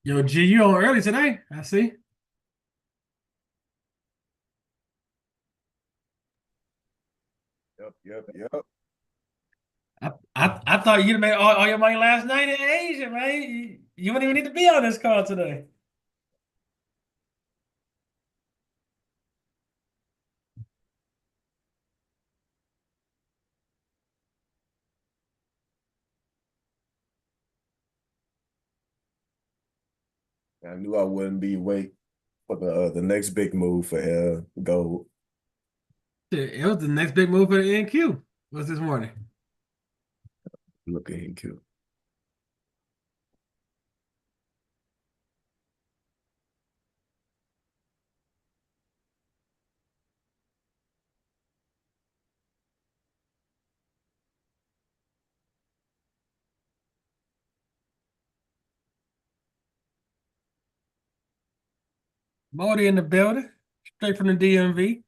Yo, G, you on early today? I see. Yep. I thought you'd made all your money last night in Asia, man. You wouldn't even need to be on this call today. I knew I wouldn't be wait for the next big move for gold. Shit, it was the next big move for the NQ. Was this morning? Look at him, cute. Modi in the building, straight from the DMV.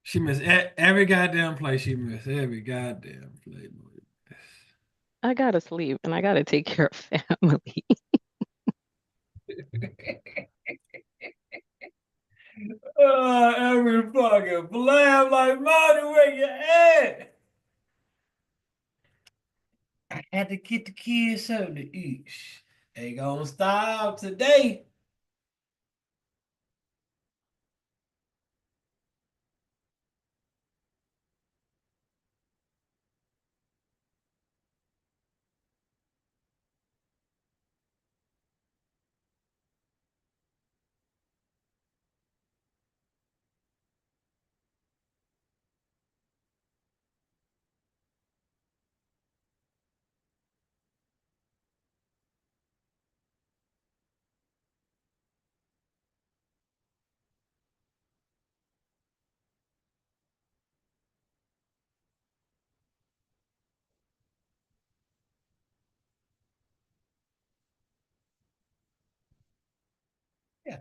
She missed every goddamn play. She missed every goddamn play. I gotta sleep and I gotta take care of family. Every fucking play. I'm like, Modi, where you at? I had to get the kids something to eat. Ain't gonna stop today. Yeah.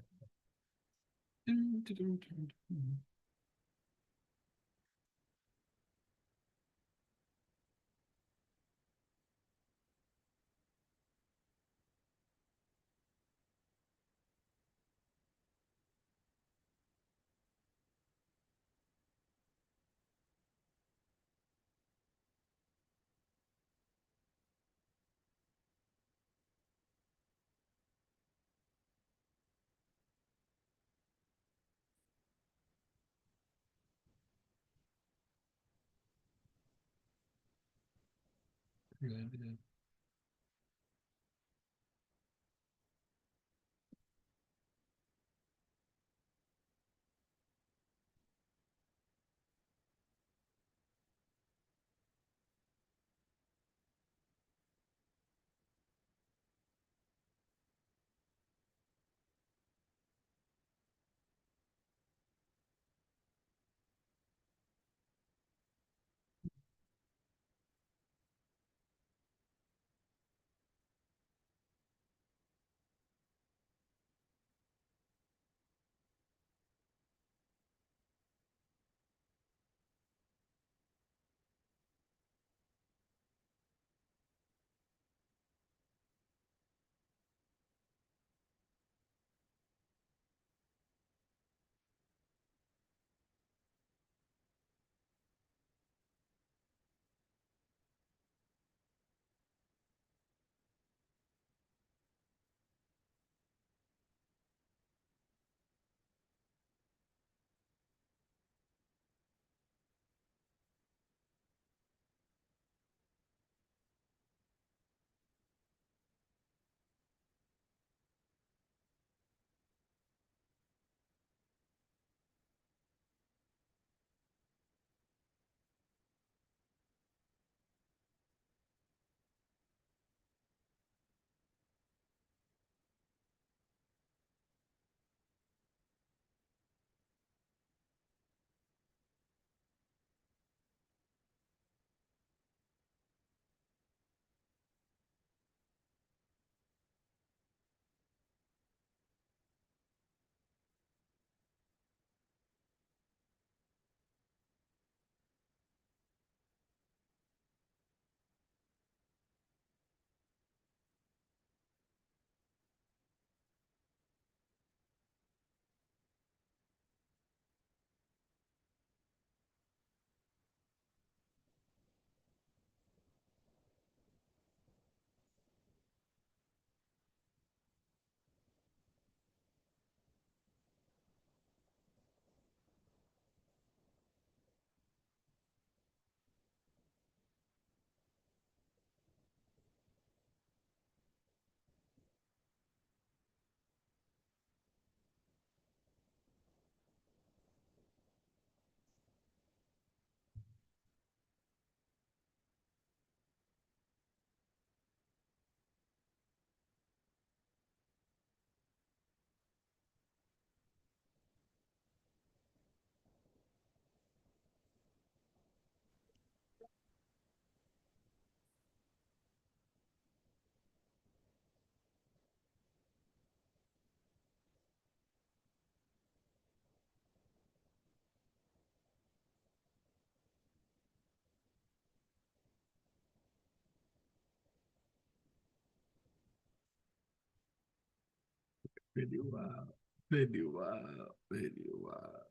Pretty wild. Pretty wild. Pretty wild.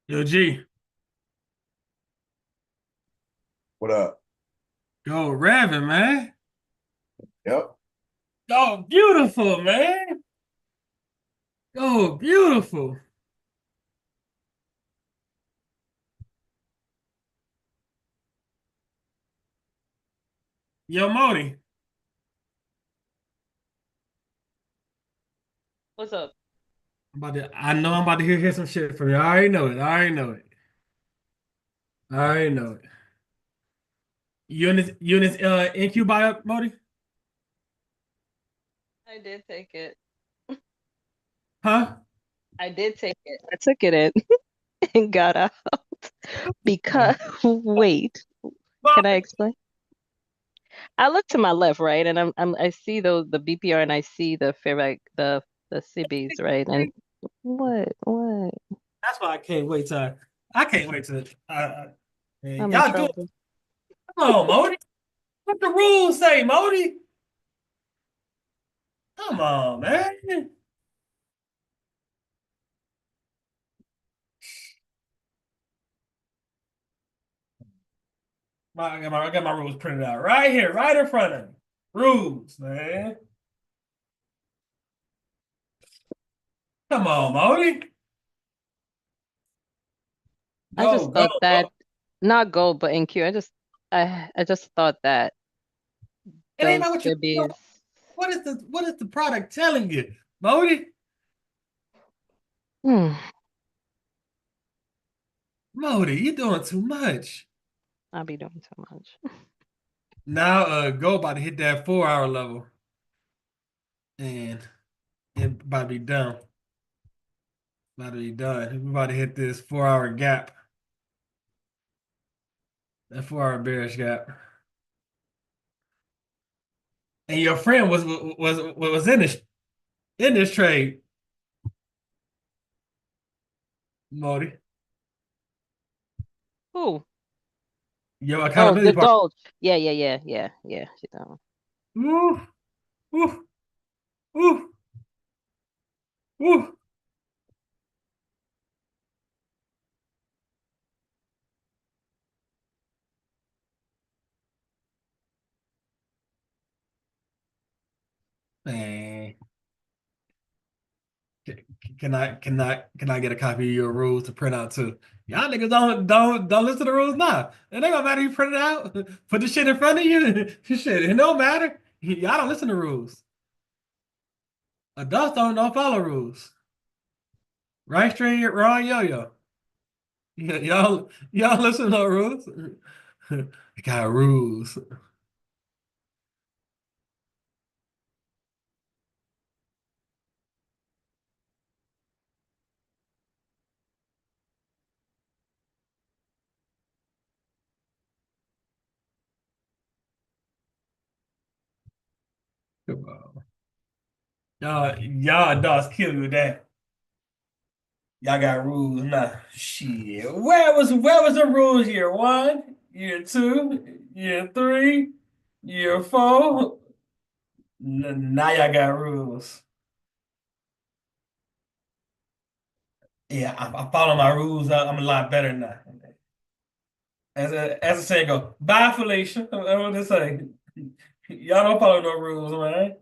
Yo, G. What up? Yo, Raven, man. Yep. Oh, beautiful, man. Oh, beautiful. Yo, Modi. What's up? I know I'm about to hear some shit from you. I already know it. I already know it. I already know it. You in this NQ buy Modi? I did take it. Huh? I did take it. I took it in and got out because wait, can I explain? I look to my left, right, and I see the BPR and I see the fair like the CBs, right? And what? That's why I can't wait till I can't wait till man, I'm in y'all do it. trouble. Come on, Modi. What the rules say, Modi? Come on, man. I got my rules printed out right here, right in front of me. Rules, man. Come on, Modi. I Go, just go, thought that go. not gold, but in Q. I just thought that It ain't those about what you feel. CBs. What is the product telling you, Modi? Hmm, Modi, you doing too much. I'll be doing so much. Now, go about to hit that 4 hour level, and it about to be done. About to be done. We about to hit this 4 hour gap. That 4 hour bearish gap. And your friend was in this trade, Modi. Who? Your Oh, the accountability partner. gold. Yeah. She done. Ooh, ooh, ooh, ooh. Man, can I get a copy of your rules to print out too? Y'all niggas don't listen to the rules now. It ain't gonna matter if you print it out. Put the shit in front of you. Shit, it don't matter. Y'all don't listen to rules. Adults don't follow rules. Right straight, wrong yo-yo. Y'all listen to the rules. We got rules. Come on. Y'all adults kill me with that. Y'all got rules now. Shit. Where was the rules year one, year two, year three, year four? Now y'all got rules. Yeah, I follow my rules. I'm a lot better now. As a saying go, bye Felicia. That's what they say. Y'all don't follow no rules, man.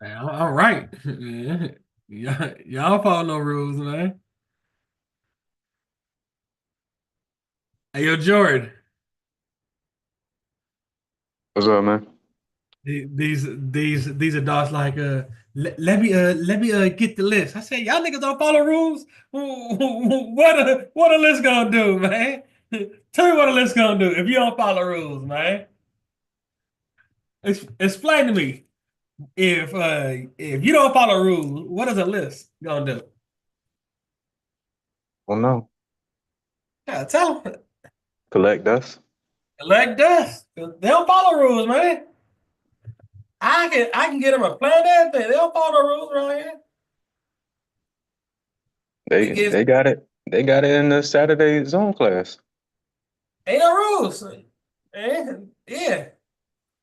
Man, I'm right. Yeah. Y'all don't follow no rules, man. Hey, yo, Jordan. What's up, man? These adults like let me get the list. I said y'all niggas don't follow rules. What a list gonna do, man? Tell me what a list gonna do if you don't follow rules, man. Explain to me if you don't follow rules, what is a list gonna do? Well, no. Yeah, tell them. Collect dust. Elect dust. They don't follow rules, man. I can get them a plan everything. They don't follow rules around here. It gets They got it. They got it in the Saturday zone class. ain't no rules. Yeah.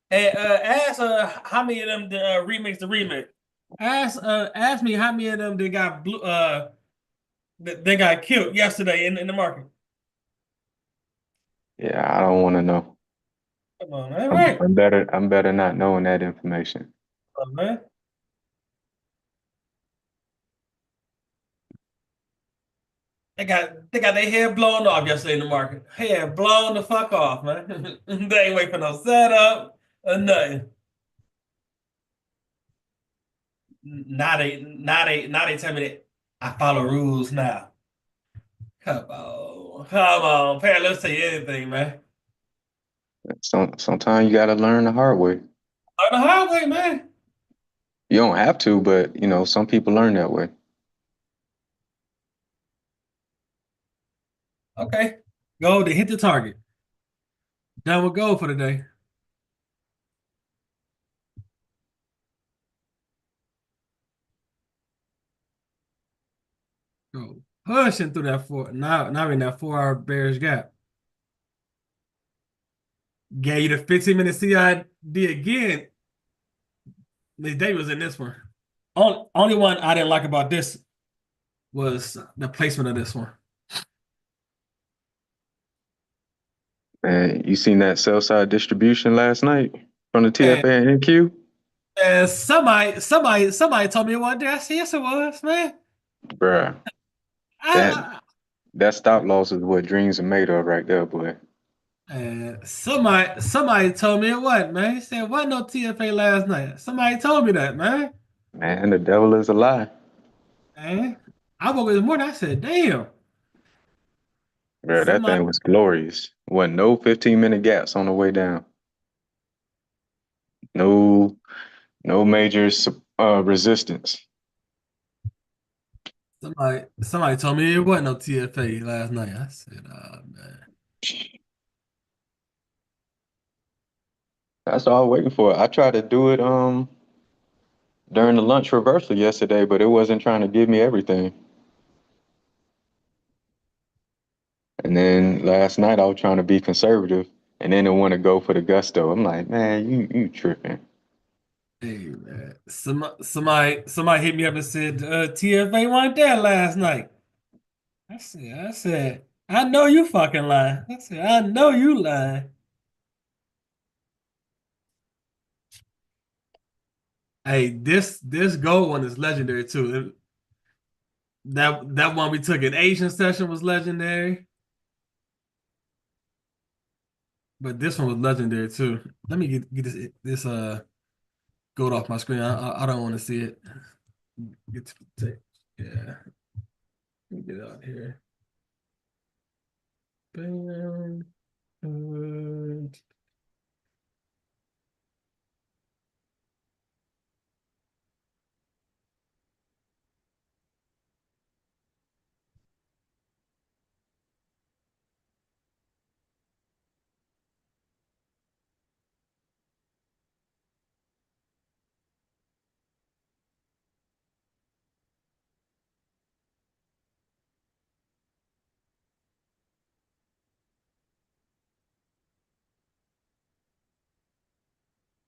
And ask how many of them remix the remix. Ask me how many of them they got blue they got killed yesterday in the market. Yeah, I don't want to know. Come on, man. Right. I'm better not knowing that information. Come on, man. They got their head blown off yesterday in the market. Head blown the fuck off, man. They ain't wait for no setup or nothing. Now they tell me that I follow rules now. Come on, Perry. Let's say anything, man. Sometimes you got to learn the hard way. On the highway, man. You don't have to, but some people learn that way. Okay. Go to hit the target. Done with goal for the day. Go pushing through that now in that 4 hour bearish gap. Gave you the 15-minute CID again. Miss Day was in this one. Only one I didn't like about this was the placement of this one. And you seen that sell side distribution last night from the And, TFA and NQ? and somebody told me it wasn't there. I said, yes, it was, man. Bruh, that I, that stop loss is what dreams are made of right there, boy. and somebody told me it wasn't, man. He said, wasn't no TFA last night. Somebody told me that, man. Man, the devil is a lie. Man, I woke up this morning. I said, damn. Bruh, that Somebody, thing was glorious. Wasn't no 15-minute gaps on the way down. No, no major resistance. somebody told me it wasn't no TFA last night. I said, oh man. That's all I was waiting for. I tried to do it during the lunch reversal yesterday, but it wasn't trying to give me everything. And then last night I was trying to be conservative, and then it want to go for the gusto. I'm like, man, you tripping. Hey man. Somebody hit me up and said TFA wasn't there last night. I said, I know you fucking lying. I said, I know you lying. Hey, this gold one is legendary too. That one we took in Asian session was legendary, but this one was legendary too. Let me get this gold off my screen. I don't want to see it. Get to yeah. Let me get out here. Bam.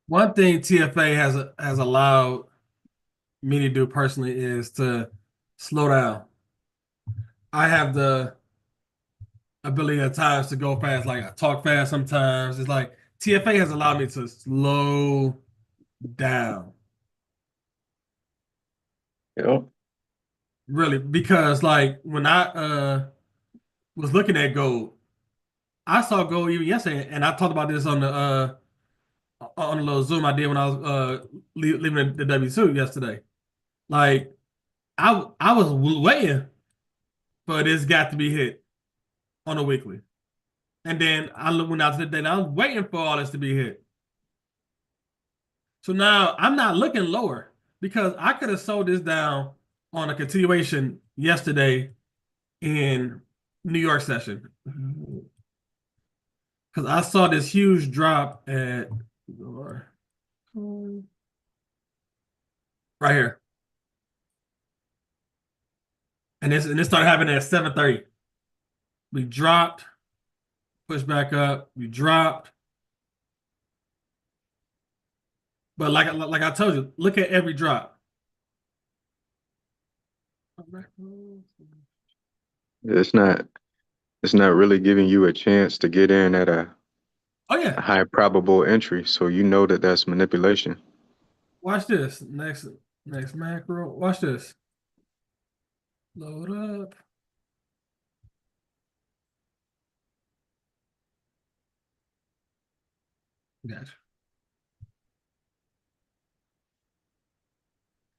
One thing TFA has allowed me to do personally is to slow down. I have the ability at times to go fast, like I talk fast sometimes. It's like TFA has allowed me to slow down. Yep. Really, because like when I was looking at gold, I saw gold even yesterday, and I talked about this on the little Zoom I did when I was leaving the W2 yesterday. Like I was waiting for this gap to be hit on a weekly. And then went out to the day and I was waiting for all this to be hit. So now I'm not looking lower because I could have sold this down on a continuation yesterday in New York session. Because I saw this huge drop at right here. And this started happening at 7:30. We dropped, pushed back up, we dropped. But like I told you, look at every drop. It's not really giving you a chance to get in at Oh a yeah. high probable entry, so you know that that's manipulation. Watch this. Next macro. Watch this. Load up. Gotcha.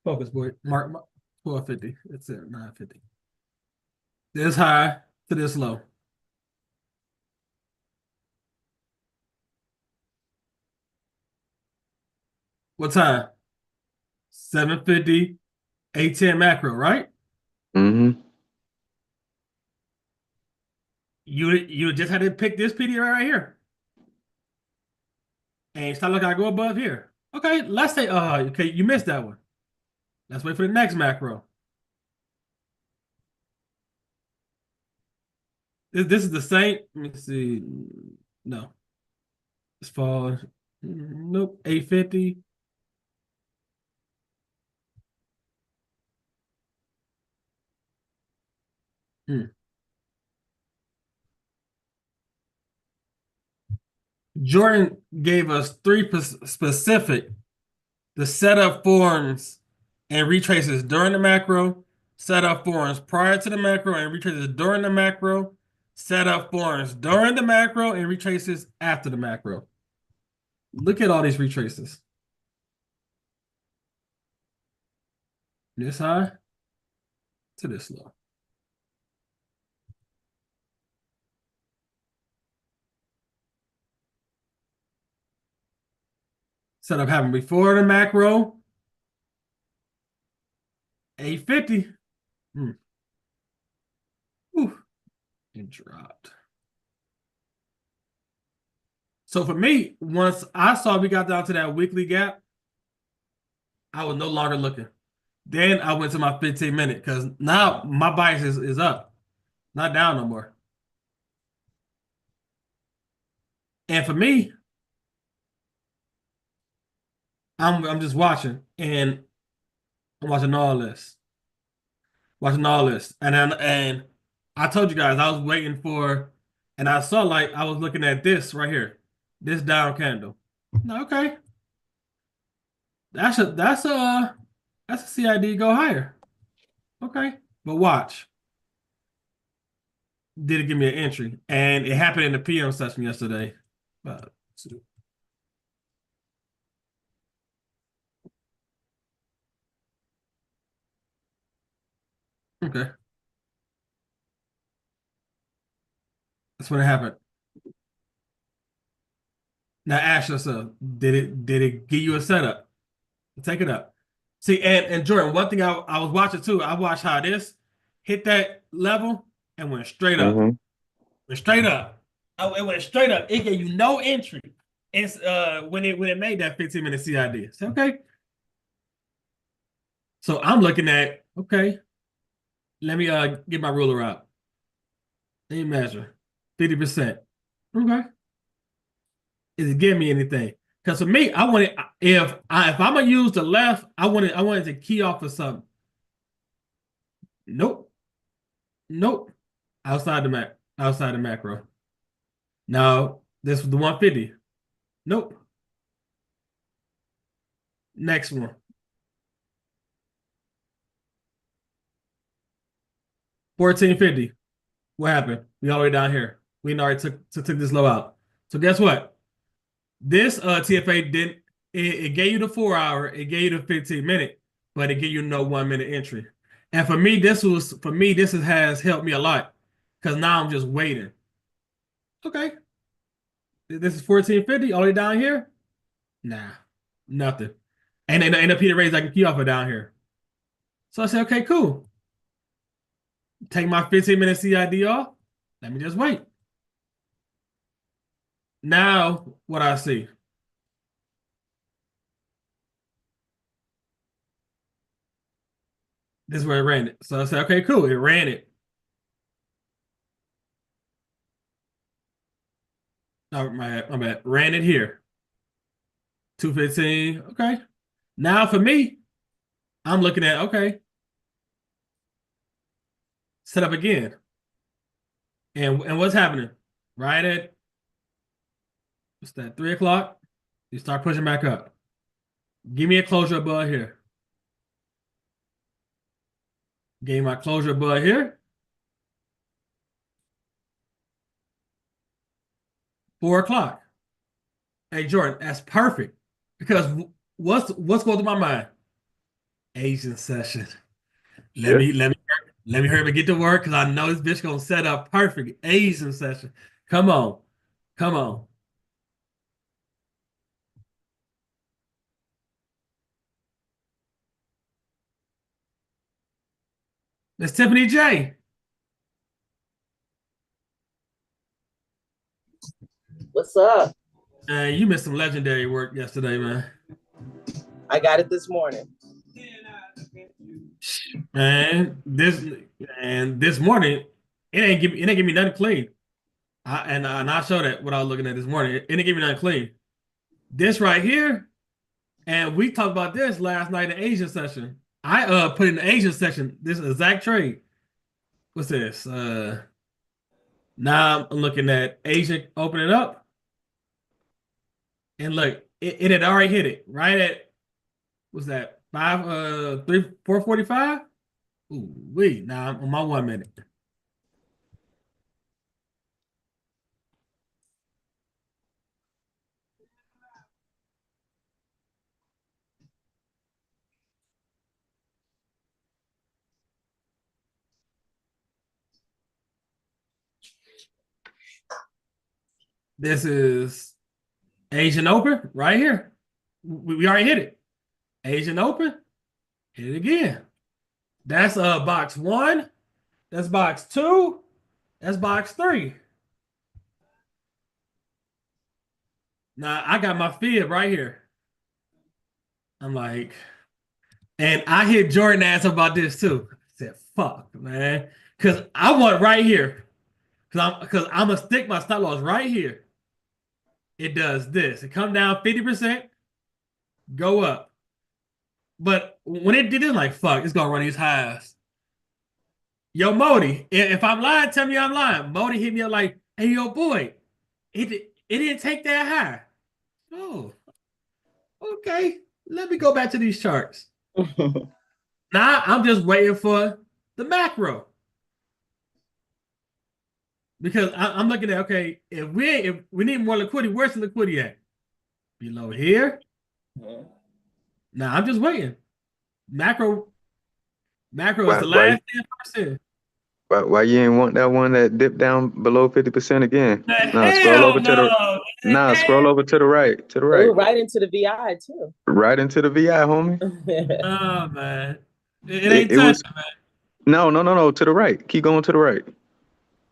Focus, boy. Mark 1250. It's it. 950. This high to this low. What time? 750. 810 macro, right? Mm-hmm. You just had to pick this PD right here. And it's not like I go above here. Okay, let's say okay, you missed that one. Let's wait for the next macro. This is the same. Let me see. No. It's fall. Nope. 850. Hmm. Jordan gave us three specific the setup forms and retraces during the macro, setup forms prior to the macro and retraces during the macro, setup forms during the macro and retraces after the macro. Look at all these retraces. This high to this low. Setup happened before the macro. 850. Ooh, it dropped. So for me, once I saw we got down to that weekly gap, I was no longer looking. Then I went to my 15-minute because now my bias is up, not down no more. And for me, I'm just watching and I'm watching all this. Watching all this. And I told you guys I was waiting for and I saw like I was looking at this right here. This down candle. Okay. That's a CID go higher. Okay. But watch. Did it give me an entry? And it happened in the PM session yesterday. Okay. That's when it happened. Now ask yourself, did it give you a setup? Take it up. See, and Jordan, one thing I was watching too, I watched how this hit that level and went straight up. Mm-hmm. Went straight up. Oh, it went straight up. It gave you no entry. It's when it made that 15-minute CID. So, okay. So I'm looking at, okay, let me get my ruler out. Let me measure. 50%. Okay. Is it giving me anything? Because for me, I wanted if I'm gonna use the left, I wanted to key off of something. Nope. Nope. Outside the macro. No, this was the 150. Nope. Next one. 1450. What happened? We all the way down here. We already took this low out. So guess what? This TFA didn't it gave you the 4 hour, it gave you the 15 minute, but it gave you no 1 minute entry. And this has helped me a lot because now I'm just waiting. Okay. This is 1450 all the way down here. Nah, nothing. And then ain't a Peter raise I can key off of down here. So I said, okay, cool. Take my 15-minute CID off. Let me just wait. Now, what I see. This is where it ran it. So I said, okay, cool. It ran it. Oh, my bad. Ran it here. 215. Okay. Now for me, I'm looking at, okay, set up again. And what's happening? Right at, what's that, 3 o'clock? You start pushing back up. Give me a closure above here. Gave my closure above here. 4 o'clock. Hey, Jordan, that's perfect. Because what's going through my mind? Asian session. Let Yeah. me hurry up and get to work because I know this bitch gonna set up perfect Asian session. Come on. Come on. It's Tiffany J. What's up? You missed some legendary work yesterday, man. I got it this morning. Man, this morning, it ain't give me nothing clean. I showed that what I was looking at this morning. It didn't give me nothing clean. This right here, and we talked about this last night in the Asian session. I put in the Asian section this exact trade. What's this? Now I'm looking at Asian opening up. And look, it had already hit it right at what's that? 445? Ooh, wait, now I'm on my 1 minute. This is Asian Open right here. We already hit it. Asian Open, hit it again. That's box one. That's box two. That's box three. Now I got my fib right here. I'm like, and I hit Jordan ass about this too. I said, fuck, man. Cause I want right here. Cause I'm gonna stick my stop loss right here. It does this. It come down 50%, go up. But when it did it, like, fuck, it's gonna run these highs. Yo, Modi, if I'm lying, tell me I'm lying. Modi hit me up like, hey, yo, boy, it didn't take that high. Oh, okay. Let me go back to these charts. Now I'm just waiting for the macro. Because I'm looking at, okay, if we need more liquidity, where's the liquidity at? Below here? Now I'm just waiting. Macro is the last 10%. Why you ain't want that one that dipped down below 50% again? No, scroll Hell over to the no. scroll over to the right. To the right. Ooh, right into the VI too. Right into the VI, homie. Oh man. It ain't It was touching, man. no, to the right. Keep going to the right.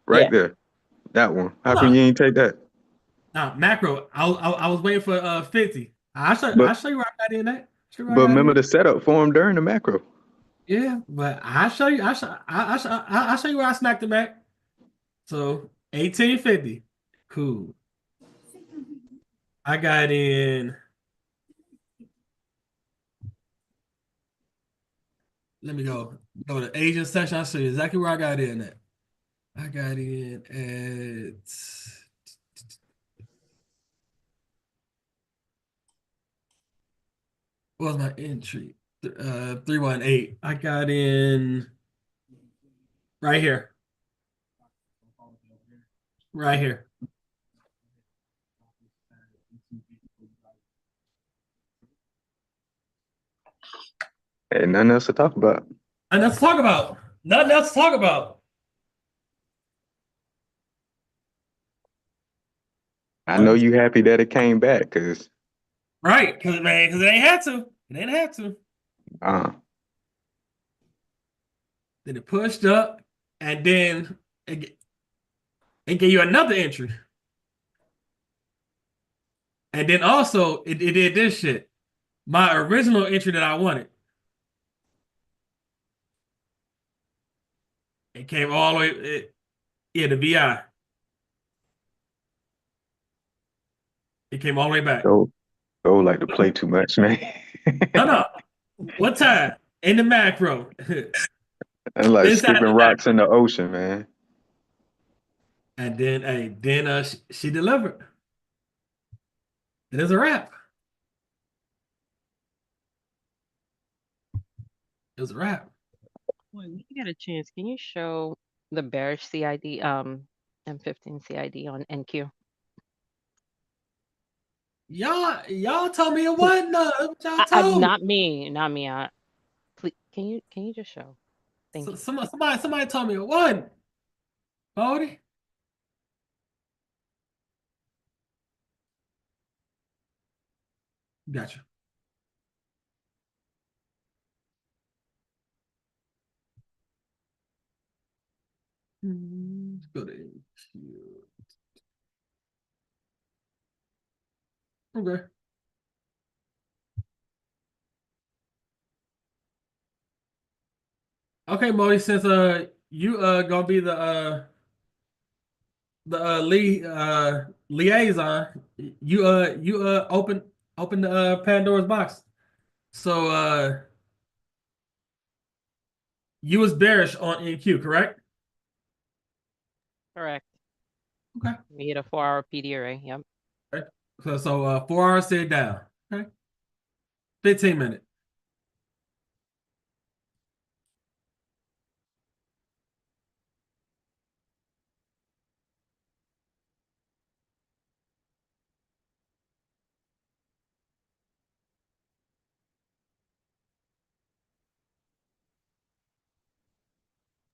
Right Yeah. there. That one. How Hold come on. you ain't take that? Macro. I was waiting for 50. I'll show you where I got in that. But remember the setup for him during the macro. Yeah, but I'll show you. I'll show you where I smacked it back. So 1850. Cool. I got in. Let me go to Asian section. I'll show you exactly where I got in at. I got in at what was my entry? 318. I got in Right here. Right here. Ain't nothing else to talk about. And let's talk about. Nothing else to talk about. I know you happy that it came back, because Right, because it ain't had to. It ain't had to. Then it pushed up, and then it gave you another entry. And then also it did this shit. My original entry that I wanted. It came all the way, the VI. It came all the way back. Go like to play too much, man. No. One time in the macro. That's like Inside skipping the rocks macro. in the ocean, man. And then she delivered. It is a wrap. It was a wrap. Boy, when you get a chance, can you show the bearish CID, M15 CID on NQ? Y'all told me it wasn't. What y'all told me. Not me, not me. Please, can you just show? Thank you. Somebody told me it wasn't. Bodie. Gotcha. Let's go to NQ. Okay. Okay, Modi, since you gonna be the liaison, you open the Pandora's box. So you was bearish on NQ, correct? Correct. Okay. We hit a 4-hour PD array. Yep. Okay. So 4 hours sit down. Okay. 15 minutes.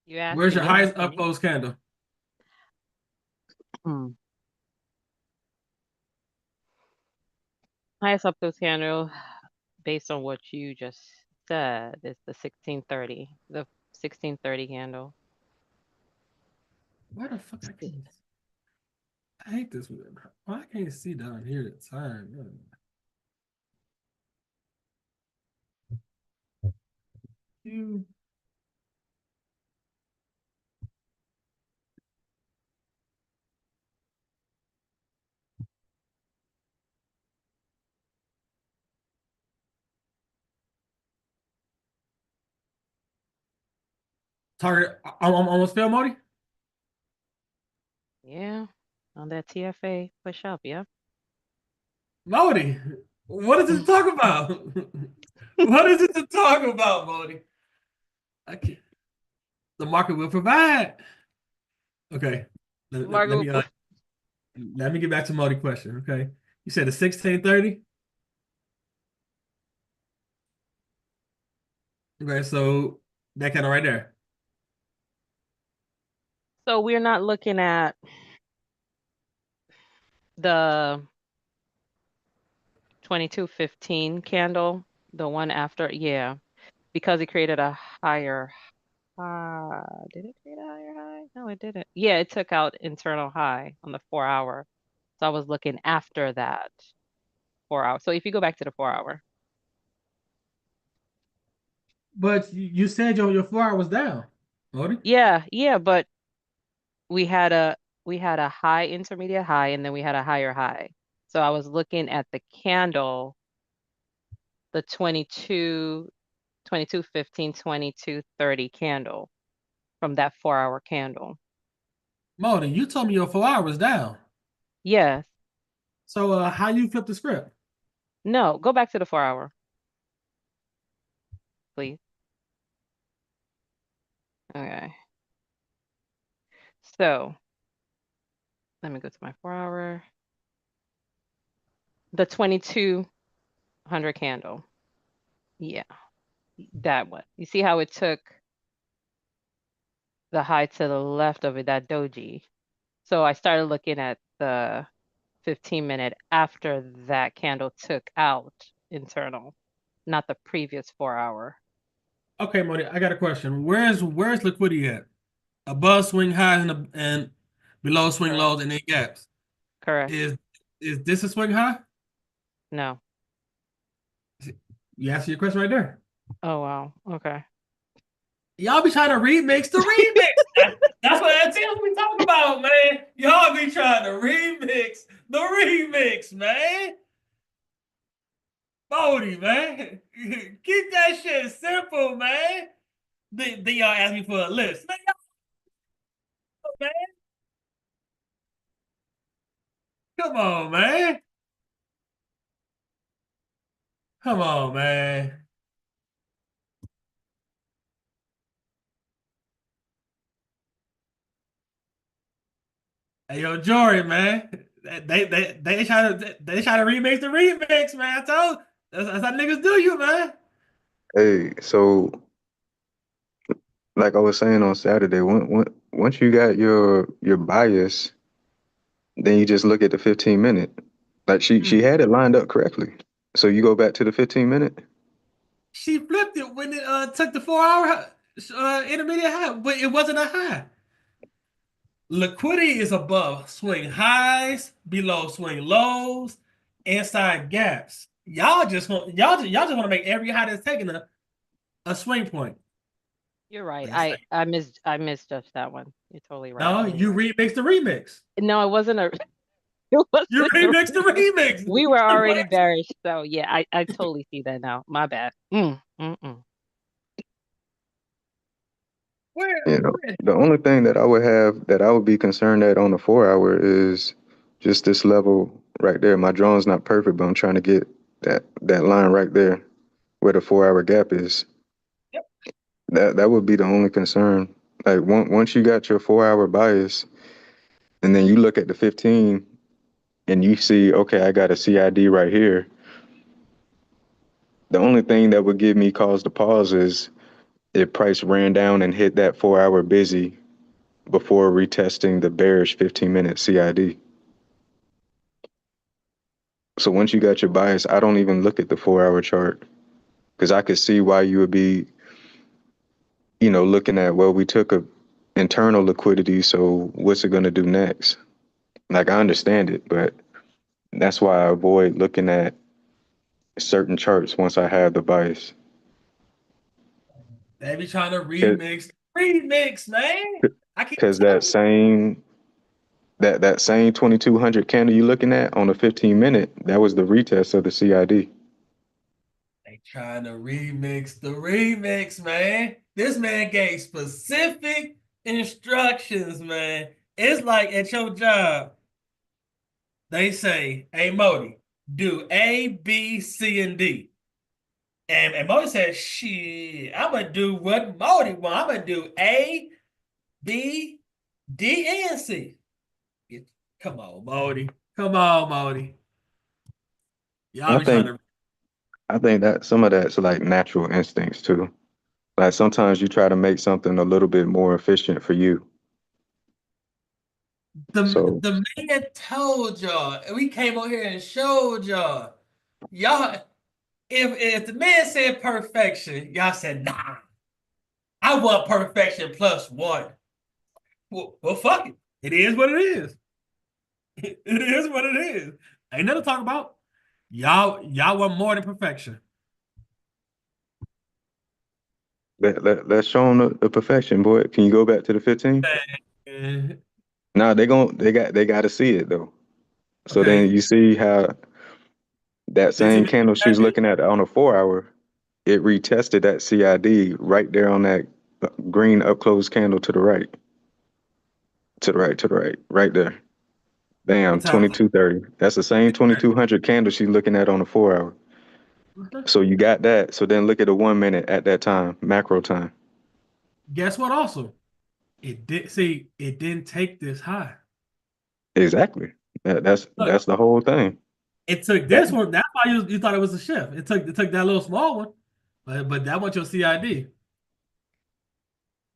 You Where's asking your me? highest Okay. up close candle? Highest up close candle, based on what you just said, is the 1630. The 1630 candle. Why the fuck I can't? I hate this one. Why I can't see down here the time? You. Target. I'm almost fail, Modi. Yeah. On that TFA push up. Yep. Modi, what is it to talk about? What is it to talk about, Modi? I can't. The market will provide. Okay. Margot, Let me get back to Modi question. Okay. You said the 1630? Okay, so that kind of right there. so we're not looking at the 2215 candle, the one after, yeah, because it created a higher high. Did it create a higher high? No, it didn't. Yeah, it took out internal high on the 4-hour. So I was looking after that 4 hour. So if you go back to the 4-hour. But you said your 4 hour was down, Modi. Yeah, but we had a high intermediate high and then we had a higher high. So I was looking at the candle, the 2215, 2230 candle from that 4-hour candle. Modi, you told me your 4 hour was down. Yes. So how you flip the script? No, go back to the 4-hour, please. Okay. So let me go to my 4-hour. The 2200 candle. Yeah, that one. You see how it took the high to the left of it, that doji. So I started looking at the 15-minute after that candle took out internal, not the previous 4-hour. Okay, Modi, I got a question. Where's liquidity at? Above swing highs and below swing Correct. lows and then gaps. Correct. Is this a swing high? No. You answer your question right there. Oh, wow. Okay. Y'all be trying to remix the remix. That's what that tells we talking about, man. Y'all be trying to remix the remix, man. Bodie, man. Keep that shit simple, man. Then y'all ask me for a list. Man, come on, man. Come on, man. Hey, yo, Jory, man. They try to remix the remix, man. I told that's how niggas do you, man. Hey, so like I was saying on Saturday, once you got your bias, then you just look at the 15-minute. Like she Mm. had it lined up correctly. So you go back to the 15-minute. She flipped it when it took the 4 hour intermediate high, but it wasn't a high. Liquidity is above swing highs, below swing lows, inside gaps. Y'all just want to make every high that's taken a swing point. You're right. It's like, I misjudged that one. You're totally right. no, you remix the remix. No, it wasn't a it You wasn't a remix the remix. We were already What? bearish, so yeah, I totally see that now. My bad. Where, You know, where? the only thing that I would have that I would be concerned at on the 4 hour is just this level right there. My drawing's not perfect, but I'm trying to get that line right there where the 4 hour gap is. Yep. That would be the only concern. Like once you got your 4 hour bias, and then you look at the 15 and you see, okay, I got a CID right here. The only thing that would give me cause to pause is if price ran down and hit that 4 hour busy before retesting the bearish 15-minute CID. So once you got your bias, I don't even look at the 4 hour chart because I could see why you would be, looking at, well, we took a internal liquidity, so what's it going to do next? Like I understand it, but that's why I avoid looking at certain charts once I have the bias. They be trying to remix, man. I keep Because telling you. that same 2200 candle you looking at on the 15-minute, that was the retest of the CID. They trying to remix the remix, man. This man gave specific instructions, man. It's like at your job, they say, hey, Modi, do A, B, C, and D. And Modi said, shit, I'm going to do what Modi want. I'm going to do A, B, D, and C. Come on, Modi. Come on, Modi. Y'all I be trying think to. I think that some of that's like natural instincts too. Like sometimes you try to make something a little bit more efficient for you. So The man told y'all, and we came over here and showed y'all. Y'all, if the man said perfection, y'all said, nah, I want perfection plus one. Well, fuck it. It is what it is. It is what it is. Ain't nothing to talk about. Y'all want more than perfection. let's show them the perfection, boy. Can you go back to the 15? Eh, Nah, they got to see it though. So then okay. you see how that They see same me candle she was looking at on a 4 hour, it retested that CID right there on that green up close candle to the right, right there. Bam, what time is it? 2230. That's the same 2200 candle she's looking at on a 4 hour. So you got that. So then look at the 1 minute at that time, macro time. Guess what also? it didn't take this high. Exactly. That's Look, the whole thing. it took That, this one. That's why you thought it was a shift. It took that little small one, but that was your CID.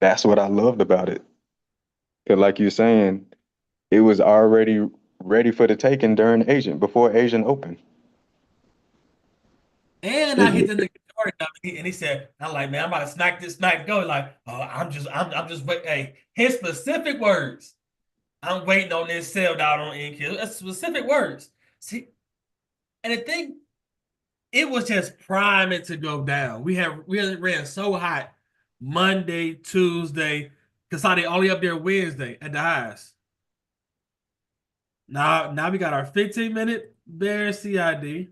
that's what I loved about it. Because like you're saying, it was already ready for the taking during Asian, before Asian open. And I hit It, the nigga Jordan up, and he said, "I'm like, man, I'm about to smack this night go." Like, oh, I'm just wait. Hey, his specific words. I'm waiting on this sell down on NQ. That's specific words. See, and the thing, it was just priming to go down. We ran so hot Monday, Tuesday, because they only up there Wednesday at the highs. Now we got our 15-minute bear CID.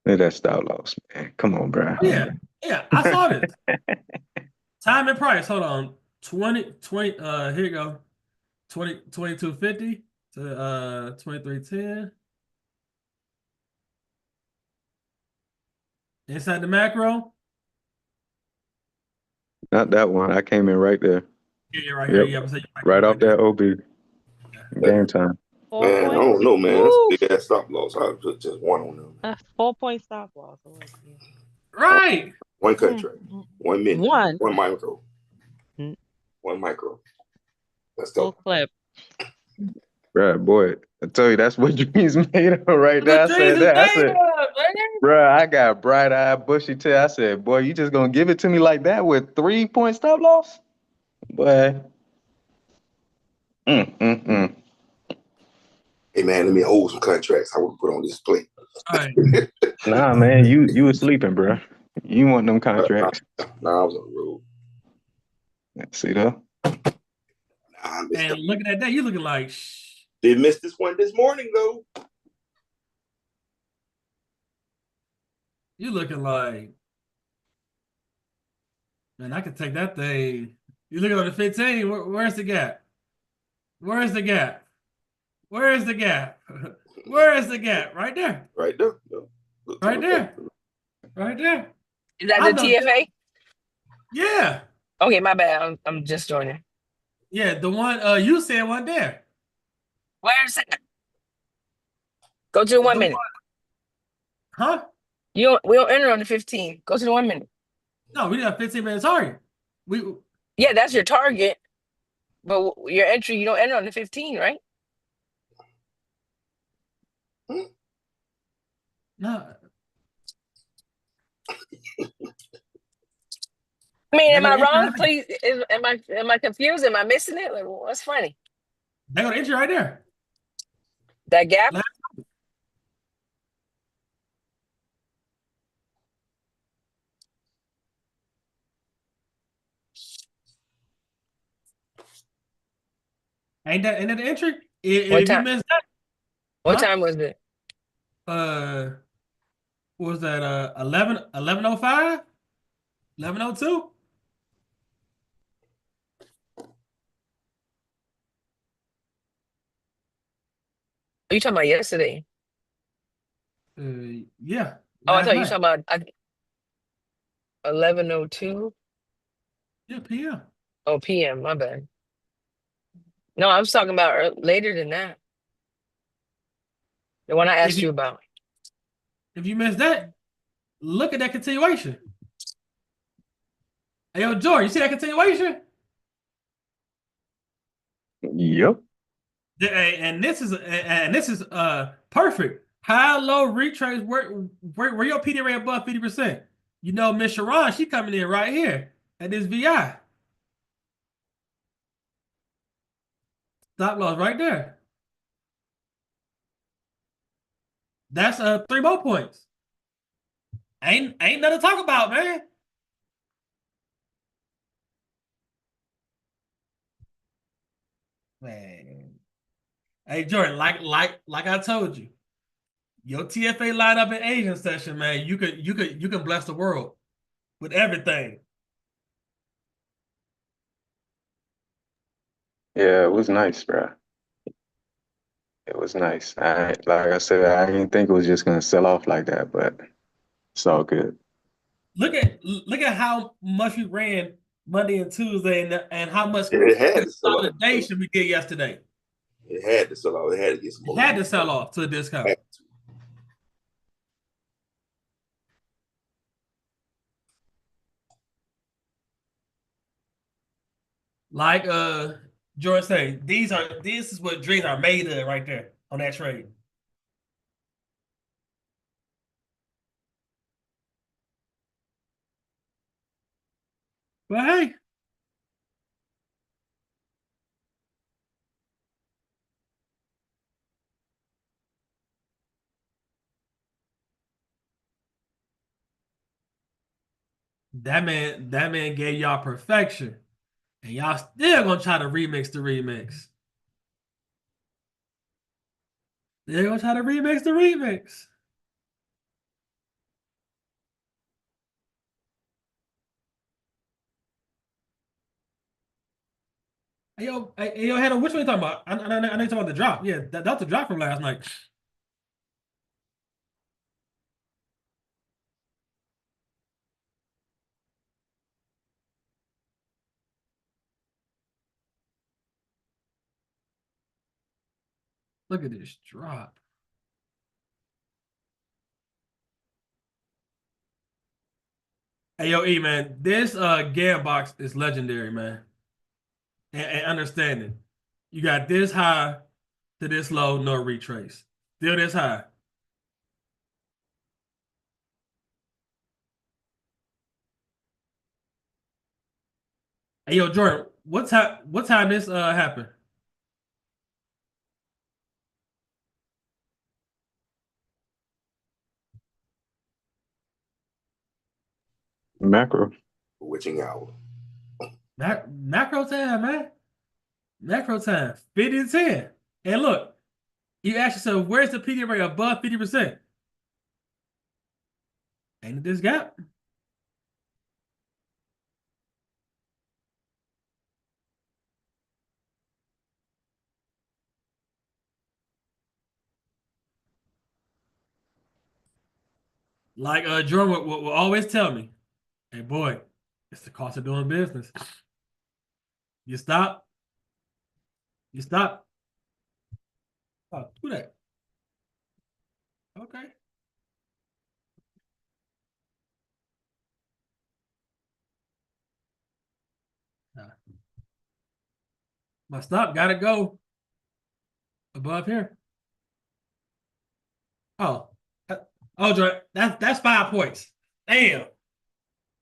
that stop loss, man. Come on, bro. Oh, yeah, I saw this. Time and price. Hold on. 20, here you go. 22.50 to 23.10. Inside the macro. Not that one. I came in right there. Yeah, right here. Yep. Yeah, I'm saying Right right off there. that OB. Game time. 4 Man, I points. don't know, man. That's Woo! a big ass stop loss. I put just one on them. A 4-point stop loss. Oh, yeah. Right. One contract, 1 minute, One. one micro, Mm. one micro. Let's Full go. clip. Bruh, boy, I tell you, that's what dreams made of right there. The I dreams said is that. I made said, up, man. bruh, I got bright-eyed, bushy tail. I said, boy, you just gonna give it to me like that with 3-point stop loss? Boy. Mm. Hey, man, let me hold some contracts I would put on this plate. All right. Nah, man, you was sleeping, bruh. You want them contracts. Nah, I was on the road. See that? Nah, I missed And that. looking at that, you looking like, shh. Did miss this one this morning, though. You looking like, man, I could take that thing. You looking at the 15. Where's the gap? Where's the gap? Where's the gap? Where is the gap? Right there. Right there. No. Right there. Right there. Is that I the know. TFA? Yeah. Okay, my bad. I'm just joining. Yeah, the one you said one there. Where's it? Go to the 1 The minute. one, huh? We don't enter on the 15. Go to the 1 minute. No, we got 15 minutes target. We Yeah, that's your target. But your entry, you don't enter on the 15, right? no. I mean, They're am I gonna enter wrong? right there. Please, am I confused? Am I missing it? Like, what's funny? They're gonna enter right there. That gap? Last- ain't that the entry? What If you time? missed that, What huh? time was it? What was that 11:05? 11:02? Are you talking about yesterday? Yeah, Oh, I last thought you were night. talking about 11:02. Yeah, PM. Oh, PM. My bad. No, I was talking about later than that. The one I If asked you you about. if you missed that, look at that continuation. Hey, yo, Jordan, you see that continuation? Yep. And this is perfect. High low retrace where your PD rate above 50%. You know, Miss Sharon, she coming in right here at this VI. Stop loss right there. That's 3 more points. Ain't nothing to talk about, man. Man. Hey Jordan, like I told you, your TFA lineup in Asian session, man, you can bless the world with everything. Yeah, it was nice, bruh. It was nice. Like I said, I didn't think it was just gonna sell off like that, but it's all good. Look at how much we ran Monday and Tuesday, and how much It had to sell off. consolidation we did yesterday. It had to sell off. It had to get some It more. had to sell off to a discount. Like George say, this is what dreams are made of right there on that trade. But hey, that man gave y'all perfection, and y'all still gonna try to remix the remix. They're gonna try to remix the remix. Hey, yo, Hannah, which one you talking about? I know you're talking about the drop. Yeah, that's the drop from last night. Look at this drop. Hey, yo, E, man, this Gam box is legendary, man. And understanding. You got this high to this low, no retrace. Still this high. Hey, yo, Jordan, what time this happened? Macro. Witching hour. Macro time, man. Macro time. 50 to 10. And look, you ask yourself, where's the PD rate above 50%? Ain't it this gap? Like Jordan will always tell me, hey, boy, it's the cost of doing business. You stop. You stop. Oh, who that? Okay. My stop got to go above here. Oh, oh, Jordan, that's 5 points. Damn.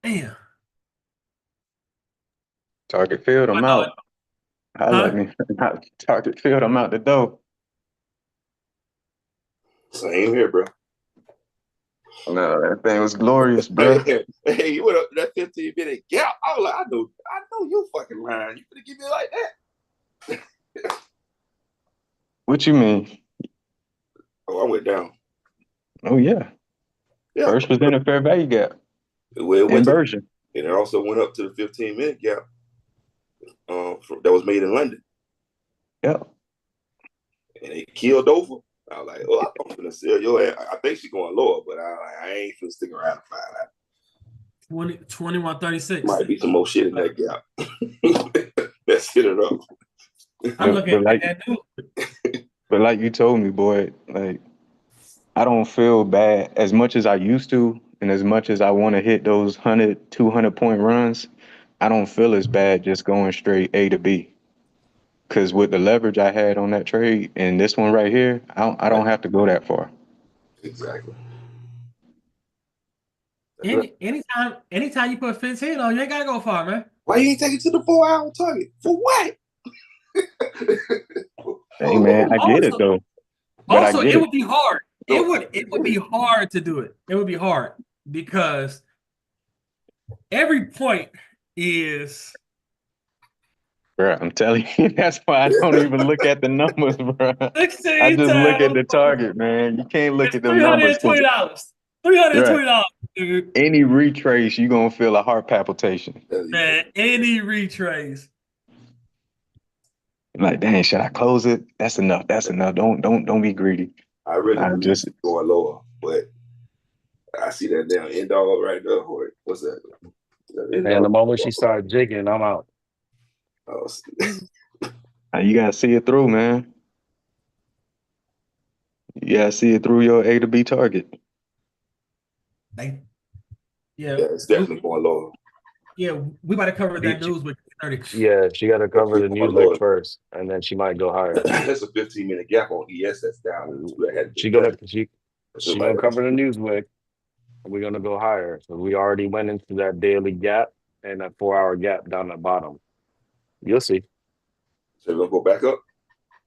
Damn. Target field, I'm I out. Holla at me. Target field, I'm out the door. Same here, bro. No, that thing was glorious, bro. Hey, you went up that 15-minute gap. I was like, I know you fucking lying. You gonna give me like that? What you mean? Oh, I went down. Oh yeah. First was in a fair value gap. Inversion. And it also went up to the 15-minute gap that was made in London. Yep. And it killed over. I was like, oh, I'm gonna sell your ass. I think she's going lower, but I ain't gonna stick around to find out. 21.36. Might be some more shit in that gap. Let's hit it up. I'm looking at that new. But like you told me, boy, like I don't feel bad as much as I used to, and as much as I want to hit those 100, 200-point runs, I don't feel as bad just going straight A to B. Because with the leverage I had on that trade and this one right here, I don't have to go that far. Exactly. Anytime you put 15 on, you ain't gotta go far, man. Why you ain't take it to the 4-hour target? For what? Hey man, I get it though. But Also, it would be hard. No. It would be hard to do it. It would be hard because every point is. Bro, I'm telling you, that's why I don't even look at the numbers, bro. I just look at the target, man. You can't look at the numbers. $320. $320, dude. Any retrace, you're gonna feel a heart palpitation. Man, any retrace. Like, dang, should I close it? That's enough. That's enough. Don't be greedy. I really I believe just it's going lower, but I see that damn end dog right there. What's that? That end And dog. the moment she started jigging, I'm out. Oh, you gotta see it through, man. You gotta see it through your A to B target. Like, yeah, yeah, it's definitely going lower. we about to cover that She- news with 30. Yeah, she got to cover the Definitely going news wick lower. first, and then she might go higher. There's a 15-minute gap on ES that's down. That had She been gonna touched. she gonna cover the news wick. We're gonna go higher. So we already went into that daily gap and that 4-hour gap down the bottom. You'll see. So we're gonna go back up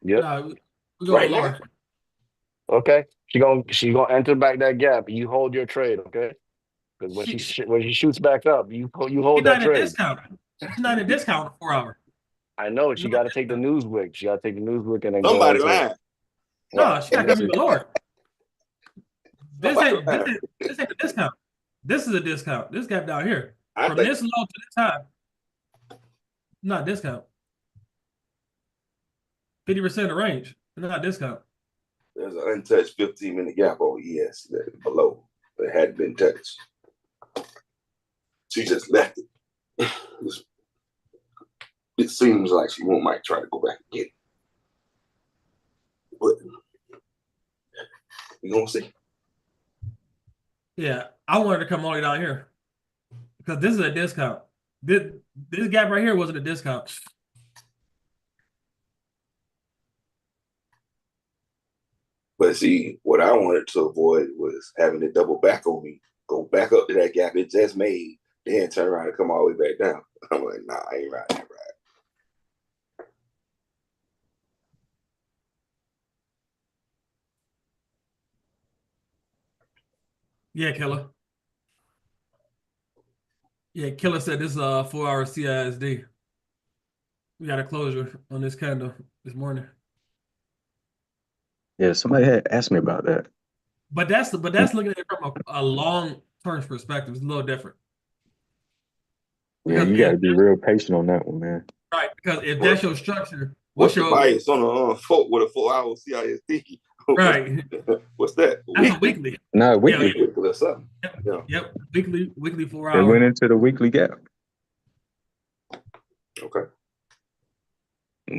Yep. No, we're going right lower. now. Okay. She gonna enter back that gap. You hold your trade, okay? Because when when she shoots back up, you She's hold that not a trade. discount. She's not a discount in 4 hour. I know she No, got to take the news wick. She got to take the news wick and then go Somebody into lying. no, she got to come even lower. This Somebody ain't lying. this ain't a discount. This is a discount. This gap down here. I From think this low to this high. Not discount. 50% of range. Not discount. there's an untouched 15-minute gap on ES that below that hadn't been touched. She just left it. It seems like she might try to go back and get it. But we're gonna see. Yeah, I wanted to come all the way down here because this is a discount. This gap right here wasn't a discount. But see, what I wanted to avoid was having it double back on me, go back up to that gap it just made, then turn around and come all the way back down. I'm like, nah, I ain't riding that ride. Yeah, Killer. Yeah, Killer said this is a 4 hour CISD. We got a closure on this candle this morning. Yeah, somebody had asked me about that. But that's looking at it from a long term perspective. It's a little different. Yeah, Because you gotta be real patient on that one, man. right, because if that's your structure, What's the your bias on a folk with a 4-hour CISD? right? What's that? That's a weekly. No, weekly. Yeah, Weekly or something. Yeah. yep. Weekly 4 It hour. went into the weekly gap. Okay.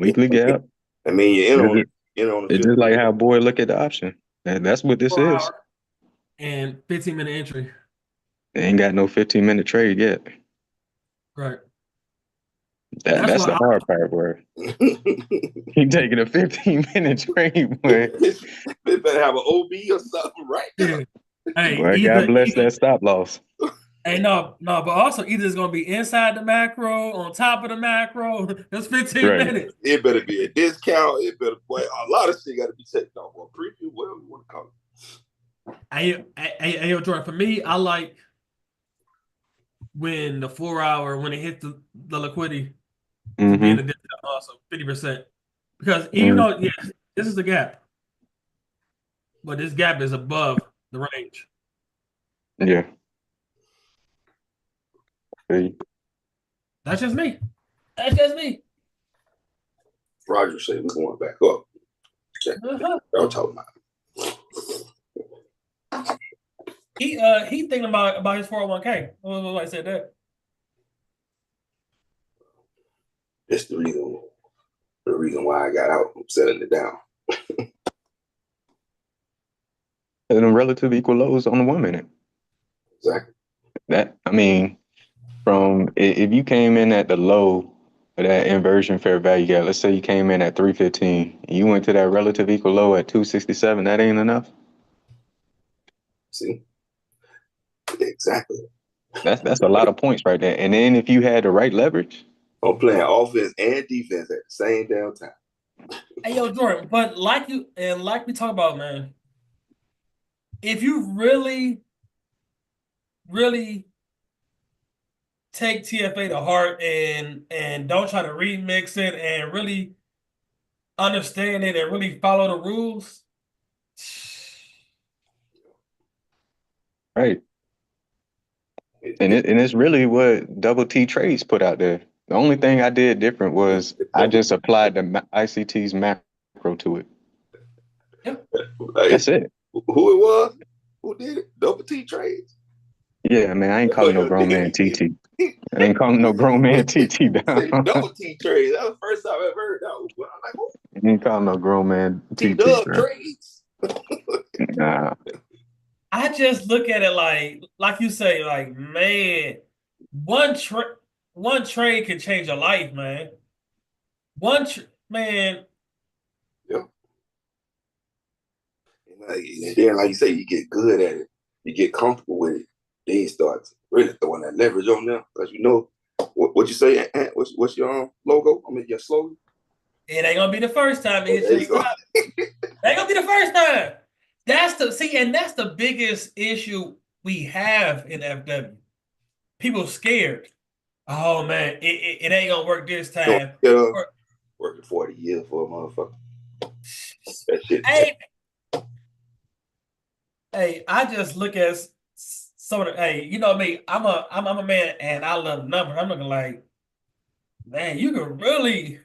Weekly gap. I mean, you're in on the It's just like how boy look at the option. And that's what this 4 is. hour and 15-minute entry. They ain't got no 15-minute trade yet. Right. That's the hard part, where he taking a 15-minute trade, boy. They better have an OB or something right now. Yeah. Hey, Boy, God bless that stop loss. Hey, no, but also either it's gonna be inside the macro, on top of the macro. That's 15 minutes. It better be a discount. It better, boy, a lot of shit got to be taken off, or preview, whatever you want to call it. Hey, Jordan, for me, I like when the 4 hour, when it hits the liquidity to be in the discount also, 50%. Because even though, yes, this is the gap, but this gap is above the range. Yeah. See? That's just me. That's just me. Roger said we're going back up. Y'all talking about. He thinking about his 401k. Why I said that? It's the reason why I got out. I'm selling it down. And them relative equal lows on the 1 minute. Exactly. That, I mean, from if you came in at the low of that inversion fair value gap, let's say you came in at 315, and you went to that relative equal low at 267, that ain't enough. See? Exactly. That's a lot of points right there. And then if you had the right leverage, I'm playing offense and defense at the same damn time. Hey, yo, Jordan, but like we talk about, man, if you really, really take TFA to heart and don't try to remix it and really understand it and really follow the rules, right? And it's really what double T trades put out there. The only thing I did different was I just applied the ICT's macro to it. Yep. Like, That's it. who it was? Who did it? Double T trades. Yeah, man, I ain't calling no grown man TT. I ain't calling no grown man TT down. Double T trades. That was the first time I ever heard that. I'm like, who? I ain't calling no grown man T TT, Dub bro. trades. Nah. I just look at it like you say, like, man, one trade can change your life, man. Man. Yeah. And then, like you say, you get good at it. You get comfortable with it. Then you start really throwing that leverage on them. Because you know, what you say, Ant? What's your logo? I mean, your slogan? It ain't gonna be the first time. Oh, there you go. It ain't gonna be the first time. That's the biggest issue we have in FW. People scared. Oh man, it ain't gonna work this time. Working 40 years for a motherfucker. That shit. Hey, I just look at some of the. Hey, you know me. I'm a man, and I love numbers. I'm looking like, man, you can really,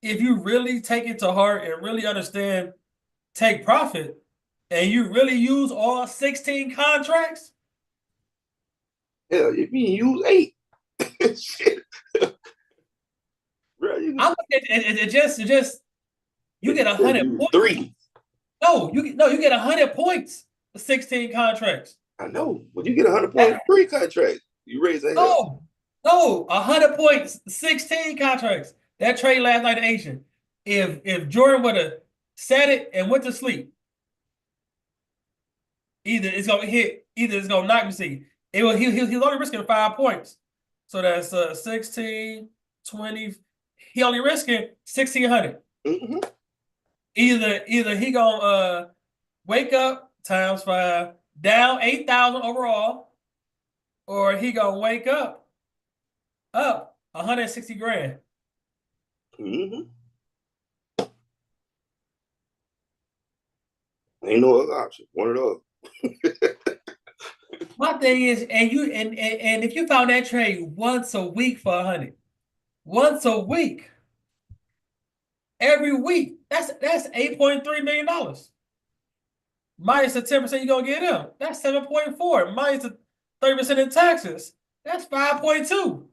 if you really take it to heart and really understand, take profit, and you really use all 16 contracts. Yeah, if you use 8. Shit. Bro, I'm looking at it just you get 100 points. 3. No, you get 100 points for 16 contracts. I know. When you get 100 points, 3 contracts. You raise that hell. No, 100 points, 16 contracts. That trade last night in Asian. If Jordan would have set it and went to sleep, either it's gonna hit, either it's gonna knock me. See, he's only risking 5 points. So that's 16, 20. He only risking 1,600. Mm-hmm. Either he gonna wake up times 5, down 8,000 overall, or he gonna wake up 160 grand. Mm-hmm. Ain't no other option. One of those. My thing is, and if you found that trade once a week for 100, once a week, every week, that's $8.3 million. Minus the 10% you're gonna get him, that's 7.4. Minus the 30% in taxes, that's 5.2.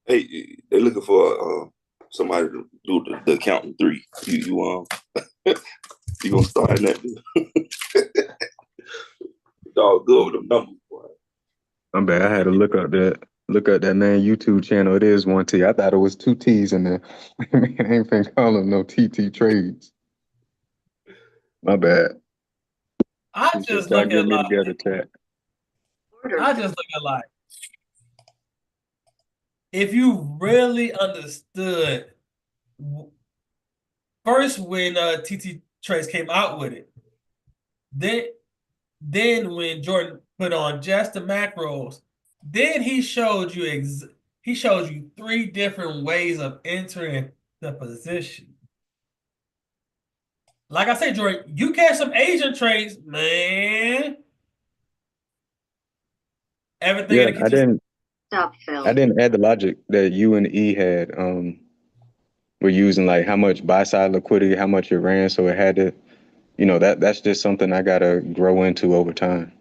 Hey, they're looking for somebody to do the accounting 3. You gonna start in that? Dog good with them numbers, boy. I'm bad. I had to look up that man YouTube channel. It is 1T. I thought it was 2 T's in there. Man, I ain't been calling no TT trades. My bad. I just look at like, if you really understood first when TT Trades came out with it, then when Jordan put on just the macros, then he showed you 3 different ways of entering the position. Like I said, Jordan, you catch some Asian trades, man. Everything in the kitchen. I didn't add the logic that you and E had. We're using like how much buy side liquidity, how much it ran, so it had to, that's just something I gotta grow into over time.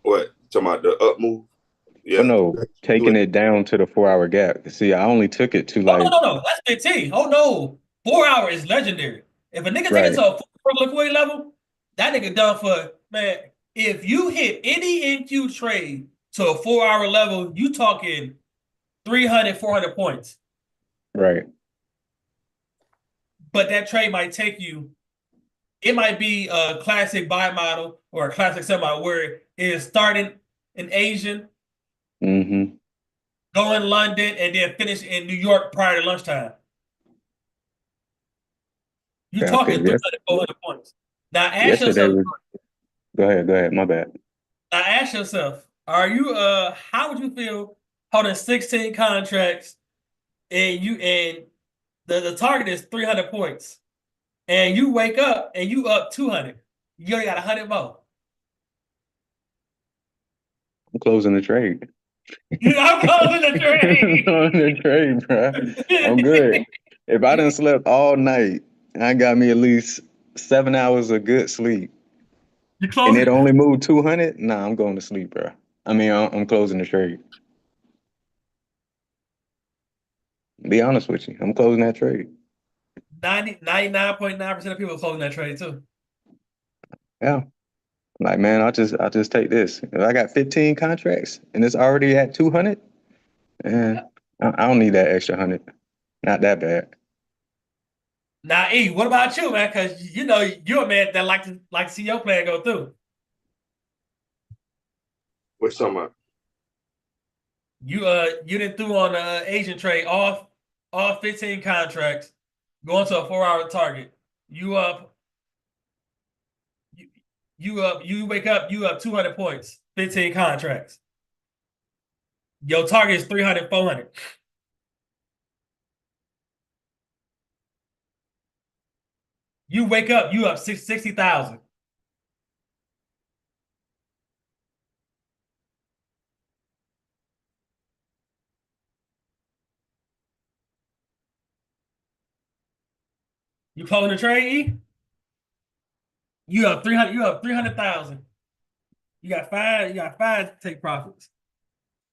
What? Talking about the up move? Yeah. Well, no, taking it down to the 4-hour gap. See, I only took it to like. No, that's 15. Oh no, 4 hour is legendary. If a nigga take it to a 4 liquidity level, that nigga done for, man. If you hit any NQ trade to a 4-hour level, you talking 300, 400 points. Right. But that trade might take you, it might be a classic buy model or a classic sell model where it is starting in Asian, go in London, and then finish in New York prior to lunchtime. You're talking 300, 400 points. Now ask yourself. Go ahead. My bad. Now ask yourself, how would you feel holding 16 contracts and the target is 300 points, and you wake up and you up 200? You only got 100 more. I'm closing the trade. I'm closing the trade. On the trade, bro. I'm good. If I done slept all night, I got me at least 7 hours of good sleep, You and closing it it. only moved 200. Nah, I'm going to sleep, bro. I mean, I'm closing the trade. Be honest with you, I'm closing that trade. 99.9% of people are closing that trade too. Yeah. Like, man, I'll just take this. If I got 15 contracts and it's already at 200, and I don't need that extra 100. Not that bad. Now, E, what about you, man? Because you know you're a man that like to see your plan go through. What's talking about? You didn't threw on the Asian trade all 15 contracts, going to a 4-hour target. You up, you wake up, you up 200 points, 15 contracts. Your target is 300, 400. You wake up, you up 60,000. You closing the trade, E? You up 300, you up 300,000. You got five to take profits.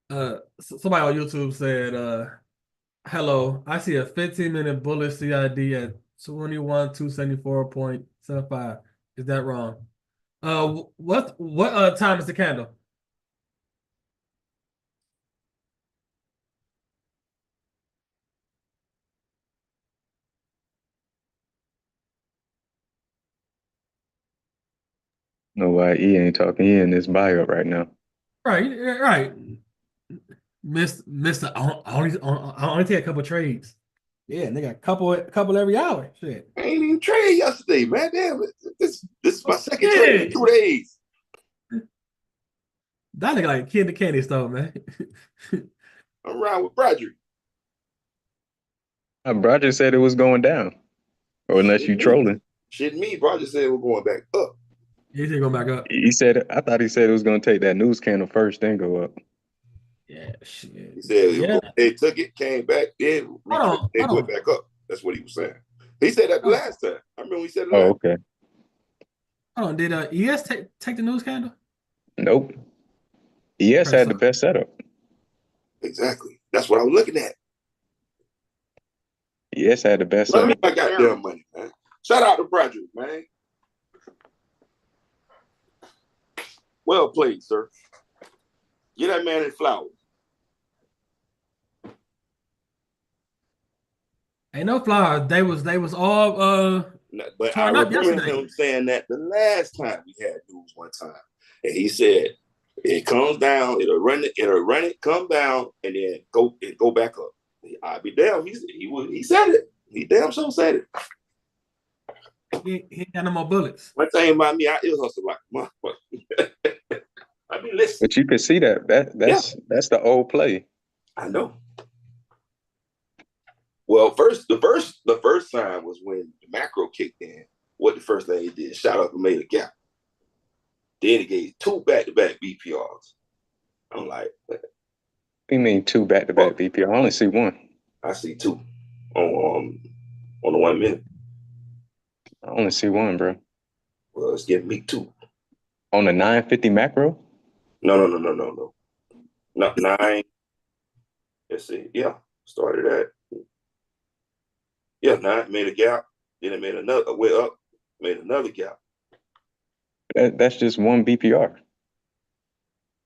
Somebody on YouTube said, hello, I see a 15-minute bullish CID at 21,274.75. Is that wrong? What time is the candle? No, why he ain't talking. He in this bio right now. Right. Mister, I only take a couple trades. Yeah, and they got a couple every hour. Shit. I ain't even trade yesterday, man. Damn, this is my second trade in Shit. 2 days. That nigga like a kid in the candy store, man. I'm around with Broderick. Roger said it was going down, or unless you trolling. Shit, me. Broderick said we're going back up. He's gonna go back up. I thought he said it was going to take that news candle first, then go up. Yeah, shit. He said Yeah. they took it, came back, then they went back up. That's what he was saying. He said that the last time. I remember we said it last. Okay. Hold on, did ES take the news candle? Nope. ES had the best setup. Exactly. That's what I was looking at. ES had the best Let me setup. my goddamn money, man. Shout out to Broderick, man. Well played, sir. Get that man his flowers. Ain't no flowers. They was all but I remember him saying that the last time we had news one time. And he said it comes down, it'll run it, come down, and then go back up. I'll be damn. He said it. He damn sure said it. He ain't got no more bullets. One thing about me, I ear hustle like a motherfucker. I be listening. But you can see that's the old play. I know. Well, the first time was when the macro kicked in. What the first thing he did, shot up and made a gap. Then he gave 2 back-to-back BPRs. I'm like, what do you mean 2 back-to-back BPR? I only see 1. I see 2 on the 1 minute. I only see 1, bro. Well, it's getting me 2. On the 950 macro? No. Not 9. Let's see. Yeah, started at. Yeah, 9 made a gap. Then it made another way up, made another gap. That's just 1 BPR.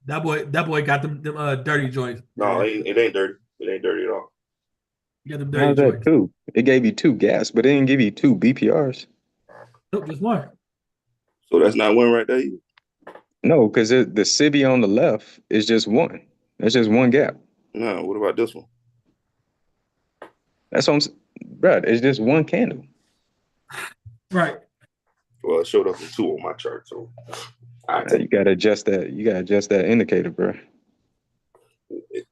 That boy got them dirty joints. No, it ain't dirty. It ain't dirty at all. You got them dirty How's joints. that 2? It gave you 2 gaps, but it didn't give you 2 BPRs. Nope, just 1. So that's not 1 right there either? No, because the Cibi on the left is just 1. That's just 1 gap. No, what about this one? That's what I'm saying. Bro, it's just 1 candle. Right. Well, it showed up in 2 on my chart, so you gotta adjust that. You gotta adjust that indicator, bro.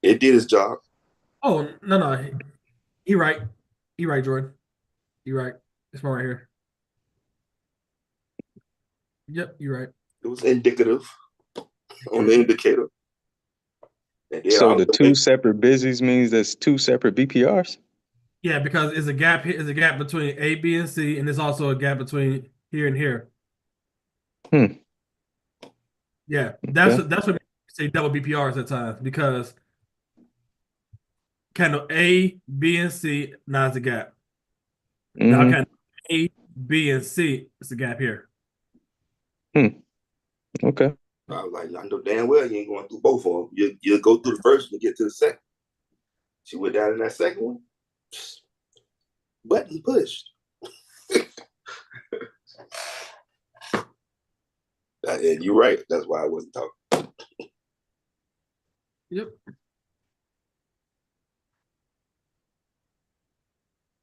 It did its job. Oh no, he right, Jordan. You right. It's right here. Yep, you're right. It was indicative on the indicator. And then So all the the two separate busies means there's two separate BPRs? Yeah, because it's a gap here, is a gap between A, B, and C, and there's also a gap between here and here. Hmm. Yeah, Okay. that's what we say double BPRs at times because candle A, B, and C now is a gap. Now Mm-hmm. candle A, B, and C is a gap here. Okay. I was like, I know damn well you ain't going through both of them. You'll go through the first and get to the second. She went down in that second one. Button pushed. And you're right. That's why I wasn't talking. Yep.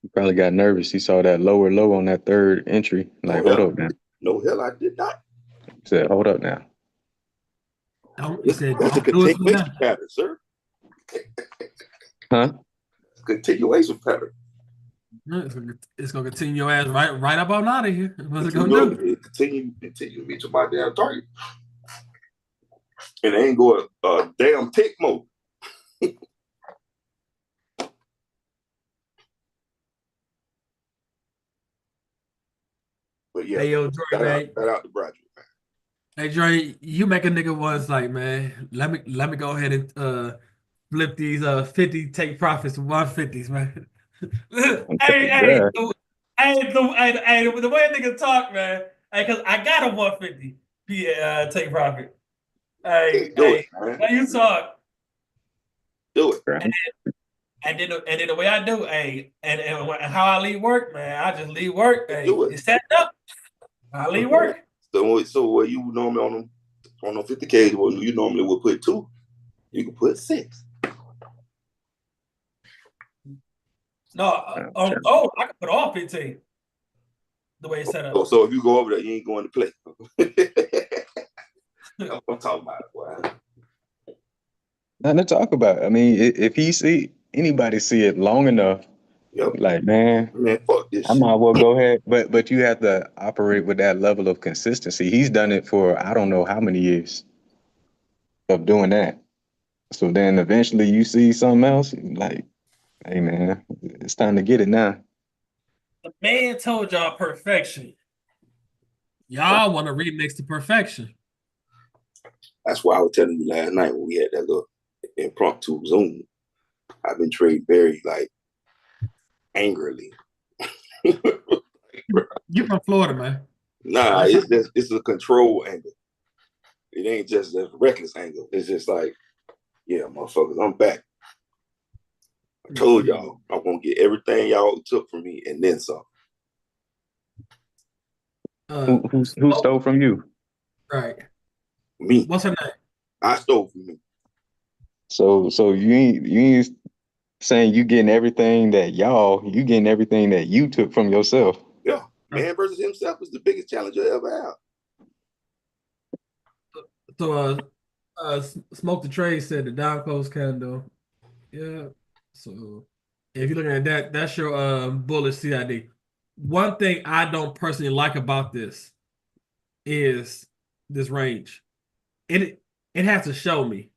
He probably got nervous. He saw that lower low on that third entry. Like, hold up now. No, hell, I did not. He said, hold up now. He said, That's a continuation pattern, sir. Huh? Continuation pattern. It's gonna continue your ass right up on out of here. What's it gonna do? Continue to reach my damn target. And it ain't going damn tick mode. But yeah, Hey yo, Jordan, shout out to Broderick, man. Hey Dre, you make a nigga once like, man, let me go ahead and flip these 50 take profits to 150s, man. Yeah. The way a nigga talk, man. Hey, cause I got a 150 take profit. Hey, Do it, man. when you talk, do it. And then the way I do, and how I leave work, man, I just leave work. Hey, Do it. It's set up. I leave work. So what you normally on 50K, what you normally would put 2, you can put 6. No, I can put all 15. The way it's set up. So if you go over there, you ain't going to play. That's what I'm talking about, boy. Nothing to talk about. I mean, if anybody see it long enough, like, man, fuck this I might well go ahead. But you have to operate with that level of consistency. He's done it for I don't know how many years of doing that. So then eventually you see something else, like, hey man, it's time to get it now. The man told y'all perfection. Y'all want to remix to perfection. That's why I was telling you last night when we had that little impromptu Zoom. I've been trading very angrily. You from Florida, man? Nah, it's a control angle. It ain't just a reckless angle. It's just like, yeah, motherfuckers, I'm back. I told y'all I'm gonna get everything y'all took from me and then some. Who stole from you? Right. Me. What's her name? I stole from me. So you ain't saying you getting everything that you getting everything that you took from yourself. Yeah. Man versus himself is the biggest challenge you'll ever have. So Smoke the Trade said the down close candle. Yeah. So if you're looking at that, that's your bullish CID. One thing I don't personally like about this is this range. It has to show me.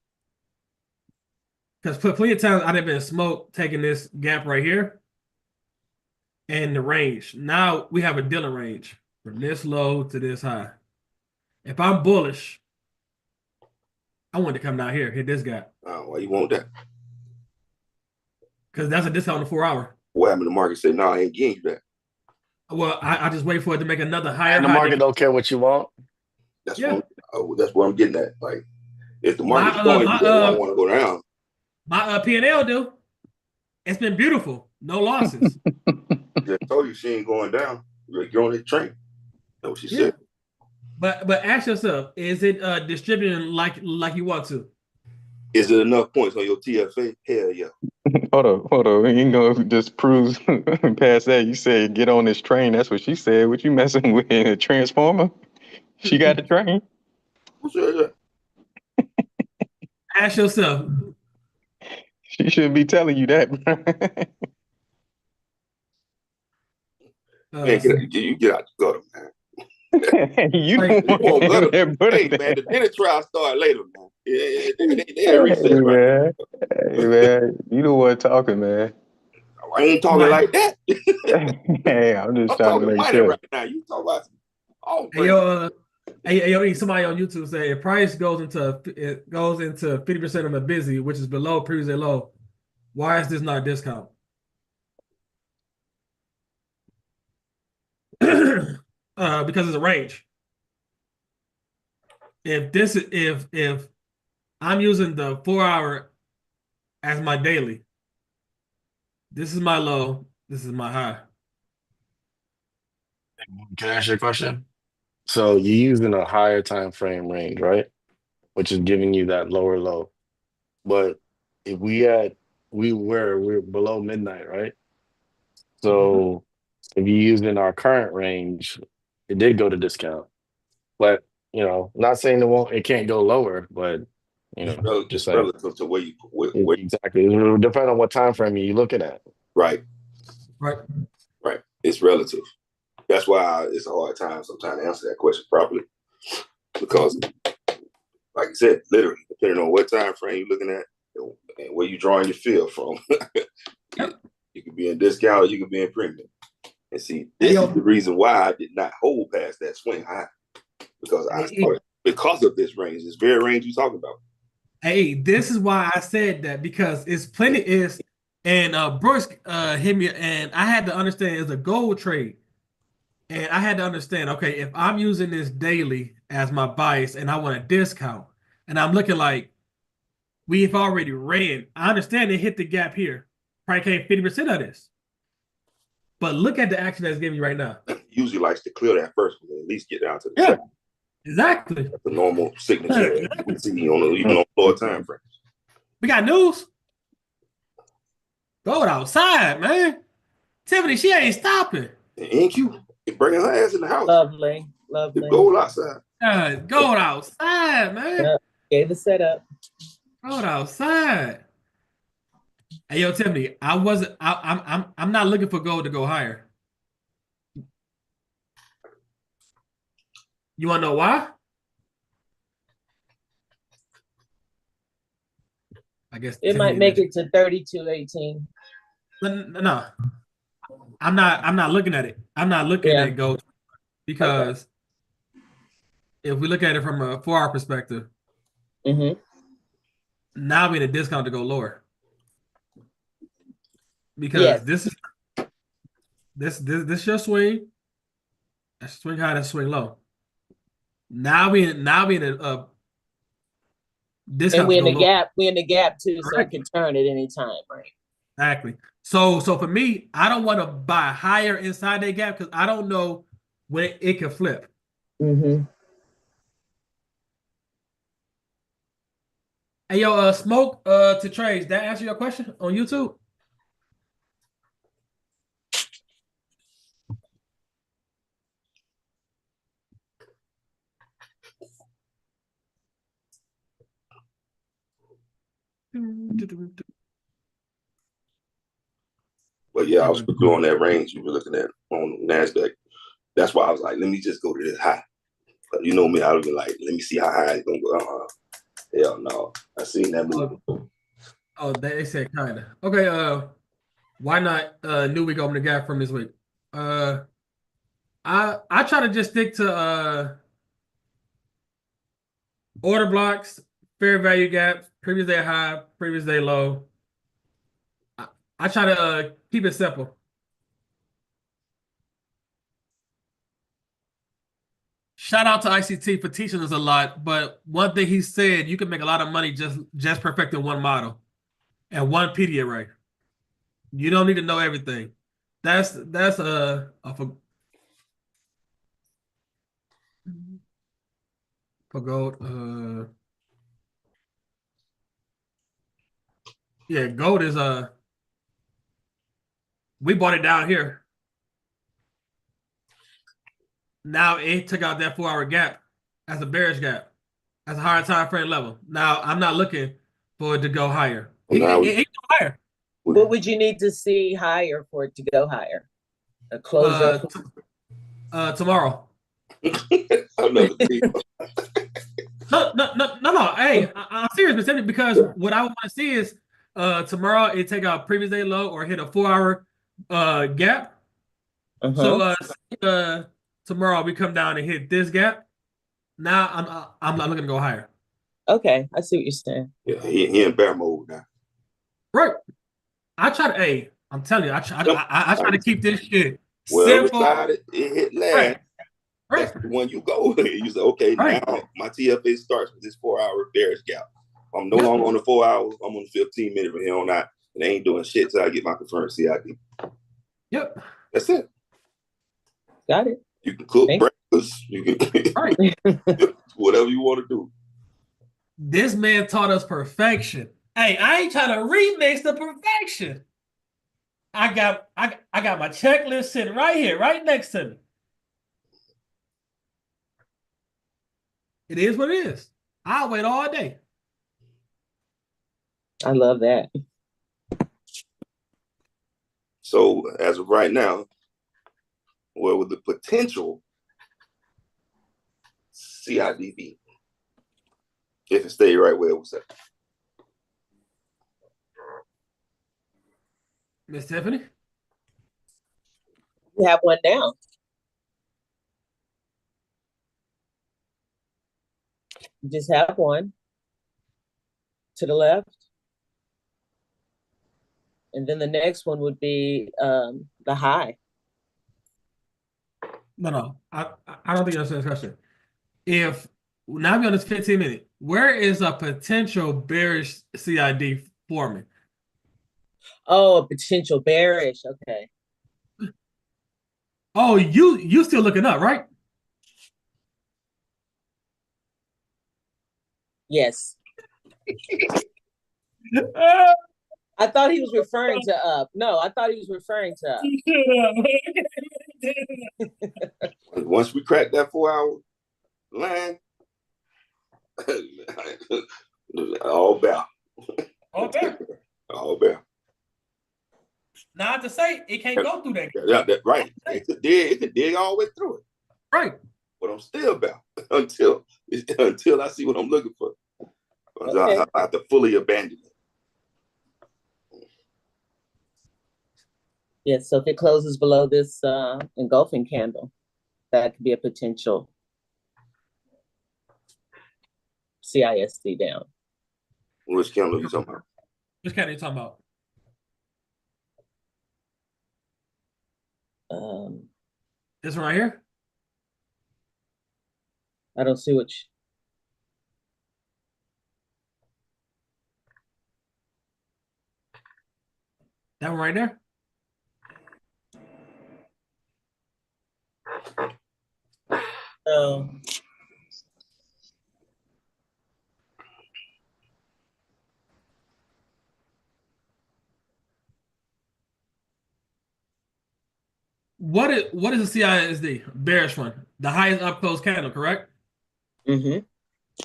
Because plenty of times I've been smoked taking this gap right here and the range. Now we have a dealer range from this low to this high. If I'm bullish, I want to come down here, hit this gap. Why you want that? Because that's a discount on the 4 hour. What happened? The market said, no, I ain't getting you that. Well, I just wait for it to make another higher. And the market don't care what you want. That's what I'm getting at. Like, if the market's I don't want to go down. My P&L do. It's been beautiful. No losses. Just told you she ain't going down. You're on the train. That's what she said. But ask yourself, is it distributing like you want to? Is it enough points on your TFA? Hell yeah. Hold on. You ain't gonna just cruise past that. You said get on this train. That's what she said. What you messing with a transformer? She got the train. Sure. Ask yourself. She should be telling you that. Man, you get out the gutter, man. You don't want to do that, hey, man, the dinner trial started later, man. They Hey, reset right. man. Hey, man. You the one talking, man. I ain't talking like that. Hey, I'm just I'm trying to talking make money sure. right now. You talk about all Hey yo, somebody on YouTube say if price goes into 50% of a busy, which is below previous low, why is this not a discount? Because it's a range. If I'm using the 4 hour as my daily, this is my low, this is my high. Can I ask you a question? So you're using a higher time frame range, right? Which is giving you that lower low. But if we're below midnight, right? So if you're using our current range, it did go to discount. But not saying it can't go lower, but just it's saying. relative to where Exactly. It depends on what time frame you're looking at. right. Right. Right. It's relative. That's why it's a hard time sometimes to answer that question properly. Because like you said, literally, depending on what time frame you're looking at and where you're drawing your fill from. You could be in discount or you could be in premium. And see, this is the reason why I did not hold past that swing high. Because I started because of this range, this very range you're talking about. Hey, this is why I said that, because it's plenty and Brooks hit me, and I had to understand it's a gold trade. And I had to understand, okay, if I'm using this daily as my bias and I want a discount, and I'm looking like we've already ran, I understand it hit the gap here. Probably came 50% of this. But look at the action that's giving you right now. Usually likes to clear that first one, at least get down to the second. Exactly. That's the normal signature we see even on lower time frames. We got news. Gold outside, man. Tiffany, she ain't stopping. NQ, bringing her ass in the house. Lovely. The gold outside. Gold outside, man. Yep. Gave the setup. Gold outside. Hey, yo, Tiffany, I'm not looking for gold to go higher. You want to know why? I guess it might make it to 32.18. No, I'm not looking at it. I'm not looking at gold because if we look at it from a 4 hour perspective, now we need a discount to go lower. Because this your swing. That's swing high, that's swing low. Now we in a discount. And we're in the gap. We're in the gap too, so it can turn at any time, right? Exactly. So for me, I don't want to buy higher inside that gap because I don't know when it can flip. Hey, yo, smoke to trades. That answer your question on YouTube? But yeah, I was doing that range you were looking at on NASDAQ. That's why I was like, let me just go to this high. But you know me, I would be like, let me see how high it's gonna go. Hell no. I seen that move. Oh, they said kinda. Okay, why not new week open the gap from this week? I try to just stick to order blocks, fair value gaps, previous day high, previous day low. I try to keep it simple. Shout out to ICT for teaching us a lot, but one thing he said, you can make a lot of money just perfecting one model and one PD array. You don't need to know everything. That's for gold. Yeah, gold is we bought it down here. Now it took out that 4 hour gap as a bearish gap, as a higher time frame level. Now I'm not looking for it to go higher. It go higher. What would you need to see higher for it to go higher? A closer? Tomorrow. No. Hey, I'm serious, Miss Tiffany, because what I want to see is tomorrow it take out previous day low or hit a 4 hour gap. So Uh-huh. tomorrow we come down and hit this gap. Now I'm looking to go higher. Okay, I see what you're saying. Yeah, he in bear mode now. Right. I try to. Hey, I'm telling you, I try to keep this shit Wherever simple. side it hit last, Right. that's the one you go. You say, okay, Right. now my TFA starts with this 4 hour bearish gap. I'm no longer on the 4 hours. I'm on the 15 minute from here on out, and I ain't doing shit till I get my confirmed CID. Yep. That's it. Got it. You can cook Thank breakfast. You can Right. whatever you want to do. This man taught us perfection. Hey, I ain't trying to remix the perfection. I got my checklist sitting right here, right next to me. It is what it is. I'll wait all day. I love that. So as of right now, where would the potential CID be if it stayed right where it was at? Miss Tiffany? You have one down. You just have one to the left. And then the next one would be the high. No. I don't think you understand this question. If now we're on this 15 minute, where is a potential bearish CID forming? Oh, a potential bearish. Okay. Oh, you still looking up, right? Yes. I thought he was referring to up. No, I thought he was referring to up. Once we crack that 4 hour line, all about. All about. Not to say it can't go through that. Yeah, right. It could dig all the way through it. Right. But I'm still about until I see what I'm looking for. Okay. I have to fully abandon it. Yes, so if it closes below this engulfing candle, that could be a potential CISD down. Which candle are you talking about? Which candle are you talking about? This one right here? I don't see which. That one right there? Oh. What is the CISD? Bearish one. The highest up close candle, correct? Mm-hmm.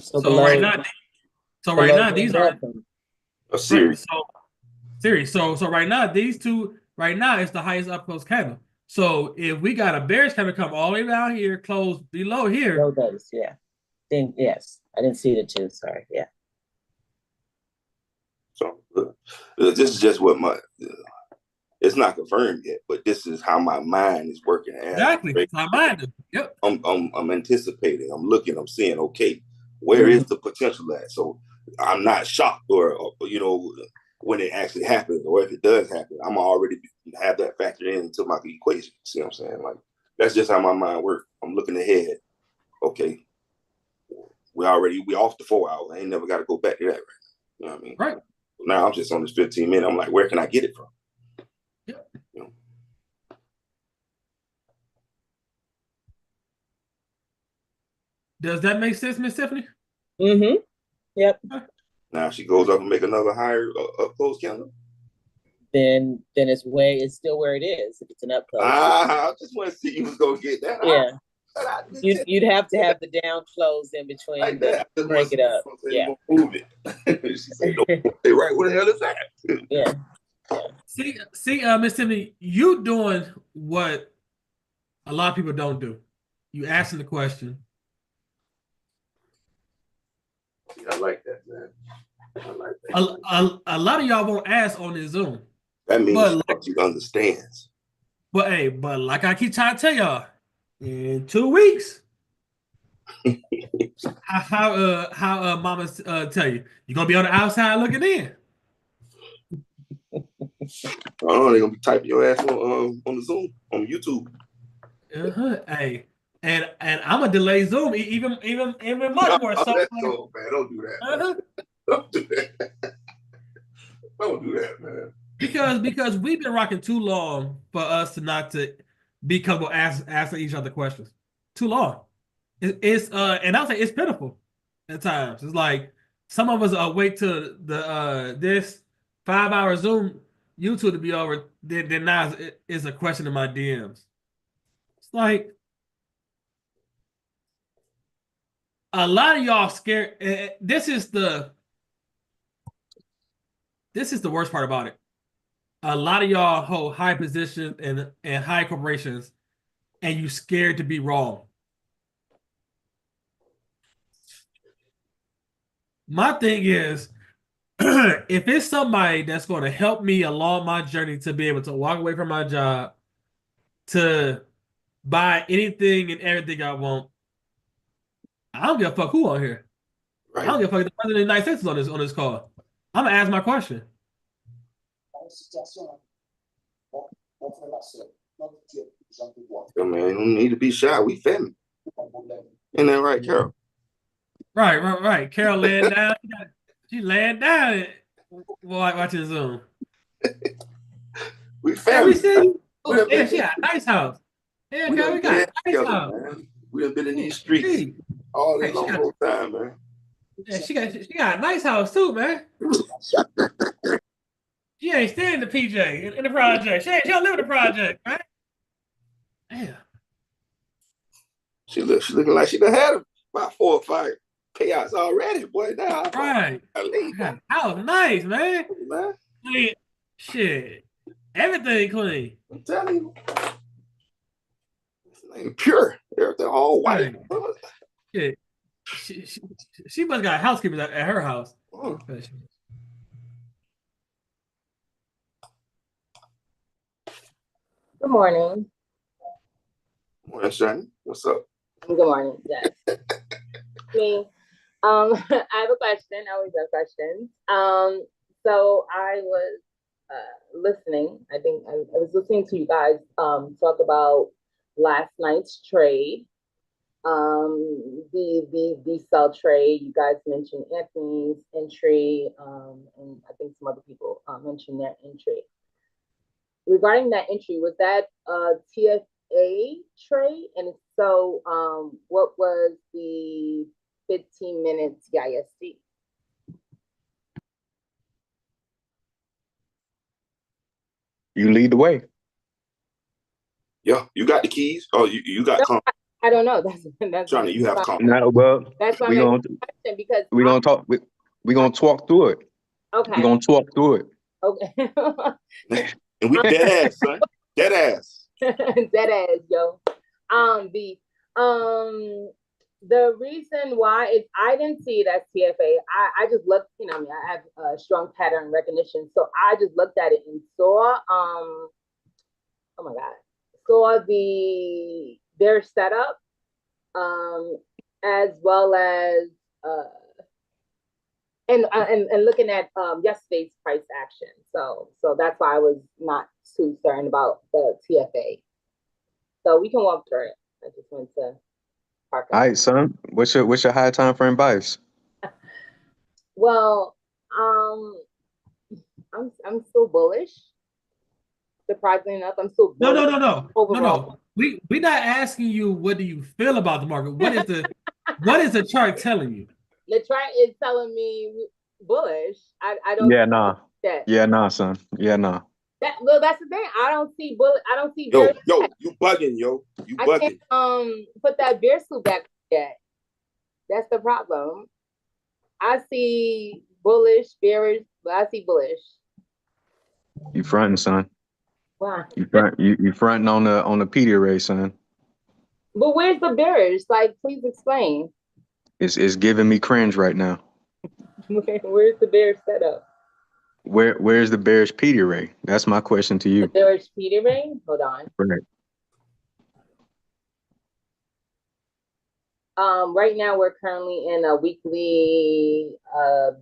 So below, right now these are a series. So right now these two right now is the highest up close candle. So if we got a bearish candle come all the way down here, close below here. Below those, yeah. Then yes, I didn't see the two. Sorry, yeah. So this is just what it's not confirmed yet, but this is how my mind is working. Exactly. My mind is. Yep. I'm anticipating. I'm looking. I'm saying, okay, where is the potential at? So I'm not shocked, or when it actually happens, or if it does happen, I'm already have that factored into my equation. See what I'm saying? Like that's just how my mind works. I'm looking ahead. Okay, we off the 4 hours. I ain't never got to go back to that. Right? You know what I mean? Right. Now I'm just on this 15 minute. I'm like, where can I get it from? Yep. Does that make sense, Miss Tiffany? Mm-hmm. Yep. Now she goes up and make another higher up close candle. Then it's still where it is. If it's an up close. I just want to see you was gonna get that. Yeah. You'd have to have the down close in between like to break it up. Yeah. Move it. She said, no, hey, right, where the hell is that? Yeah. See, Miss Tiffany, you doing what a lot of people don't do. You asking the question. I like that, man. I like that. A lot of y'all won't ask on this Zoom. That means But she understands. but like I keep trying to tell y'all, in 2 weeks, how mamas tell you, you're gonna be on the outside looking in. Oh, they're gonna be typing your ass on the Zoom on YouTube. Hey, and I'm gonna delay Zoom even much more. So That's so bad. Don't do that. Man. Don't do that. Don't do that, man. Because we've been rocking too long for us to not to be comfortable asking each other questions. Too long. It's and I'll say it's pitiful at times. It's like some of us wait till the this 5-hour Zoom YouTube to be over. Then now it's a question in my DMs. It's like a lot of y'all scared. This is the worst part about it. A lot of y'all hold high positions and high corporations, and you scared to be wrong. My thing is, if it's somebody that's going to help me along my journey to be able to walk away from my job, to buy anything and everything I want, I don't give a fuck who on here. Right. I don't give a fuck if the president of the United States is on this call. I'm gonna ask my question. Yo, man, you don't need to be shy. We family. Ain't that right, Carol? Right. Carol laying down. She laying down watching Zoom. We family. We see. Yeah, she got a nice house. Yeah, Carol, we got a nice house. Man. We have been in these streets all this long time, man. Yeah, she got a nice house too, man. She ain't staying in the PJ in the project. She don't live in the project, right? Damn. She looking like she done had about 4 or 5 payouts already, boy. Now, right. House nice, man. Clean. Shit, everything clean. I'm telling you, it's pure. Everything all white. Right. Shit. She must got housekeepers at her house. Good morning. Morning, Shani. What's up? Good morning. Yes. Me. I have a question. I always have questions. So I was listening. I think I was listening to you guys talk about last night's trade. The sell trade. You guys mentioned Anthony's entry, and I think some other people mentioned their entry. Regarding that entry, was that TFA trade? And so, what was the 15-minute CISD? You lead the way. Yeah, you got the keys. Oh, you got. No, I don't know. That's Johnny, you have confidence. No, well, that's why I'm asking the question, because we're gonna talk. We're gonna talk through it. Okay. We're gonna talk through it. Okay. And we dead ass, son. Dead ass. Dead ass, yo. The reason why is I didn't see it as TFA. I just looked, I have a strong pattern recognition. So I just looked at it and saw, oh my God, saw their setup, as well as, and looking at yesterday's price action. So that's why I was not too concerned about the TFA. So we can walk through it. I just went to park. All right, son. What's your high time frame bias? Well, I'm still bullish. Surprisingly enough, I'm still bullish. No. Overall. We not asking you what do you feel about the market. What is the chart telling you? The chart is telling me bullish. I don't. Yeah, nah. That. Yeah, nah, son. Yeah, nah. Well, that's the thing. I don't see bullish. I don't see. Yo, you bugging, yo. You bugging. I can't put that beer suit back yet. That's the problem. I see bullish, bearish, but I see bullish. You fronting, son. Why? You fronting on the PD array, son. But where's the bearish? Like, please explain. It's giving me cringe right now. Where's the bear setup? Where's the bearish PD ray? That's my question to The you. bearish PD ray? Hold on. Correct. Right now we're currently in a weekly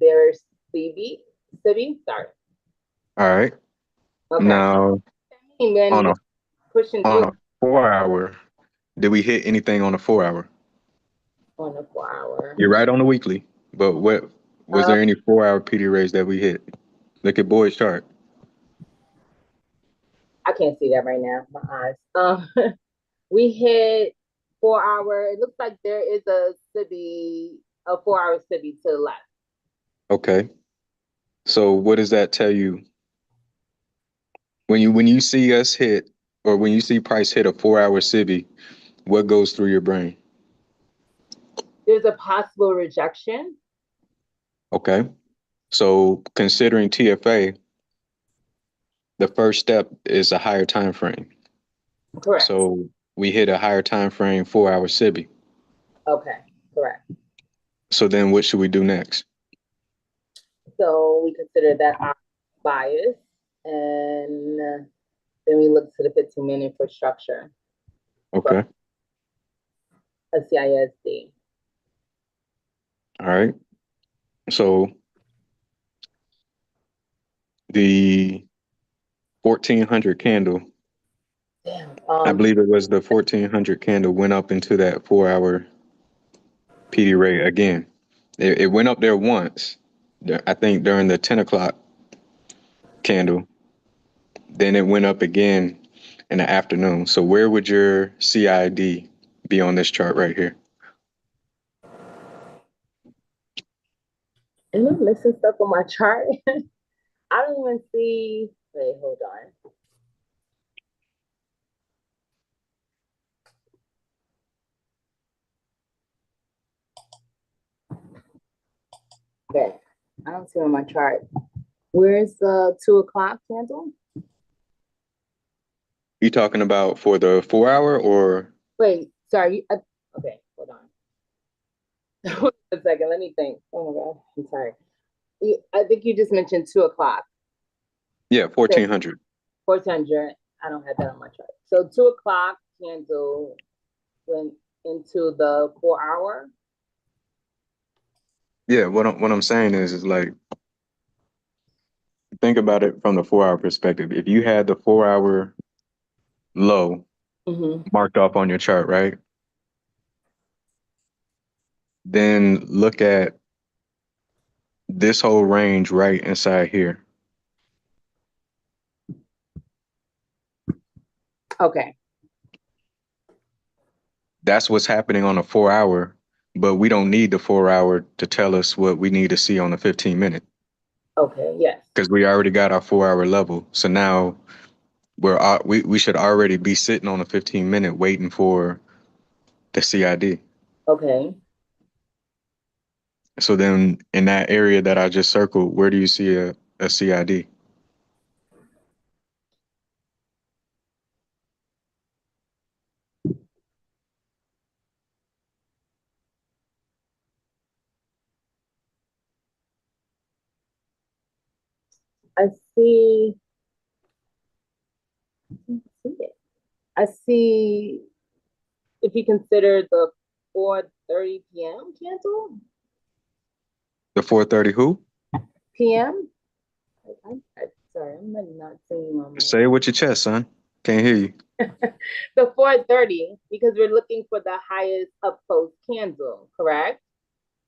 bearish CB. Sorry. All right. Okay. Now And then on a pushing on through a 4 hour, did we hit anything on a 4 hour? on the 4 hour. You're right on the weekly, but what was there any 4 hour PD rays that we hit? Look at Boyd's chart. I can't see that right now. My eyes. We hit 4 hour. It looks like there is a 4 hour city to the left. Okay. So what does that tell you? When you see us hit, or when you see price hit a 4 hour civvy, what goes through your brain? There's a possible rejection. Okay. So considering TFA, the first step is a higher time frame. Correct. So we hit a higher time frame 4 hour civvy. Okay, correct. So then what should we do next? So we consider that our bias, and then we look to the 15-minute for structure. Okay. A CISD. All right. So the 1400 candle, Damn. I believe it was the 1400 candle went up into that 4 hour PD ray again. It went up there once, I think during the 10 o'clock candle. Then it went up again in the afternoon. So where would your CID be on this chart right here? Am I missing stuff on my chart? I don't even see. Wait, hold on. Okay, I don't see on my chart. Where's the 2 o'clock candle? You talking about for the 4 hour or? Wait, sorry. Okay, hold on. Hold on a second. Let me think. Oh my God, I'm sorry. I think you just mentioned 2 o'clock. Yeah, 1400. 1400. I don't have that on my chart. So 2 o'clock candle went into the 4 hour. Yeah, what I'm saying is like, think about it from the 4 hour perspective. If you had the 4 hour low marked off on your chart, right? Then look at this whole range right inside here. Okay. That's what's happening on a 4 hour, but we don't need the 4 hour to tell us what we need to see on the 15-minute. Okay, yes. Because we already got our 4 hour level. So now we should already be sitting on a 15-minute waiting for the CID. Okay. So then in that area that I just circled, where do you see a CID? I see. I see if you consider the 4:30 p.m. candle. The 430 who? PM? Sorry, I'm not seeing on my. Say it with your chest, son. Can't hear you. The 4:30, because we're looking for the highest up close candle, correct?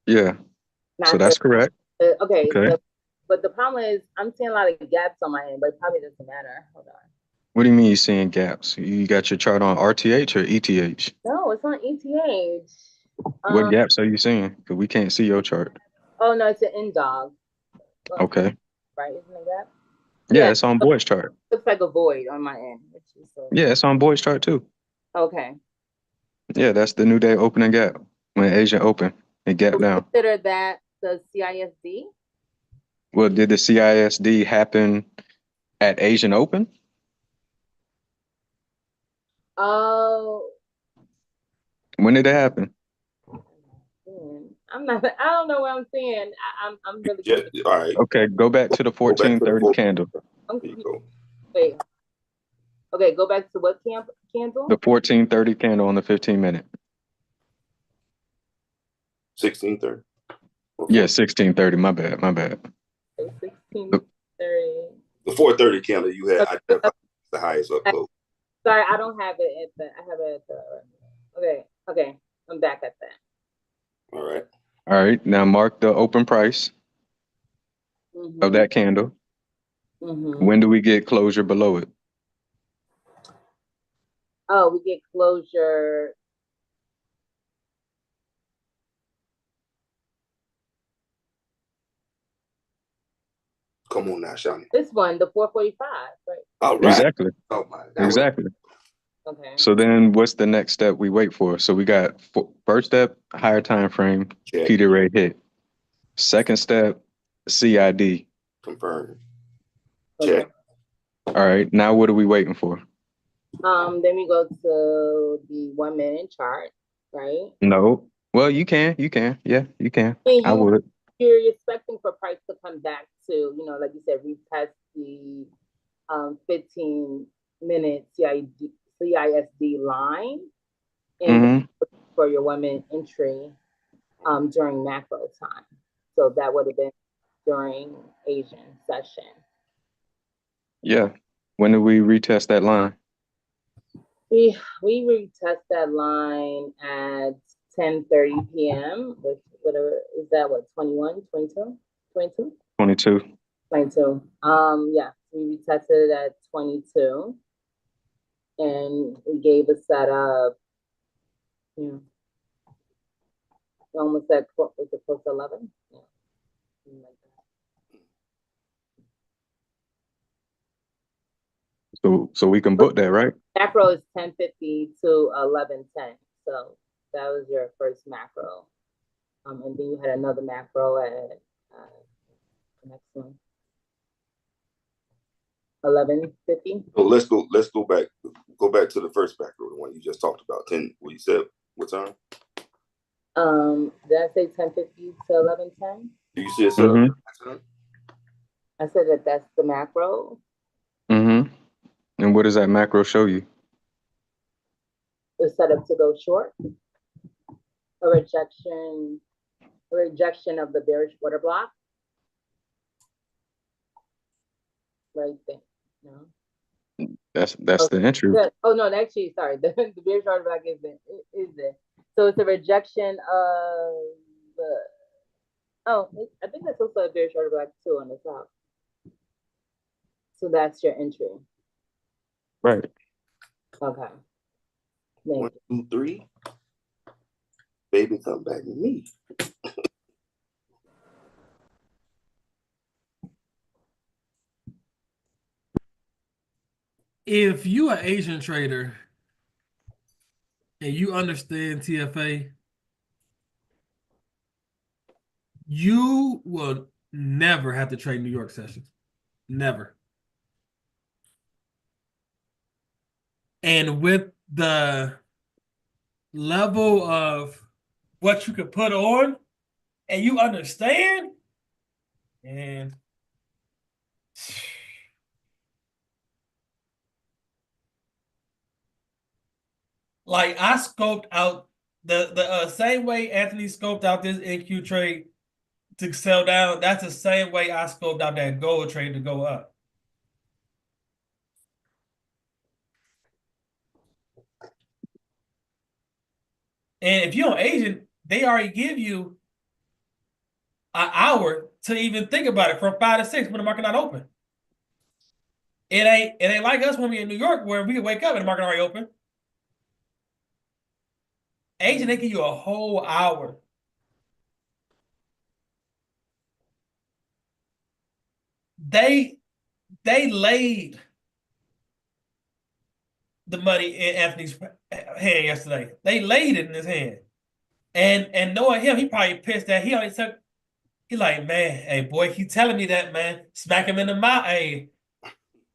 Yeah. Not So that's correct. Okay. Okay. But the problem is I'm seeing a lot of gaps on my end, but it probably doesn't matter. Hold on. What do you mean you're seeing gaps? You got your chart on RTH or ETH? No, it's on ETH. What gaps are you seeing? Because we can't see your chart. Oh no, it's an in dog. Well, Okay. right, isn't it that? Yeah, it's on Boyd's chart. Looks like a void on my end. Yeah, it's on Boyd's chart too. Okay. Yeah, that's the new day opening gap. When Asia opened, it gapped down. Consider that the CISD? Well, did the CISD happen at Asian Open? Oh. When did it happen? I'm not. I don't know what I'm saying. I'm really. Yeah, all right. Okay, go back to the Go back to the 1430 candle. There you go. Wait. Okay, go back to what candle? The 1430 candle on the 15-minute. 1630. Yeah, 1630. My bad. 1630. The 430 candle you had identified the highest up close. Sorry, I don't have it at the. I have it at the. Okay. I'm back at that. All right. All right. Now mark the open price of that candle. When do we get closure below it? Oh, we get closure. Come on now, Shawnee. This one, the 445, right? All right. Exactly. Oh my. Exactly. Okay. So then what's the next step we wait for? So we got first step, higher time frame, Check. Peter Ray hit. Second step, CID. Confirm. Okay. Check. All right. Now what are we waiting for? Then we go to the 1 minute chart, right? No. Well, you can. Yeah, you can. I would. You're expecting for price to come back to, like you said, retest the 15-minute CISD line and for your 1 minute entry during macro time. So that would have been during Asian session. Yeah. When do we retest that line? We retest that line at 10:30 p.m. with whatever is that, what, 21, 22? 22? 22. 22. Yeah, we retested it at 22. And we gave a setup, almost at, was it close to 11? Yeah. So we can book that, right? Macro is 10:50 to 11:10. So that was your first macro. And then you had another macro at the next one. 11:50. So let's go back. Go back to the first macro, the one you just talked about. 10. What you said? What time? Did I say 10:50 to 11:10? You said I said that that's the macro. And what does that macro show you? It's set up to go short. A rejection of the bearish order block. Right there. No. That's the entry. Oh no, actually, sorry. The bearish order block is there. So it's a rejection of the. I think that's also a bearish order block too on the top. So that's your entry. Right. Okay. 1, 2, 3. Baby, come back to me. If you are an Asian trader and you understand TFA, you will never have to trade New York sessions. Never. And with the level of what you could put on and you understand, and like I scoped out the same way Anthony scoped out this NQ trade to sell down. That's the same way I scoped out that gold trade to go up. And if you're an Asian, they already give you an hour to even think about it from 5 to 6 when the market not open. It ain't like us when we in New York where we can wake up and the market already open. Asian, they give you a whole hour. They laid the money in Anthony's hand yesterday. They laid it in his hand. And knowing him, he probably pissed that he only took. He like, man, hey boy, keep telling me that, man. Smack him in the mouth, hey.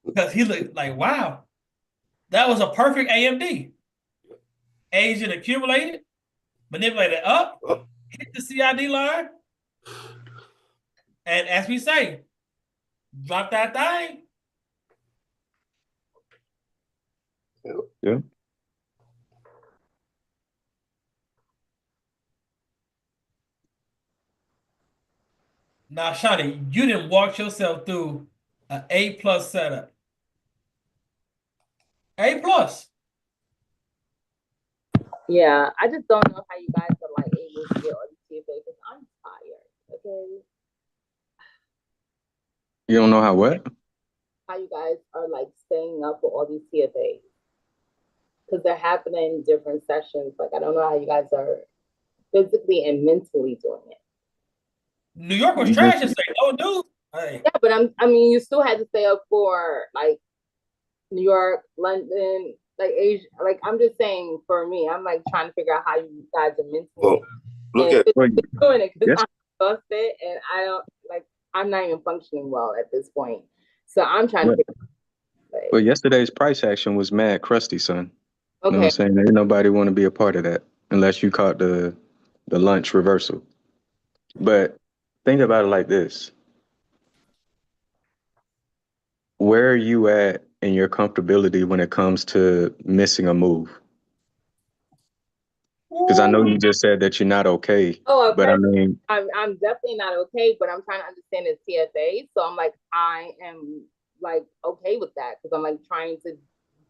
Because he looked like, wow, that was a perfect AMD. Asian accumulated, manipulated up, hit the CID line, and as we say, drop that thing. Yeah. Now, Shawnee, you didn't walk yourself through an A+ setup. A+. Yeah, I just don't know how you guys are like able to get all these TFA because I'm tired. Okay. You don't know how what? How you guys are like staying up for all these TFAs because they're happening in different sessions. Like I don't know how you guys are physically and mentally doing it. New York was You just trash yesterday. No news. Hey. Yeah, but I mean, you still had to stay up for like New York, London, like Asia. Like I'm just saying, for me, I'm like trying to figure out how you guys are mentally look at doing it because yes. I'm exhausted and I don't like. I'm not even functioning well at this point. So I'm trying to figure out. Like, Well, yesterday's price action was mad crusty, son. You know what okay. I'm saying? Ain't nobody want to be a part of that unless you caught the lunch reversal. But think about it like this. Where are you at in your comfortability when it comes to missing a move? Because I know you just said that you're not okay. Oh, but I mean, I'm definitely not okay, but I'm trying to understand the TFA. So I'm like, I am like okay with that because I'm like trying to,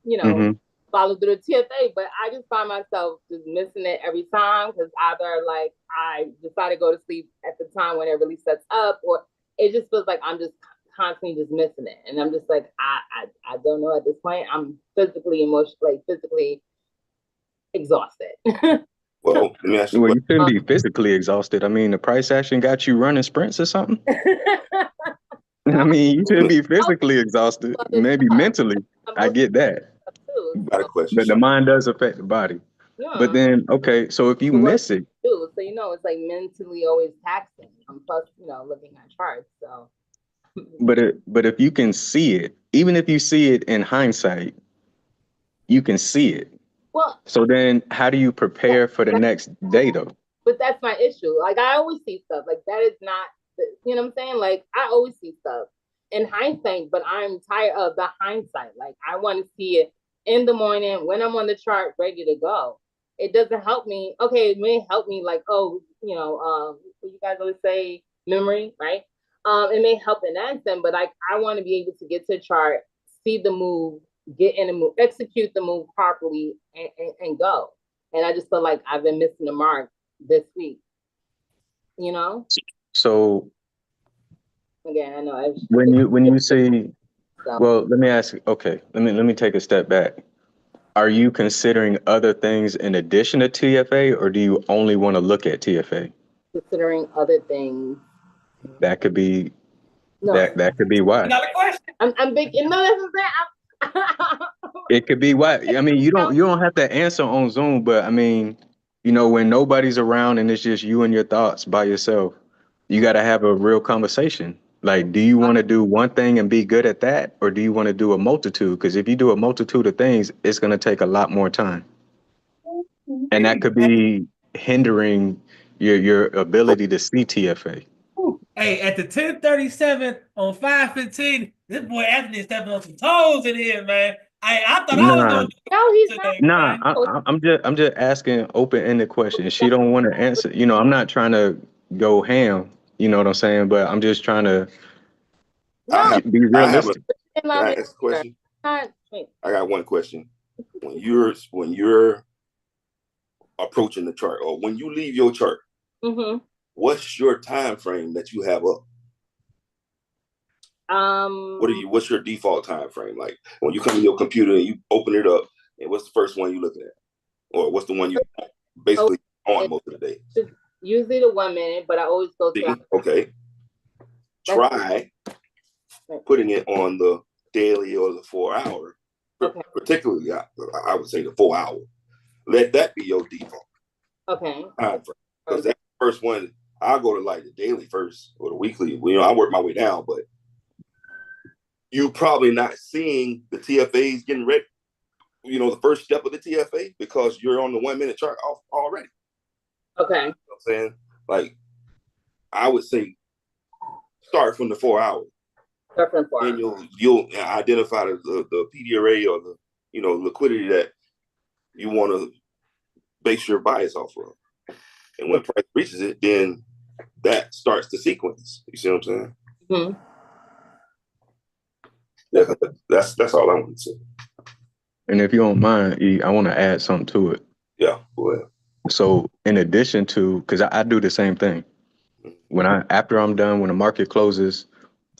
you know, follow through the TFA. But I just find myself just missing it every time because either like I decide to go to sleep at the time when it really sets up, or it just feels like I'm just constantly just missing it, and I'm just like I don't know at this point. I'm physically, emotionally, physically exhausted. Well, let me ask you. well, you shouldn't be physically exhausted. I mean, the price action got you running sprints or something. I mean, you shouldn't be physically exhausted. Maybe mentally. I get that. You got a question, But the Sean. mind does affect the body. Yeah. But then, okay, so if you miss it, So you know, it's like mentally always taxing. Plus, you know, looking at charts. So, but if you can see it, even if you see it in hindsight, you can see it. well, So then, how do you prepare for the next day, though? but that's my issue. Like I always see stuff. Like that is not, you know what I'm saying? Like I always see stuff in hindsight, but I'm tired of the hindsight. Like I want to see it in the morning when I'm on the chart, ready to go. It doesn't help me. Okay, it may help me. Like oh, you know, what you guys always say, memory, right? It may help in that sense, but like I want to be able to get to the chart, see the move, get in the move, execute the move properly, and go. And I just feel like I've been missing the mark this week, you know. So Again, I know when you say, well, let me ask. Okay, let me take a step back. Are you considering other things in addition to TFA, or do you only want to look at TFA? considering other things. That could be No, that could be why. Another question. I'm big. No, that's what I'm saying. It could be why. I mean, you don't have to answer on Zoom, but I mean, you know, when nobody's around and it's just you and your thoughts by yourself, you got to have a real conversation. Like, do you want to do one thing and be good at that, or do you want to do a multitude? Because if you do a multitude of things, it's going to take a lot more time, and that could be hindering your ability to see TFA. Hey, at the 10:37 on 5:15, this boy Anthony stepping on some toes in here, man. I thought I was Nah, gonna do No, he's today, nah. man. I'm just asking open-ended questions. She don't want to answer. You know, I'm not trying to go ham. You know what I'm saying? But I'm just trying to be I have a. realistic. Can I ask a question? I got one question. When you're approaching the chart, or when you leave your chart, what's your time frame that you have up? What's your default time frame? Like when you come to your computer and you open it up, and what's the first one you're looking at? Or what's the one you basically on most of the day? Usually the 1 minute, but I always go to okay. Try putting it on the daily or the 4 hour. Particularly I would say the 4 hour. Let that be your default. Okay. Time frame. Because that first one, I'll go to like the daily first or the weekly. You know, I work my way down, but you probably not seeing the TFAs getting ready. You know, the first step of the TFA because you're on the 1 minute chart off already. Okay. You know what I'm saying? like I would say start from the 4 hours. Start from 4 And hours. you'll identify the PDRA or the liquidity that you want to base your bias off of. And when price reaches it, then that starts the sequence. You see what I'm saying? Mm-hmm. Yeah, that's all I want to say. And if you don't mind, E, I want to add something to it. Yeah, go ahead. So in addition to, because I do the same thing. When after I'm done, when the market closes,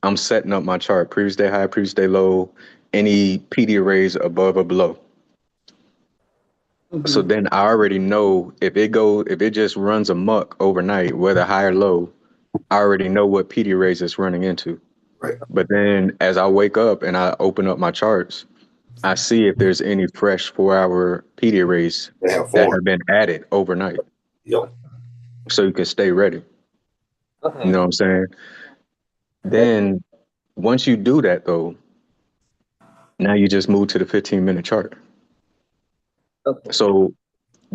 I'm setting up my chart, previous day high, previous day low, any PD arrays above or below. Mm-hmm. So then I already know if it just runs amok overnight, whether high or low, I already know what PD arrays it's running into. Right. But then as I wake up and I open up my charts, I see if there's any fresh 4-hour PD arrays that have been added overnight. Yep. So you can stay ready. Okay. You know what I'm saying? Then once you do that though, now you just move to the 15-minute chart. Okay. So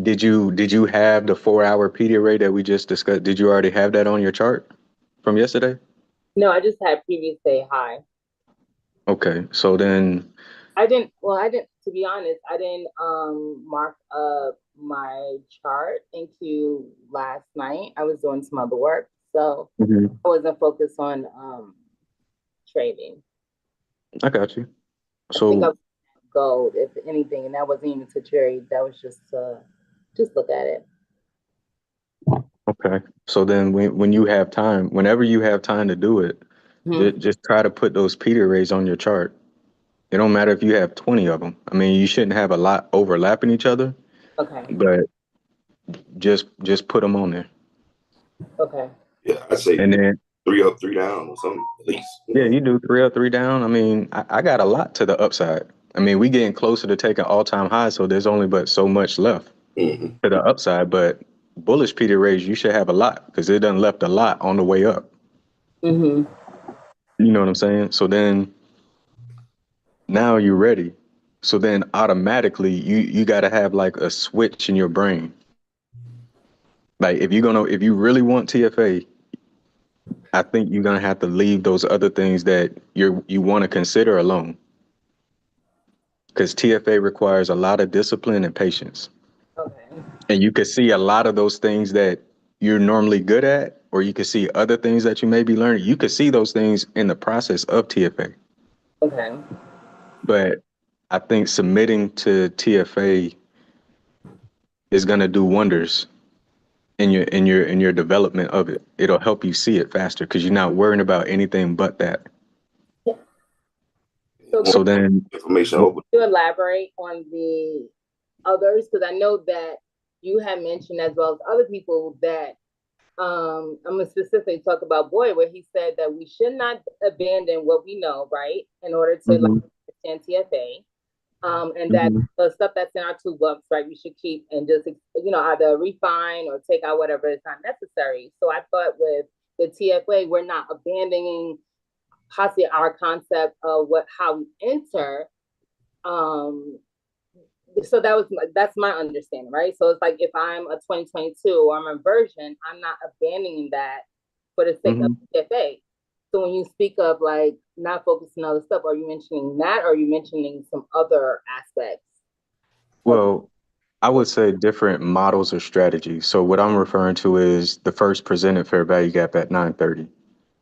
did you have the 4-hour PD array that we just discussed? Did you already have that on your chart from yesterday? No, I just had previous day high. Okay, so then I didn't, to be honest, I didn't mark up my chart into last night. I was doing some other work, so I wasn't focused on trading. I got you. I think I So was gold, if anything, and that wasn't even to trade. That was just to look at it. okay, so then when you have time, whenever you have time to do it, just try to put those PD arrays on your chart. It don't matter if you have 20 of them. I mean, you shouldn't have a lot overlapping each other. Okay. But just put them on there. Okay. Yeah, I'd say and then 3 up, 3 down, or something at least. Yeah, you do 3 up, 3 down. I mean, I got a lot to the upside. I mean, we getting closer to taking all-time highs, so there's only but so much left to the upside. But bullish PD arrays, you should have a lot because it done left a lot on the way up. Mm-hmm. You know what I'm saying? So then now you're ready. So then automatically you got to have like a switch in your brain. Like if you really want TFA, I think you're gonna have to leave those other things that you want to consider alone. Because TFA requires a lot of discipline and patience. Okay. And you can see a lot of those things that you're normally good at, or you can see other things that you may be learning. You can see those things in the process of TFA. Okay. But I think submitting to TFA is going to do wonders in your development of it. It'll help you see it faster because you're not worrying about anything but that. So then information open. To elaborate on the others, because I know that you had mentioned as well as other people that I'm gonna specifically talk about Boyd, where he said that we should not abandon what we know, right, in order to understand TFA. And that the stuff that's in our toolbox, right, we should keep and just, either refine or take out whatever is not necessary. So I thought with the TFA, we're not abandoning possibly our concept of how we enter. So that's my understanding, right? So it's like if I'm a 2022 or I'm a version, I'm not abandoning that for the sake of TFA. So when you speak of like not focusing on other stuff, are you mentioning that, or are you mentioning some other aspects? Well, I would say different models or strategies. So what I'm referring to is the first presented fair value gap at 9:30.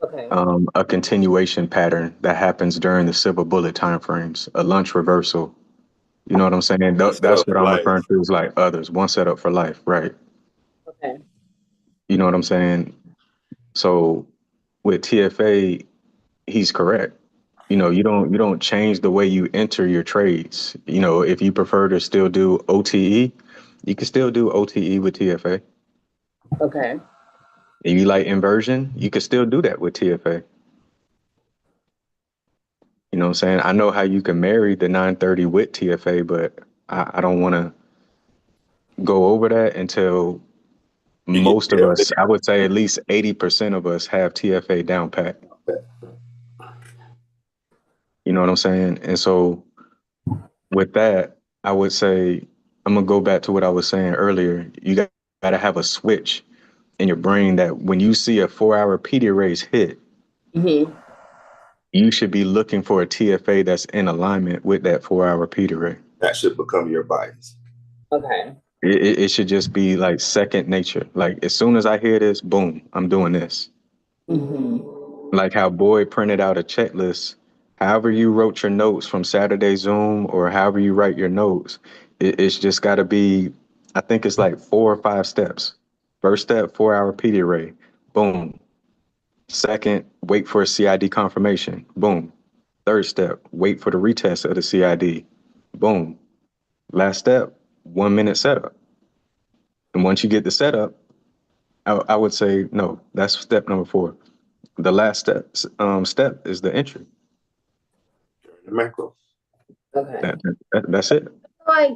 Okay. A continuation pattern that happens during the silver bullet timeframes, a lunch reversal. You know what I'm saying? That's what I'm referring to as like others. One setup for life, right? Okay. You know what I'm saying? So with TFA, he's correct. You don't change the way you enter your trades. If you prefer to still do OTE, you can still do OTE with TFA. Okay. If you like inversion, you can still do that with TFA. You know what I'm saying? I know how you can marry the 930 with TFA, but I don't want to go over that until most of us, I would say at least 80% of us have TFA down pat. You know what I'm saying? And so with that, I would say, I'm going to go back to what I was saying earlier. You got to have a switch in your brain that when you see a 4-hour PD raise hit, Mm-hmm. you should be looking for a TFA that's in alignment with that 4-hour PD ray. That should become your bias. Okay. It should just be like second nature. Like as soon as I hear this, boom, I'm doing this. Mm-hmm. Like how Boyd printed out a checklist. However you wrote your notes from Saturday Zoom or however you write your notes, it's just got to be, I think it's like 4 or 5 steps. First step, 4-hour PD ray. Boom. Second, wait for a CID confirmation. Boom. Third step, wait for the retest of the CID. Boom. Last step, 1-minute setup. And once you get the setup, I would say, no, that's step number 4. The last step is the entry. The macro. Okay. That's it. Like,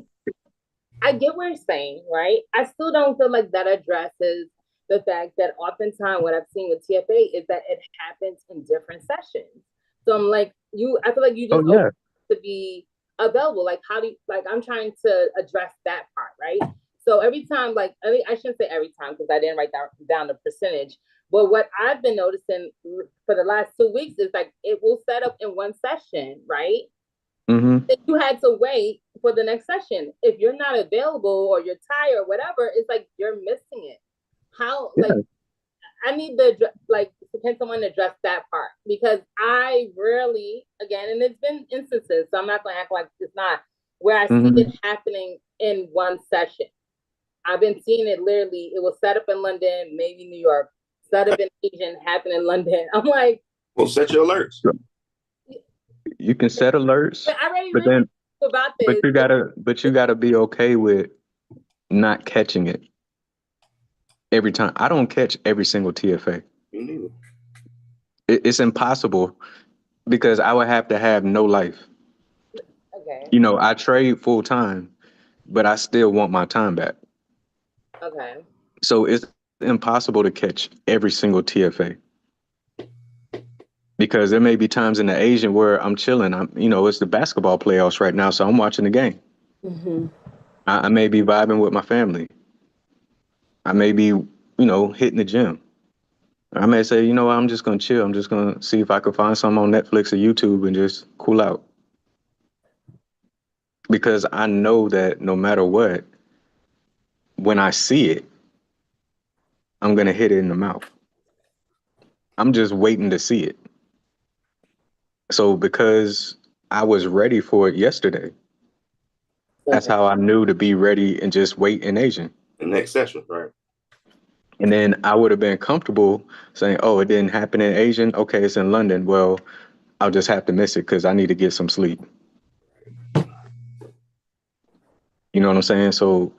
I get what you're saying, right? I still don't feel like that addresses the fact that oftentimes what I've seen with TFA is that it happens in different sessions. So I'm like, I feel like you just yeah. to be available. Like, how do you, like, I'm trying to address that part, right? So every time, like, I shouldn't say every time because I didn't write down the percentage. But what I've been noticing for the last 2 weeks is like it will set up in one session, right? Mm-hmm. You had to wait for the next session. If you're not available or you're tired or whatever, it's like you're missing it. How, like, I need to, like, can someone address that part? Because I rarely, again, and it's been instances, so I'm not going to act like it's not, where I see it happening in one session. I've been seeing it literally, it was set up in London, maybe New York, set up in Asian, happen in London. I'm like, well, set your alerts. You can set alerts, I already but then about this. but you gotta be okay with not catching it every time. I don't catch every single TFA. Me neither. It's impossible because I would have to have no life. Okay. You know, I trade full time, but I still want my time back. Okay. So it's impossible to catch every single TFA. Because there may be times in the Asian where I'm chilling. It's the basketball playoffs right now, so I'm watching the game. Mm-hmm. I may be vibing with my family. I may be, hitting the gym. I may say, I'm just gonna chill. I'm just gonna see if I can find something on Netflix or YouTube and just cool out. Because I know that no matter what, when I see it, I'm gonna hit it in the mouth. I'm just waiting to see it. So because I was ready for it yesterday, that's how I knew to be ready and just wait in Asian. The next session, right? And then I would have been comfortable saying, oh, it didn't happen in Asian. Okay, it's in London. Well, I'll just have to miss it because I need to get some sleep. You know what I'm saying? So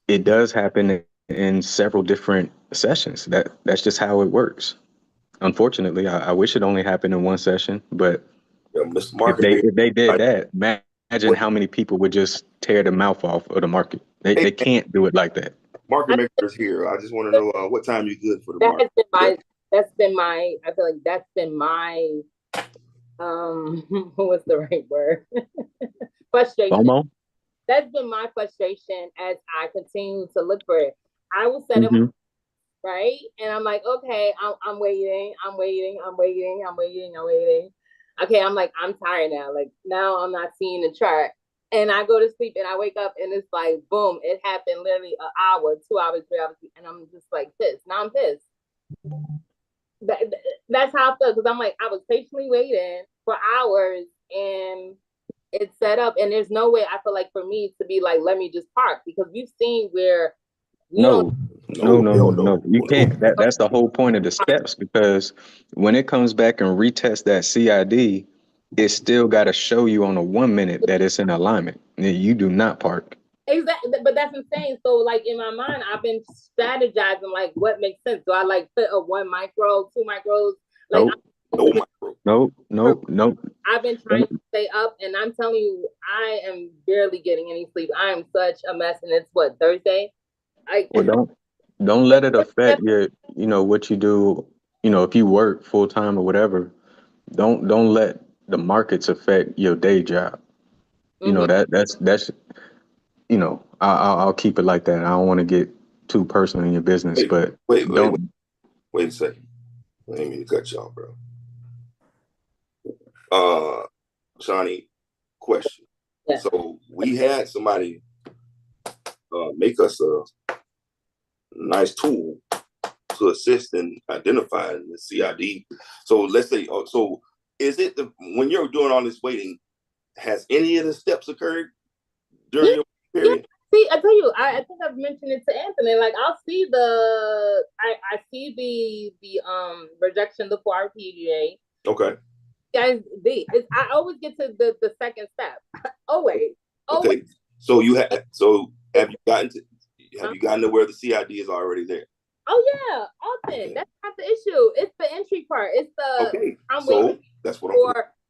it does happen in several different sessions. That's just how it works. Unfortunately, I wish it only happened in one session, but Mr. Market if they did that, imagine how many people would just tear the mouth off of the market. They can't do it like that. Market makers here. I just want to know what time you good for the market. That's been my. I feel like that's been my. What's the right word? Frustration. FOMO? That's been my frustration as I continue to look for it. I will set it right, and I'm like, okay, I'm waiting. Okay, I'm like, I'm tired now. Like now, I'm not seeing the chart. And I go to sleep and I wake up and it's like, boom, it happened literally an hour, 2 hours, 3 hours. And I'm just like pissed. Now I'm pissed. That's how I feel because I'm like, I was patiently waiting for hours and it's set up. And there's no way I feel like for me to be like, let me just park because we've seen where no. You can't. That's the whole point of the steps because when it comes back and retest that CID, it still got to show you on a 1 minute that it's in alignment. You do not park. Exactly, but that's insane. So, like in my mind, I've been strategizing like what makes sense. Do I like put a 1 micro, 2 micros? Like, Nope. I've been trying to stay up, and I'm telling you, I am barely getting any sleep. I am such a mess, and it's what Thursday. Well, don't let it affect your, what you do. If you work full time or whatever, don't let the markets affect your day job. That's I'll keep it like that. I don't want to get too personal in your business, but wait don't. a second. I didn't mean to cut you off, bro. Shawnee, question. Yeah. So we had somebody make us a nice tool to assist in identifying the CID. So let's say, so is it when you're doing all this waiting, has any of the steps occurred during your period? Yeah. See, I tell you, I think I've mentioned it to Anthony. Like, I'll see I see the rejection, the RPGA. Okay. Guys, I always get to the second step. always. Okay. So have you gotten to where the CID is already there? Oh yeah, often. Okay. That's not the issue. It's the entry part. It's the okay. So that's what I'm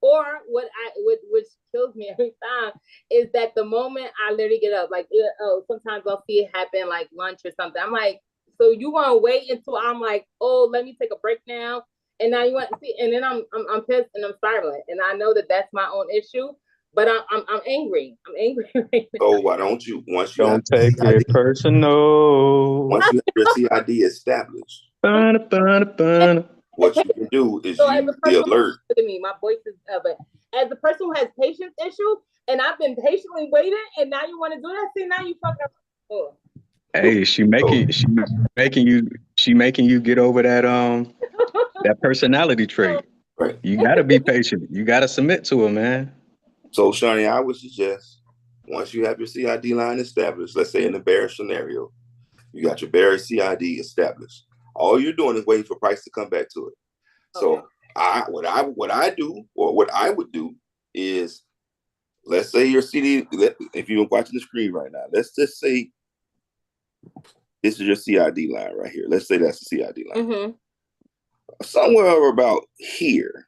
or which kills me every time is that the moment I literally get up, like sometimes I'll see it happen like lunch or something. I'm like, so you want to wait until I'm like, oh, let me take a break now, and now you want to see, and then I'm pissed and I'm silent, and I know that that's my own issue, but I'm angry. I'm angry. Right now. So why don't you don't take it personal? Once you have your CID established. What you can do is so use the alert. Look at me, my voice is but as the person who has patience issue, and I've been patiently waiting, and now you want to do that. See, now you fucking. Oh. Hey, she making you get over that personality trait. Right. You gotta be patient. You gotta submit to her, man. So, Shawnee, I would suggest once you have your CID line established, let's say in the bear scenario, you got your bear CID established. All you're doing is waiting for price to come back to it. So what I would do is, let's say your CD, if you're watching the screen right now, let's just say this is your CID line right here. Let's say that's the CID line. Mm-hmm. Somewhere about here,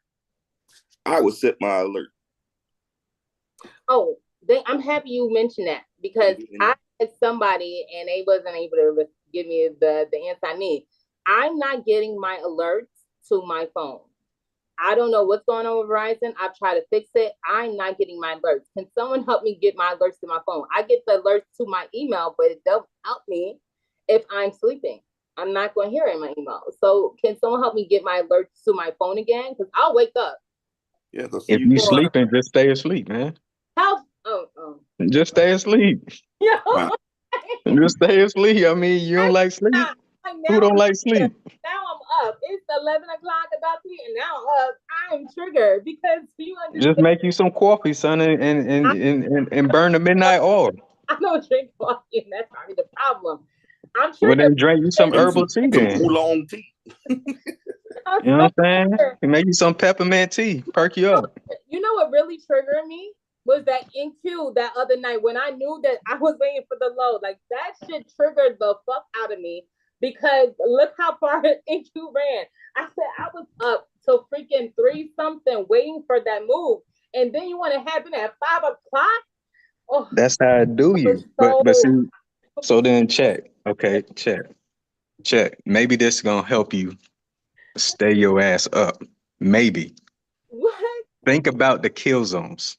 I would set my alert. Oh, I'm happy you mentioned that because I had somebody and they wasn't able to give me the answer I need. I'm not getting my alerts to my phone. I don't know what's going on with Verizon. I've tried to fix it. I'm not getting my alerts. Can someone help me get my alerts to my phone? I get the alerts to my email, but it don't help me if I'm sleeping. I'm not going to hear it in my email. So can someone help me get my alerts to my phone again? Because I'll wake up. Yeah, if you sleeping, just stay asleep, man. How? Just stay asleep. Yeah. Just stay asleep. I mean, you don't like sleep. Who don't like sleep? Now I'm up. It's 11 o'clock about 3, and now I'm up. I'm triggered because you understand. Just make you some coffee, son, and burn the midnight oil. I don't drink coffee, and that's probably the problem. I'm triggered. Well, then drink you some herbal tea then. Oolong tea. You know what I'm saying? Make you some peppermint tea. Perk you up. You know what really triggered me? Was that NQ that other night when I knew that I was waiting for the low. Like, that shit triggered the fuck out of me because look how far NQ ran. I said I was up till freaking 3 something waiting for that move. And then you want to happen at 5 o'clock? Oh, that's how I do you. But see, so then check. Okay, check. Maybe this is gonna help you stay your ass up. Maybe. What? Think about the kill zones.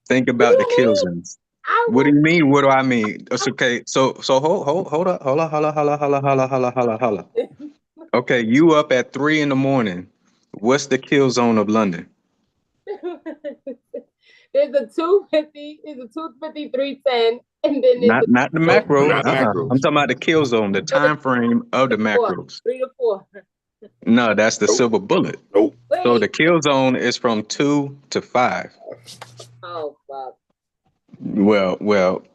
Think about the kill zones. What do you mean? What do I mean? It's okay. So hold up. Holla. Okay, you up at 3 a.m. What's the kill zone of London? There's a 250, there's a 250, 310, and then there's not the macros. I'm talking about the kill zone, the time frame of the macros. 3 to 4. No, that's the silver bullet. Nope. So the kill zone is from 2 to 5. Oh fuck. Well.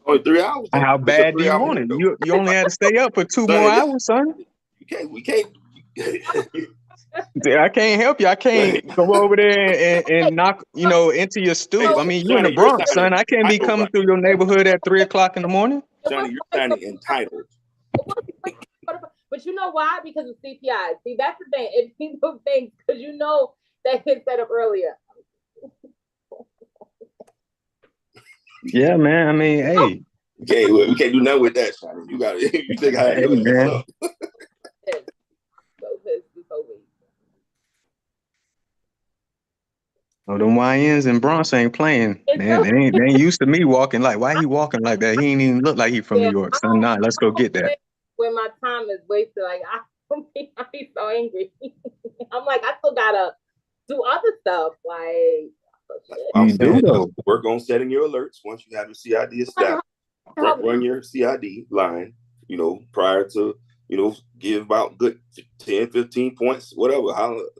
Only 3 hours. How bad do you want it? You only had to stay up for 2 more hours, son. We can't. I can't help you. I can't go over there and knock, into your stoop. I mean, you in the Bronx, son. I can't be coming through your neighborhood at 3 o'clock in the morning. Johnny, you're sounding entitled. But you know why? Because of CPI. See, that's the thing. It's those things because you know that hit set up earlier. Yeah, man. I mean, hey. We can't do nothing with that, Johnny. You got it. You think I had man. Oh, them YNs and Bronx ain't playing. They ain't used to me walking like. Why he walking like that? He ain't even look like he from New York. Son, nah, let's go get that. When my time is wasted, like I be so angry. I'm like, I still gotta do other stuff. Like, I'm You do saying though. work on setting your alerts once you have your CID established. Run your CID line, prior to, give about good 10, 15 points, whatever.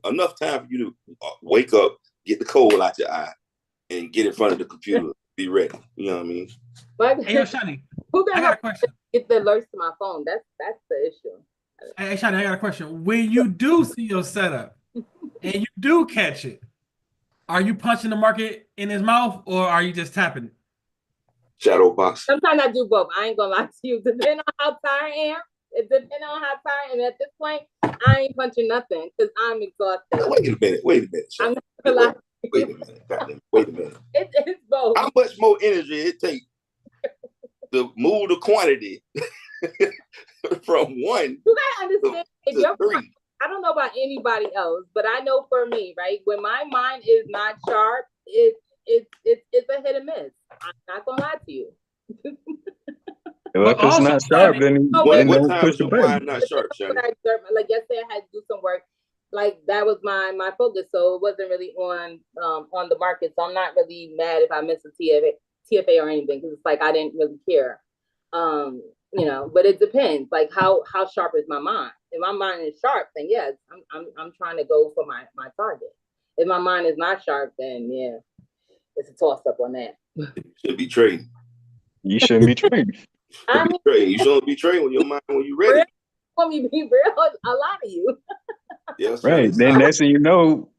Enough time for you to wake up, get the coal out your eye, and get in front of the computer, be ready. You know what I mean? But Hey, yo, Shani, I got a question. Get the alerts to my phone. That's the issue. Hey, Shani, I got a question. When you do see your setup and you do catch it, are you punching the market in his mouth or are you just tapping it? Shadow box. Sometimes I do both. I ain't gonna lie to you. Depending on how tired I am, it depends on how tired I am. At this point, I ain't punching nothing because I'm exhausted. Wait a minute. I'm not gonna lie. Wait a minute. Goddamn. Wait a minute. It's both. How much more energy it takes to move the quantity from one you gotta understand to three? I don't know about anybody else, but I know for me, right? When my mind is not sharp, it's a hit or miss. I'm not gonna lie to you. Well, if it's not sharp, then what time push is the your button. mind not sharp, Shani? Like yesterday, I had to do some work. Like that was my focus, so it wasn't really on the market. So I'm not really mad if I miss a TFA or anything because it's like I didn't really care. But it depends. Like how sharp is my mind? If my mind is sharp, then yes, I'm trying to go for my target. If my mind is not sharp, then yeah, it's a toss up on that. You should be trading. You shouldn't be trading. You shouldn't be trading when you're ready. Want me to be real? A lot of you. Yes, right. Then next thing you know,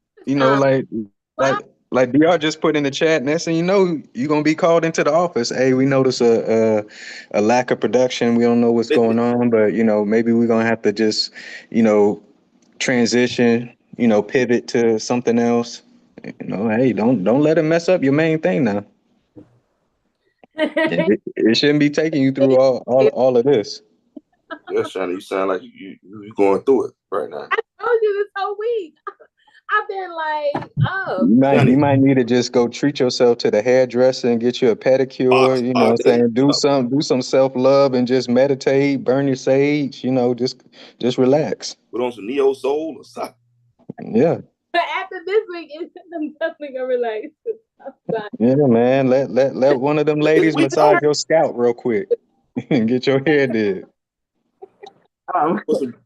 like DR just put in the chat. Next thing you know, you're gonna be called into the office. Hey, we notice a lack of production. We don't know what's going on, but maybe we're gonna have to just transition. Pivot to something else. Hey, don't let it mess up your main thing now. It shouldn't be taking you through all of this. Yes, Shani, you sound like you going through it right now. I told you this whole week. I've been like, oh. You might need to just go treat yourself to the hairdresser and get you a pedicure. You know what I'm saying? Do some self-love and just meditate, burn your sage, just relax. Put on some Neo Soul or something. Yeah. But after this week, I'm definitely gonna relax. Yeah, man. Let one of them ladies massage your scalp real quick and get your hair did.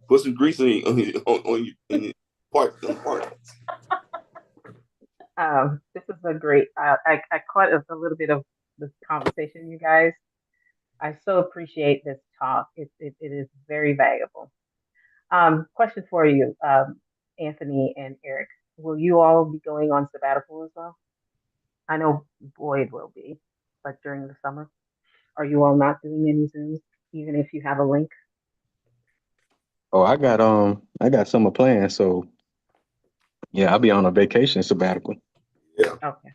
Put some grease on your part. This is a great. I caught a little bit of this conversation, you guys. I so appreciate this talk. It is very valuable. Question for you, Anthony and Eric. Will you all be going on sabbatical as well? I know Boyd will be, but during the summer, are you all not doing any Zooms, even if you have a link? Oh, I got summer plans, so yeah, I'll be on a vacation sabbatical. Yeah. Okay.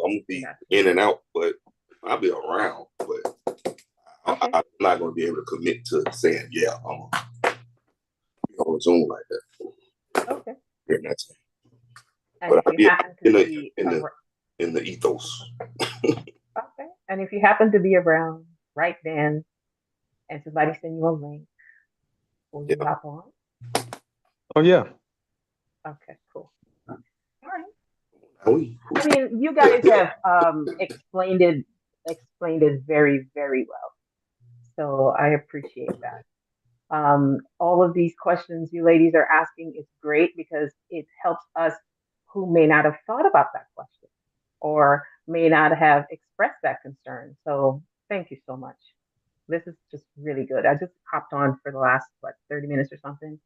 I'm gonna be in and out, but I'll be around. But I'm not gonna be able to commit to saying, yeah, I'm gonna be on Zoom like that. Okay. Yeah, that's it. And But if you happen to be in the ethos. Okay. And if you happen to be around right then and somebody send you a link, will you hop on? Oh yeah. Okay, cool. All right. I mean, you guys have explained it very, very well. So I appreciate that. All of these questions you ladies are asking is great because it helps us who may not have thought about that question or may not have expressed that concern. So thank you so much. This is just really good. I just hopped on for the last 30 minutes or something.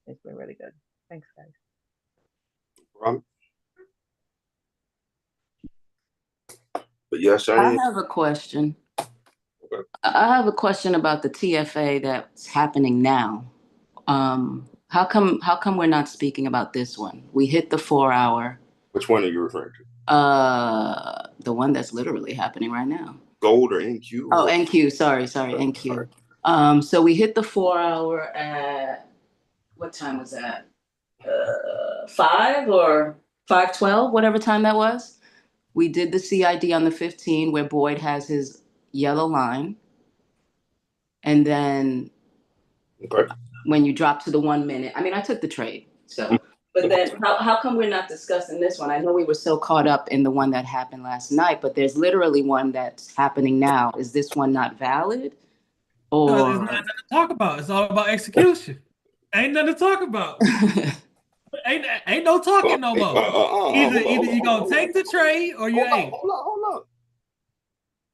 It's been really good. Thanks, guys. But yeah, Shani, I have a question. Okay. I have a question about the TFA that's happening now. How come we're not speaking about this one? We hit the 4 hour. Which one are you referring to? The one that's literally happening right now. Gold or NQ? Oh, NQ. Sorry, NQ. Sorry. So we hit the 4 hour at what time was that? 5 or 5:12, whatever time that was. We did the CID on the 15 where Boyd has his yellow line. And then when you drop to the 1 minute, I mean, I took the trade. So, but then how come we're not discussing this one? I know we were so caught up in the one that happened last night, but there's literally one that's happening now. Is this one not valid? No, Or there's nothing to talk about. It's all about execution. Ain't nothing to talk about. ain't no talking no more. Either you gonna take the trade or you ain't. Hold on.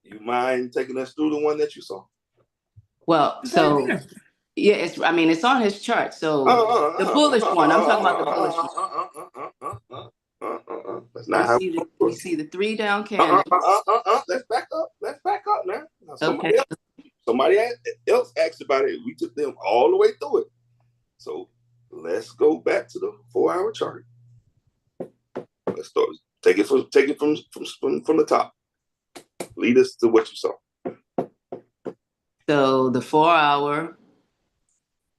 You mind taking us through the one that you saw? Well, so yeah, it's on his chart. So the bullish one, I'm talking about the bullish one. That's not how we see the 3 down candles. Let's back up now. Okay. Somebody else asked about it. We took them all the way through it. So let's go back to the 4-hour chart. Let's start. Take it from the top. Lead us to what you saw. So the 4-hour,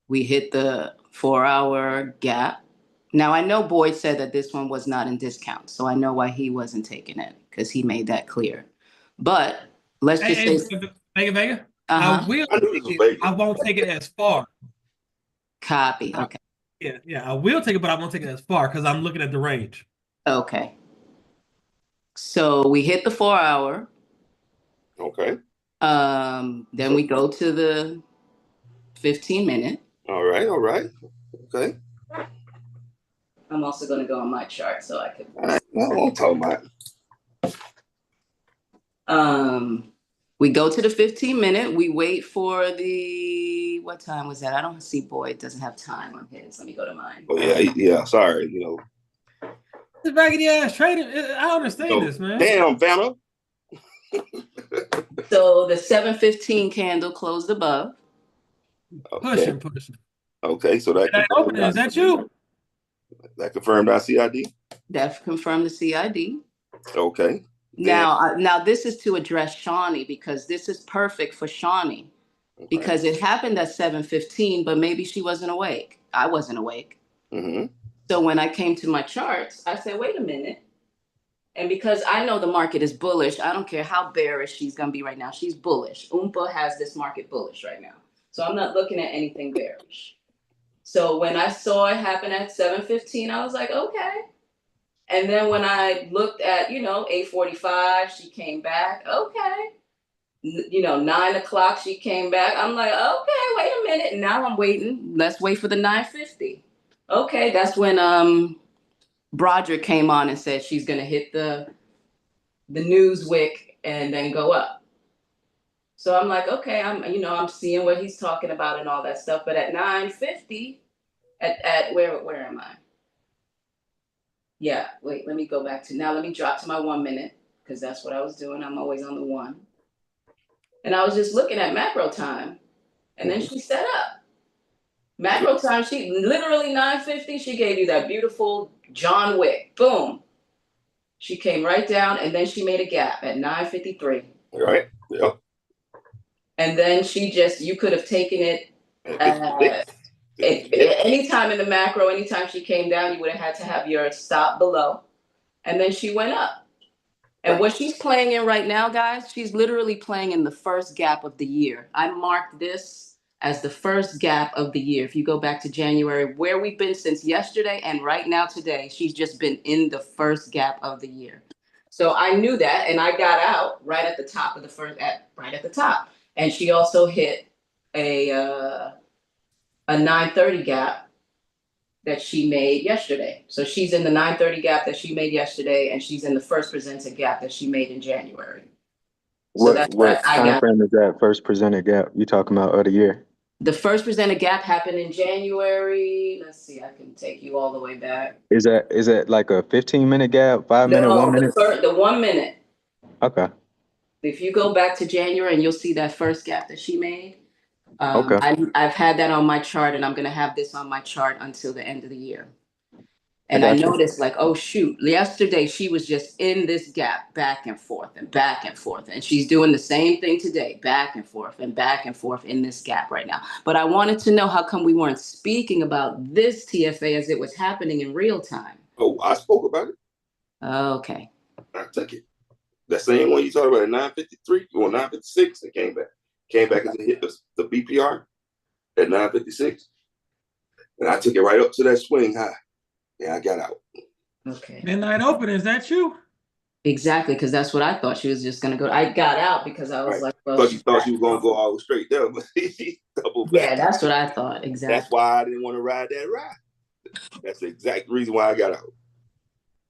we hit the 4-hour gap. Now I know Boyd said that this one was not in discount, so I know why he wasn't taking it because he made that clear. But let's just say, Vega. I will take it. I won't take it as far. Copy. Okay. Yeah. I will take it, but I won't take it as far because I'm looking at the range. Okay. So we hit the 4-hour. Okay. Then we go to the 15-minute. All right. Okay. I'm also going to go on my chart so I can. I won't talk about it. We go to the 15-minute. We wait for the, what time was that? I don't see Boyd doesn't have time on his. Let me go to mine. Oh yeah. Sorry, This raggedy ass trading. I understand this, man. Damn, Vanna. So the 7:15 candle closed above. Okay. Pushing. Okay, so that opening, is that you? That confirmed our CID? That confirmed the CID. Okay. Now this is to address Shawnee because this is perfect for Shawnee because it happened at 7:15, but maybe she wasn't awake. I wasn't awake. Mm-hmm. So when I came to my charts, I said, wait a minute. And because I know the market is bullish, I don't care how bearish she's going to be right now. She's bullish. Oompa has this market bullish right now. So I'm not looking at anything bearish. So when I saw it happen at 7:15, I was like, okay. And then when I looked at, 8:45, she came back. Okay. 9 o'clock, she came back. I'm like, okay, wait a minute. Now I'm waiting. Let's wait for the 9:50. Okay, that's when Broderick came on and said she's going to hit the news wick and then go up. So I'm like, okay, I'm seeing what he's talking about and all that stuff. But at 9:50, at where am I? Yeah, wait, let me go back to now. Let me drop to my 1 minute because that's what I was doing. I'm always on the 1. And I was just looking at macro time. And then she set up. Macro time, she literally 9:50, she gave you that beautiful John Wick. Boom. She came right down and then she made a gap at 9:53. Right. Yep. And then you could have taken it anytime in the macro, anytime she came down, you would have had to have your stop below. And then she went up. And what she's playing in right now, guys, she's literally playing in the first gap of the year. I marked this as the first gap of the year. If you go back to January, where we've been since yesterday and right now today, she's just been in the first gap of the year. So I knew that, and I got out right at the top of right at the top. And she also hit a 9:30 gap that she made yesterday. So she's in the 9:30 gap that she made yesterday, and she's in the first presented gap that she made in January. So what time frame is that first presented gap you talking about of the year? The first presented gap happened in January. Let's see, I can take you all the way back. Is that like a 15-minute gap, 5-minute, 1 minute? The 1 minute. Okay. If you go back to January and you'll see that first gap that she made. Okay. I've had that on my chart, and I'm going to have this on my chart until the end of the year. And I noticed like, oh, shoot, yesterday she was just in this gap back and forth and back and forth. And she's doing the same thing today, back and forth in this gap right now. But I wanted to know how come we weren't speaking about this TFA as it was happening in real time. Oh, I spoke about it. Okay. I took it. That same one you talked about at 953 or 956, it came back. Came back as it hit the BPR at 956. And I took it right up to that swing high. And I got out. Okay. Midnight open, is that you? Exactly, because that's what I thought she was just going to go. I got out because I was like, well, because you thought she was going to go all straight there, but she doubled back. Yeah, that's what I thought. Exactly. That's why I didn't want to ride that ride. That's the exact reason why I got out.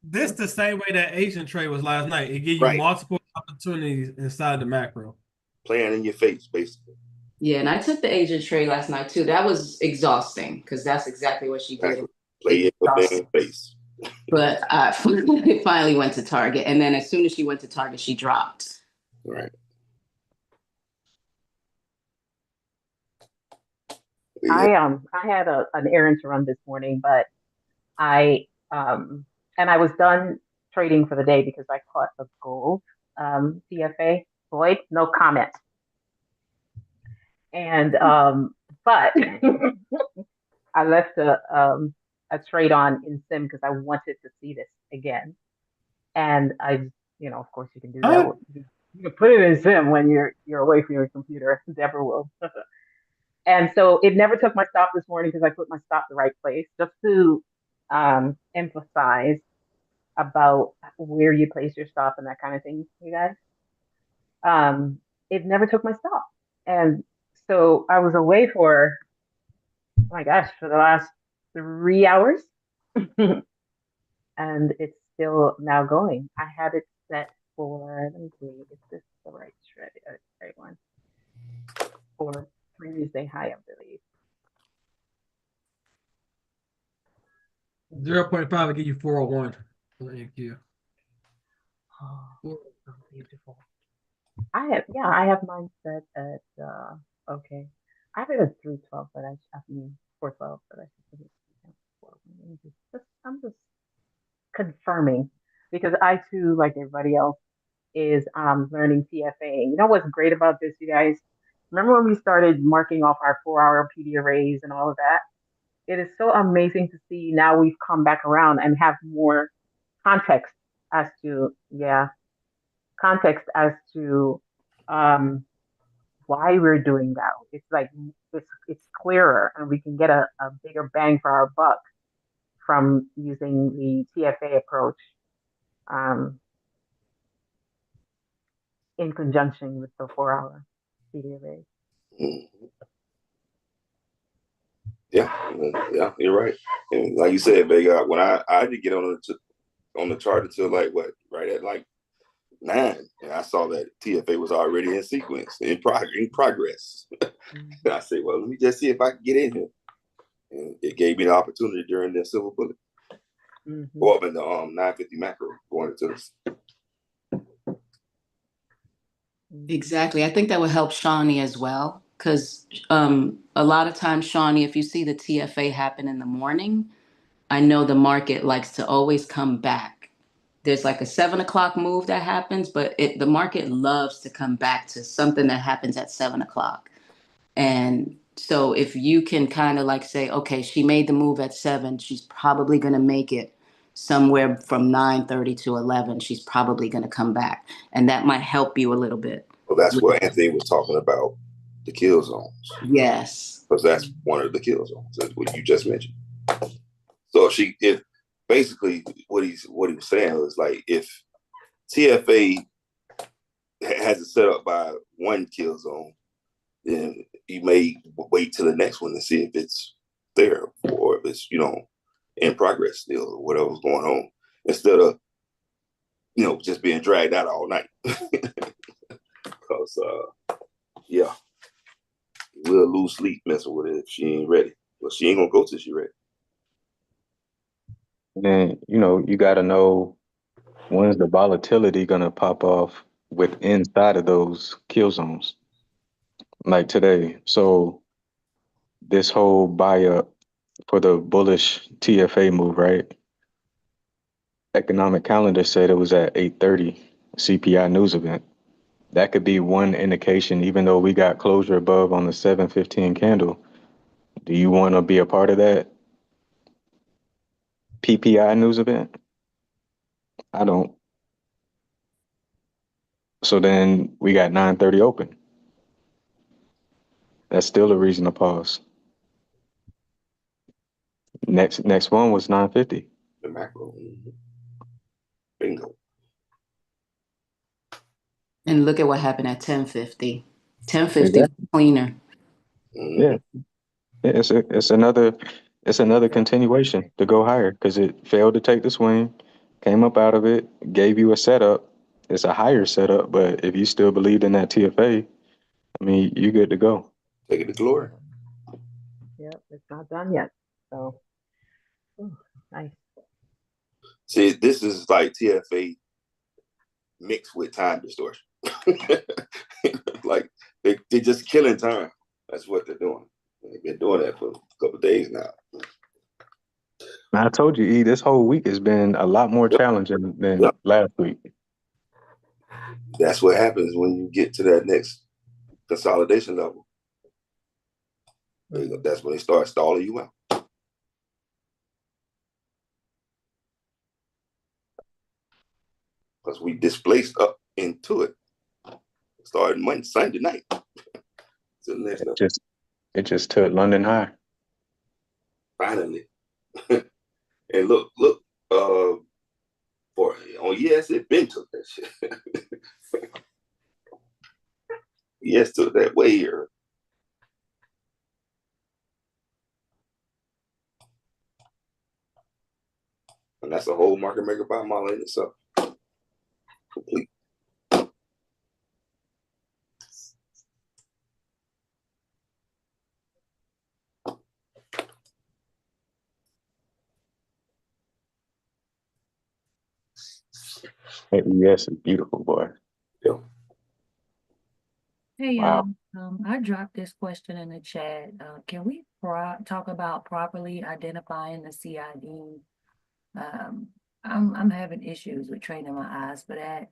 This the same way that Asian trade was last night. It gives you multiple opportunities inside the macro. Playing in your face, basically. Yeah, and I took the Asian trade last night too. That was exhausting because that's exactly what she did. Play in your damn face. But I finally went to Target, and then as soon as she went to Target, she dropped. Right. Yeah. I had an errand to run this morning, but I was done trading for the day because I caught a gold CFA. Boyd, no comment. And but I left a trade on in Sim because I wanted to see this again. And I, of course you can do that. You can put it in Sim when you're away from your computer. Deborah will. And so it never took my stop this morning because I put my stop the right place, just to emphasize about where you place your stop and that kind of thing, you guys. It never took my stop. And so I was away for, oh my gosh, for the last 3 hours. And it's still now going. I had it set for, let me see, is this the right one? For previous day high, I believe. 0.5 will give you 401. Thank you. Oh, beautiful. I have mine set at okay. I have it at 312, but I mean 412, but I should put it at 4. I'm just confirming because I too, like everybody else, is learning CFA. You know what's great about this, you guys? Remember when we started marking off our 4-hour PD arrays and all of that? It is so amazing to see now we've come back around and have more context as to why we're doing that. It's like it's clearer and we can get a bigger bang for our buck from using the TFA approach in conjunction with the 4-hour PD array. Yeah, you're right. And like you said, Vega, when I didn't get on the chart until right at 9, and I saw that TFA was already in sequence, in progress. And I said, well, let me just see if I can get in here. And it gave me the opportunity during the silver bullet. Go up in the 950 macro going into this. Exactly. I think that would help Shawnee as well. Because a lot of times, Shawnee, if you see the TFA happen in the morning, I know the market likes to always come back. There's like a 7 o'clock move that happens, but the market loves to come back to something that happens at 7 o'clock. And so if you can kind of like say, okay, she made the move at 7, she's probably going to make it somewhere from 9:30 to 11. She's probably going to come back. And that might help you a little bit. Well, that's what Anthony was talking about, the kill zones. Yes. Because that's one of the kill zones. That's what you just mentioned. So if basically what he was saying was like, if TFA has it set up by one kill zone, then you may wait till the next one to see if it's there or if it's in progress still or whatever's going on, instead of just being dragged out all night. Because we'll lose sleep messing with it if she ain't ready. But she ain't gonna go till she ready. Then you got to know when's the volatility gonna pop off inside of those kill zones, like today. So this whole buy up for the bullish TFA move, right? Economic calendar said it was at 8:30 CPI news event. That could be one indication, even though we got closure above on the 715 candle. Do you want to be a part of that PPI news event? I don't. So then we got 9:30 open. That's still a reason to pause. Next one was 9:50. The macro. Bingo. And look at what happened at 10:50. 10:50 Exactly. cleaner. Yeah. It's another continuation to go higher because it failed to take the swing, came up out of it, gave you a setup. It's a higher setup, but if you still believed in that TFA, I mean, you're good to go. Take it to glory. Yep, it's not done yet. So, nice. See, this is like TFA mixed with time distortion. Like they're just killing time. That's what they're doing. They've been doing that for a couple of days now. I told you, E, this whole week has been a lot more challenging than last week. That's what happens when you get to that next consolidation level. That's when they start stalling you out. Because we displaced up into it. Starting Sunday night. To the next level. It just took London high. Finally. And look, yes, it been took that shit. Yes, took that way here. And that's a whole market maker buy model in itself. Complete. Yes, it's beautiful, boy. Yeah. Hey, Wow. I dropped this question in the chat. Can we talk about properly identifying the CID? I'm having issues with training my eyes for that,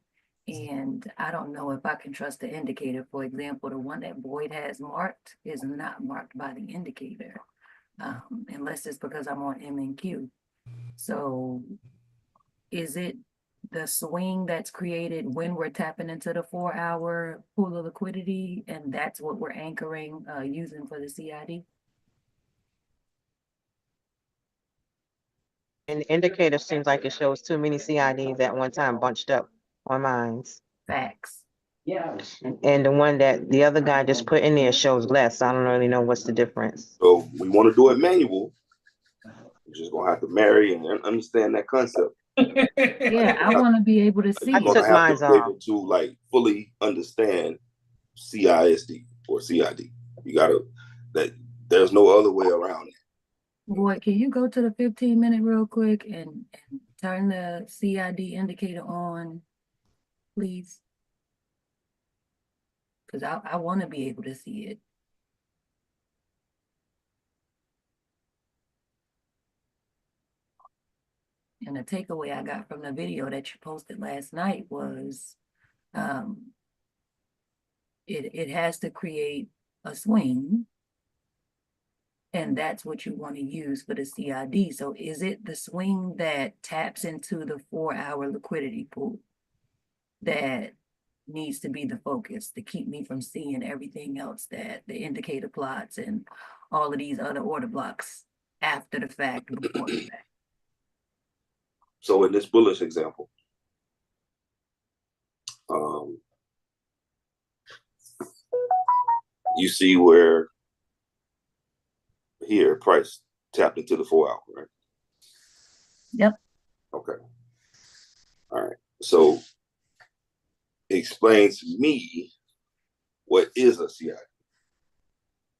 and I don't know if I can trust the indicator. For example, the one that Boyd has marked is not marked by the indicator, unless it's because I'm on MNQ. So, is it the swing that's created when we're tapping into the 4-hour pool of liquidity, and that's what we're anchoring using for the CID? And the indicator seems like it shows too many CIDs at one time bunched up on mines. Facts. Yeah. And the one that the other guy just put in there shows less. I don't really know what's the difference. So we want to do it manual. You're just gonna have to marry and understand that concept. Yeah, I want to be able to see. You're gonna have to be able to like fully understand CISD or CID. You gotta there's no other way around it. Boy, can you go to the 15-minute real quick and turn the CID indicator on, please? Because I want to be able to see it. And the takeaway I got from the video that you posted last night was it has to create a swing, and that's what you want to use for the CID. So is it the swing that taps into the 4-hour liquidity pool that needs to be the focus to keep me from seeing everything else that the indicator plots and all of these other order blocks after the fact, before the fact? So in this bullish example, you see where here price tapped into the 4-hour, right? Yep. Okay. All right. So explain to me what is a CID?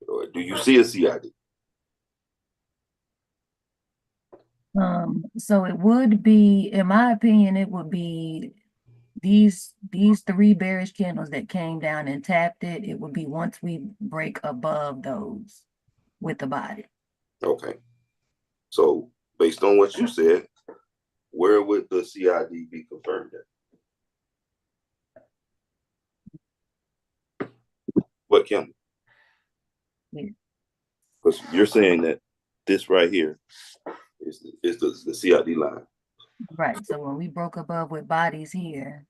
Or do you see a CID? So it would be, in my opinion, it would be these 3 bearish candles that came down and tapped it. It would be once we break above those with the body. Okay. So based on what you said, where would the CID be confirmed at? What candle? Because you're saying that this right here is the CID line. Right. So when we broke above with bodies here,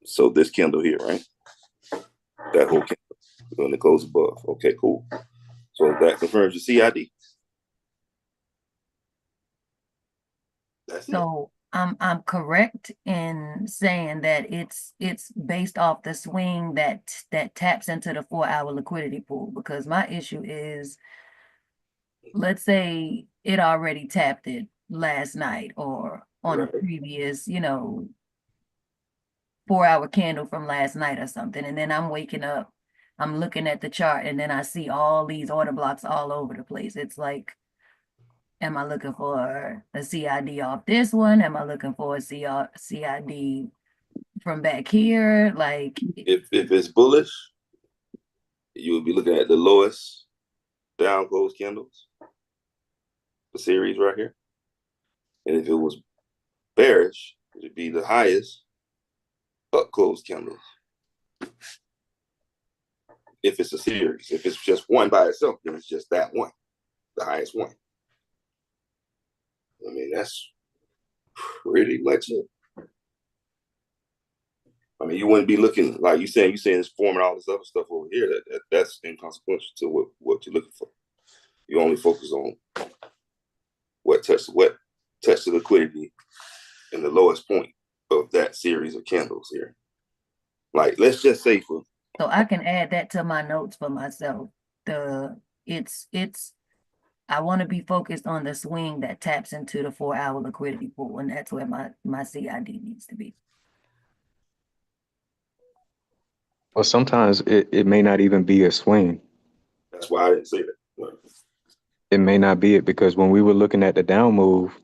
So this candle here, right? That whole candle when it goes above. Okay, cool. So that confirms your CID. That's it. so I'm correct in saying that it's based off the swing that taps into the 4-hour liquidity pool, because my issue is, let's say it already tapped it last night or on a Right. previous, 4-hour candle from last night or something. And then I'm waking up, I'm looking at the chart, and then I see all these order blocks all over the place. It's like, am I looking for a CID off this one? Am I looking for a CID from back here? Like, If it's bullish, you would be looking at the lowest down close candles, the series right here. And if it was bearish, it'd be the highest up close candles. If it's a series, if it's just one by itself, then it's just that one, the highest one. I mean, that's pretty much it. I mean, you wouldn't be looking like you saying it's forming all this other stuff over here. That's inconsequential to what you're looking for. You only focus on what touched the liquidity in the lowest point of that series of candles here. Like, let's just say for so I can add that to my notes for myself. It's I want to be focused on the swing that taps into the 4-hour liquidity pool, and that's where my CID needs to be. Well, sometimes it may not even be a swing. that's why I didn't say that. It may not be it because when we were looking at the down move,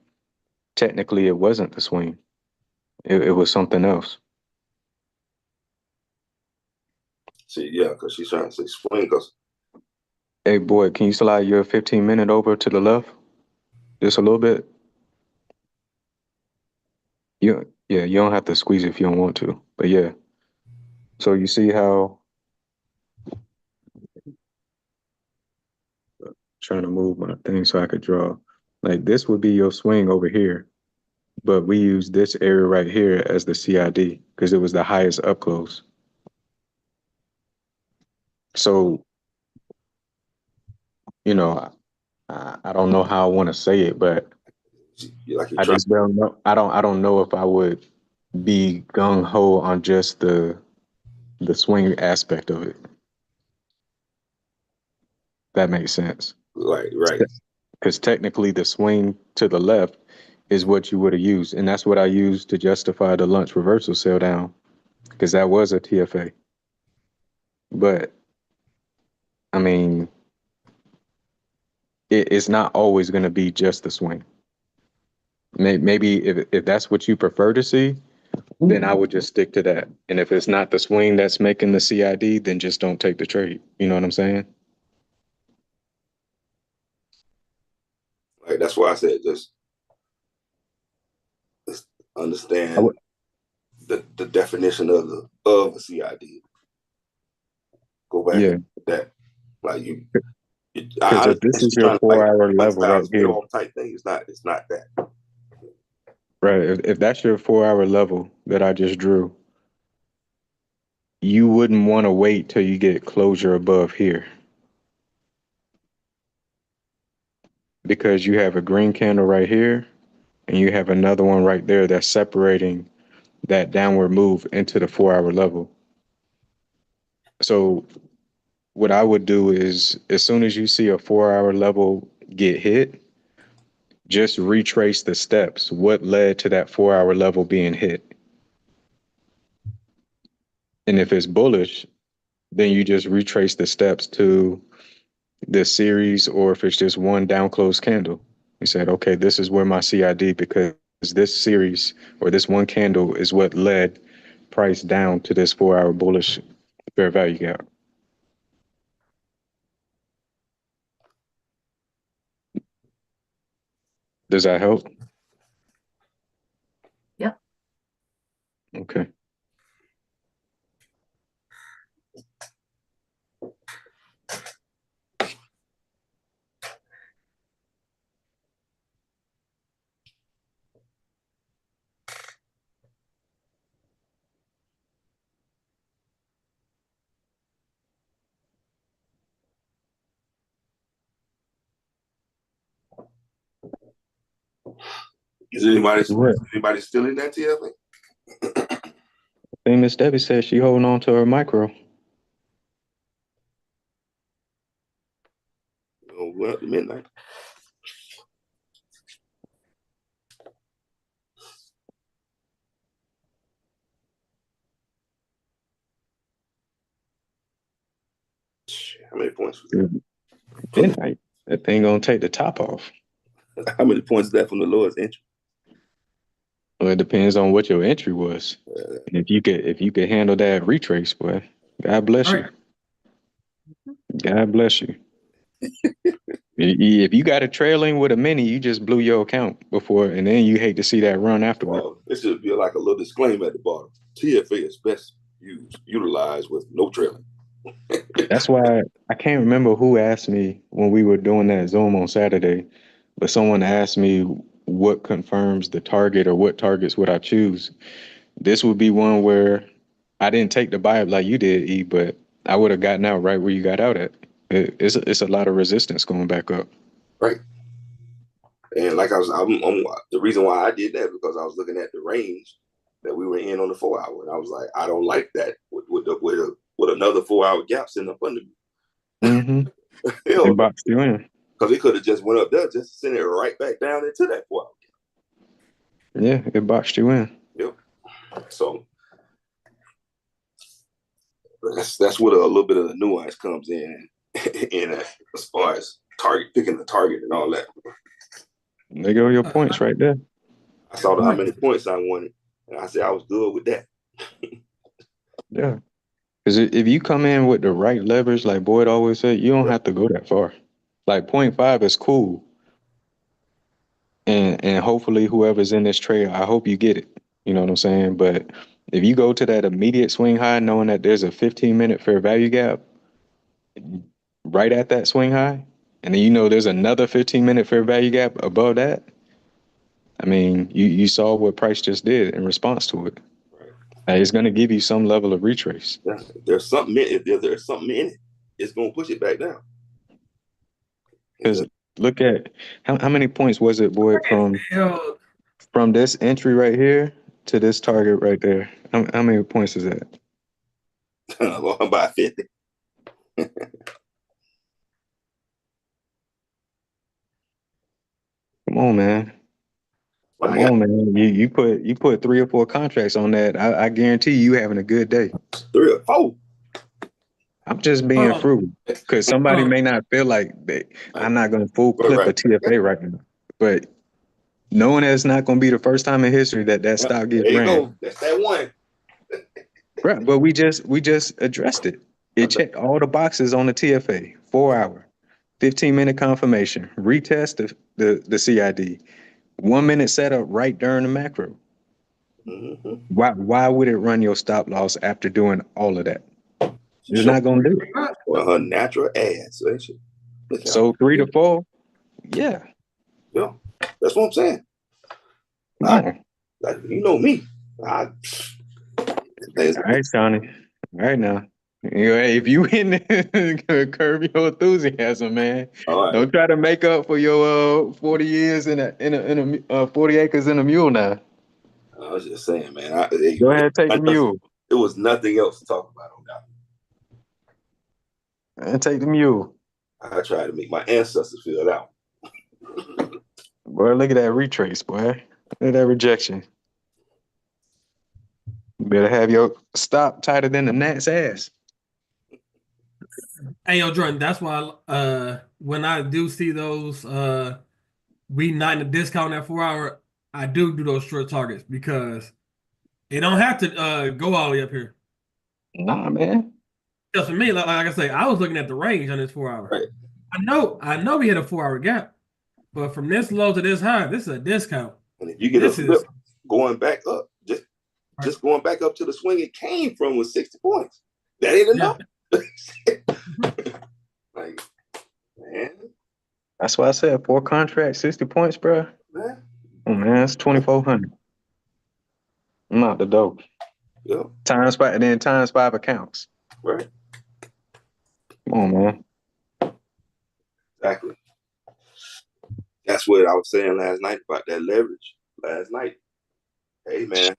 technically it wasn't the swing. It was something else. See, yeah, because she's trying to explain. Because Hey, boy, can you slide your 15-minute over to the left just a little bit? Yeah, you don't have to squeeze it if you don't want to, but yeah. So you see how trying to move my thing so I could draw. Like this would be your swing over here, but we use this area right here as the CID because it was the highest up close. So, you know, I don't know how I want to say it, but like you're I trying. just don't know. I don't know if I would be gung ho on just the swing aspect of it. That makes sense. Right. Because technically the swing to the left is what you would have used. And that's what I used to justify the lunch reversal sell down because that was a TFA. But I mean, it's not always going to be just the swing. Maybe if that's what you prefer to see, then I would just stick to that. And if it's not the swing that's making the CID, then just don't take the trade. You know what I'm saying? Like that's why I said just understand the definition of a CID. Go back Yeah. and that. Like Because I if this understand is she's your trying to like 4 hour level style right here, film type thing. It's not that. right? If that's your 4 hour level that I just drew, you wouldn't want to wait till you get closure above here because you have a green candle right here and you have another one right there that's separating that downward move into the 4 hour level. So what I would do is as soon as you see a 4 hour level get hit, just retrace the steps. What led to that 4 hour level being hit? And if it's bullish, then you just retrace the steps to the series, or if it's just one down close candle. You said, okay, this is where my CID, because this series or this one candle is what led price down to this 4 hour bullish fair value gap. Does that help? Yep. Okay. Is anybody Correct. still in that TFA? I think Miss Debbie said she holding on to her micro. Oh, we're up to midnight. How many points was that? Midnight. That thing gonna take the top off. How many points is that from the lowest entry? Well, it depends on what your entry was. And if you could handle that retrace, boy, God bless you. God bless you. If you got a trailing with a mini, you just blew your account before, and then you hate to see that run afterward. Well, it should be like a little disclaimer at the bottom. TFA is best utilized with no trailing. That's why I can't remember who asked me when we were doing that Zoom on Saturday, but someone asked me what confirms the target or what targets would I choose. This would be one where I didn't take the buy up like you did, E, but I would have gotten out right where you got out at. It's a lot of resistance going back up. Right. And like I'm the reason why I did that because I was looking at the range that we were in on the 4 hour, and I was like, I don't like that with another 4 hour gap sitting up under me. Mm-hmm. It boxed you in because it could have just went up there, just send it right back down into that 4 hour gap. Yeah, it boxed you in. Yep. So that's what a little bit of the nuance comes in as far as picking the target and all that. There go your points right there. I saw how many points I wanted, and I said I was good with that. Yeah. Because if you come in with the right leverage, like Boyd always said, you don't have to go that far. Like 0.5 is cool. And hopefully whoever's in this trade, I hope you get it. You know what I'm saying? But if you go to that immediate swing high, knowing that there's a 15-minute fair value gap right at that swing high, and then you know there's another 15-minute fair value gap above that, I mean, you saw what price just did in response to it. Right. It's going to give you some level of retrace. Yeah, there's something in it. If there's something in it, it's going to push it back down. Because look at how many points was it, Boyd, from this entry right here to this target right there? How many points is that? About 50. Come on, man. Come on, man. You put 3 or 4 contracts on that. I guarantee you having a good day. 3 or 4. I'm just being frugal because somebody may not feel like I'm not going to full clip a TFA right now. But knowing that it's not going to be the first time in history that stock gets ran. Go. That's that one. Right, but we just addressed it. It checked all the boxes on the TFA. 4 hour, 15-minute confirmation, retest the CID, 1 minute setup right during the macro. Mm-hmm. Why would it run your stop loss after doing all of that? It's not gonna do it. Well, her natural ass, ain't she? So 3 to 4, yeah. Yeah, that's what I'm saying. You know me. All right, Sonny. All right now. If you in curb your enthusiasm, man. Right. Don't try to make up for your 40 years in a 40 acres in a mule now. I was just saying, man. Go ahead, take the mule. There was nothing else to talk about on that. And take the mule. I tried to make my ancestors feel that one. Boy, look at that retrace, boy. Look at that rejection. You better have your stop tighter than the gnat's ass. Hey, yo, Jordan, that's why when I do see those we not in the discount at 4 hour, I do those short targets because it don't have to go all the way up here. Nah, man. Because for me, like I say, I was looking at the range on this 4 hour. Right. I know we had a 4 hour gap, but from this low to this high, this is a discount. And if you get a flip going back up, just going back up to the swing it came from was 60 points. That ain't enough. Like, man. That's why I said 4 contracts, 60 points, bro. Man. Oh man, that's 2,400. I'm out the door. Yeah. Times 5, and then times 5 accounts. Right. Come on, man. Exactly. That's what I was saying last night about that leverage. last night. Hey man,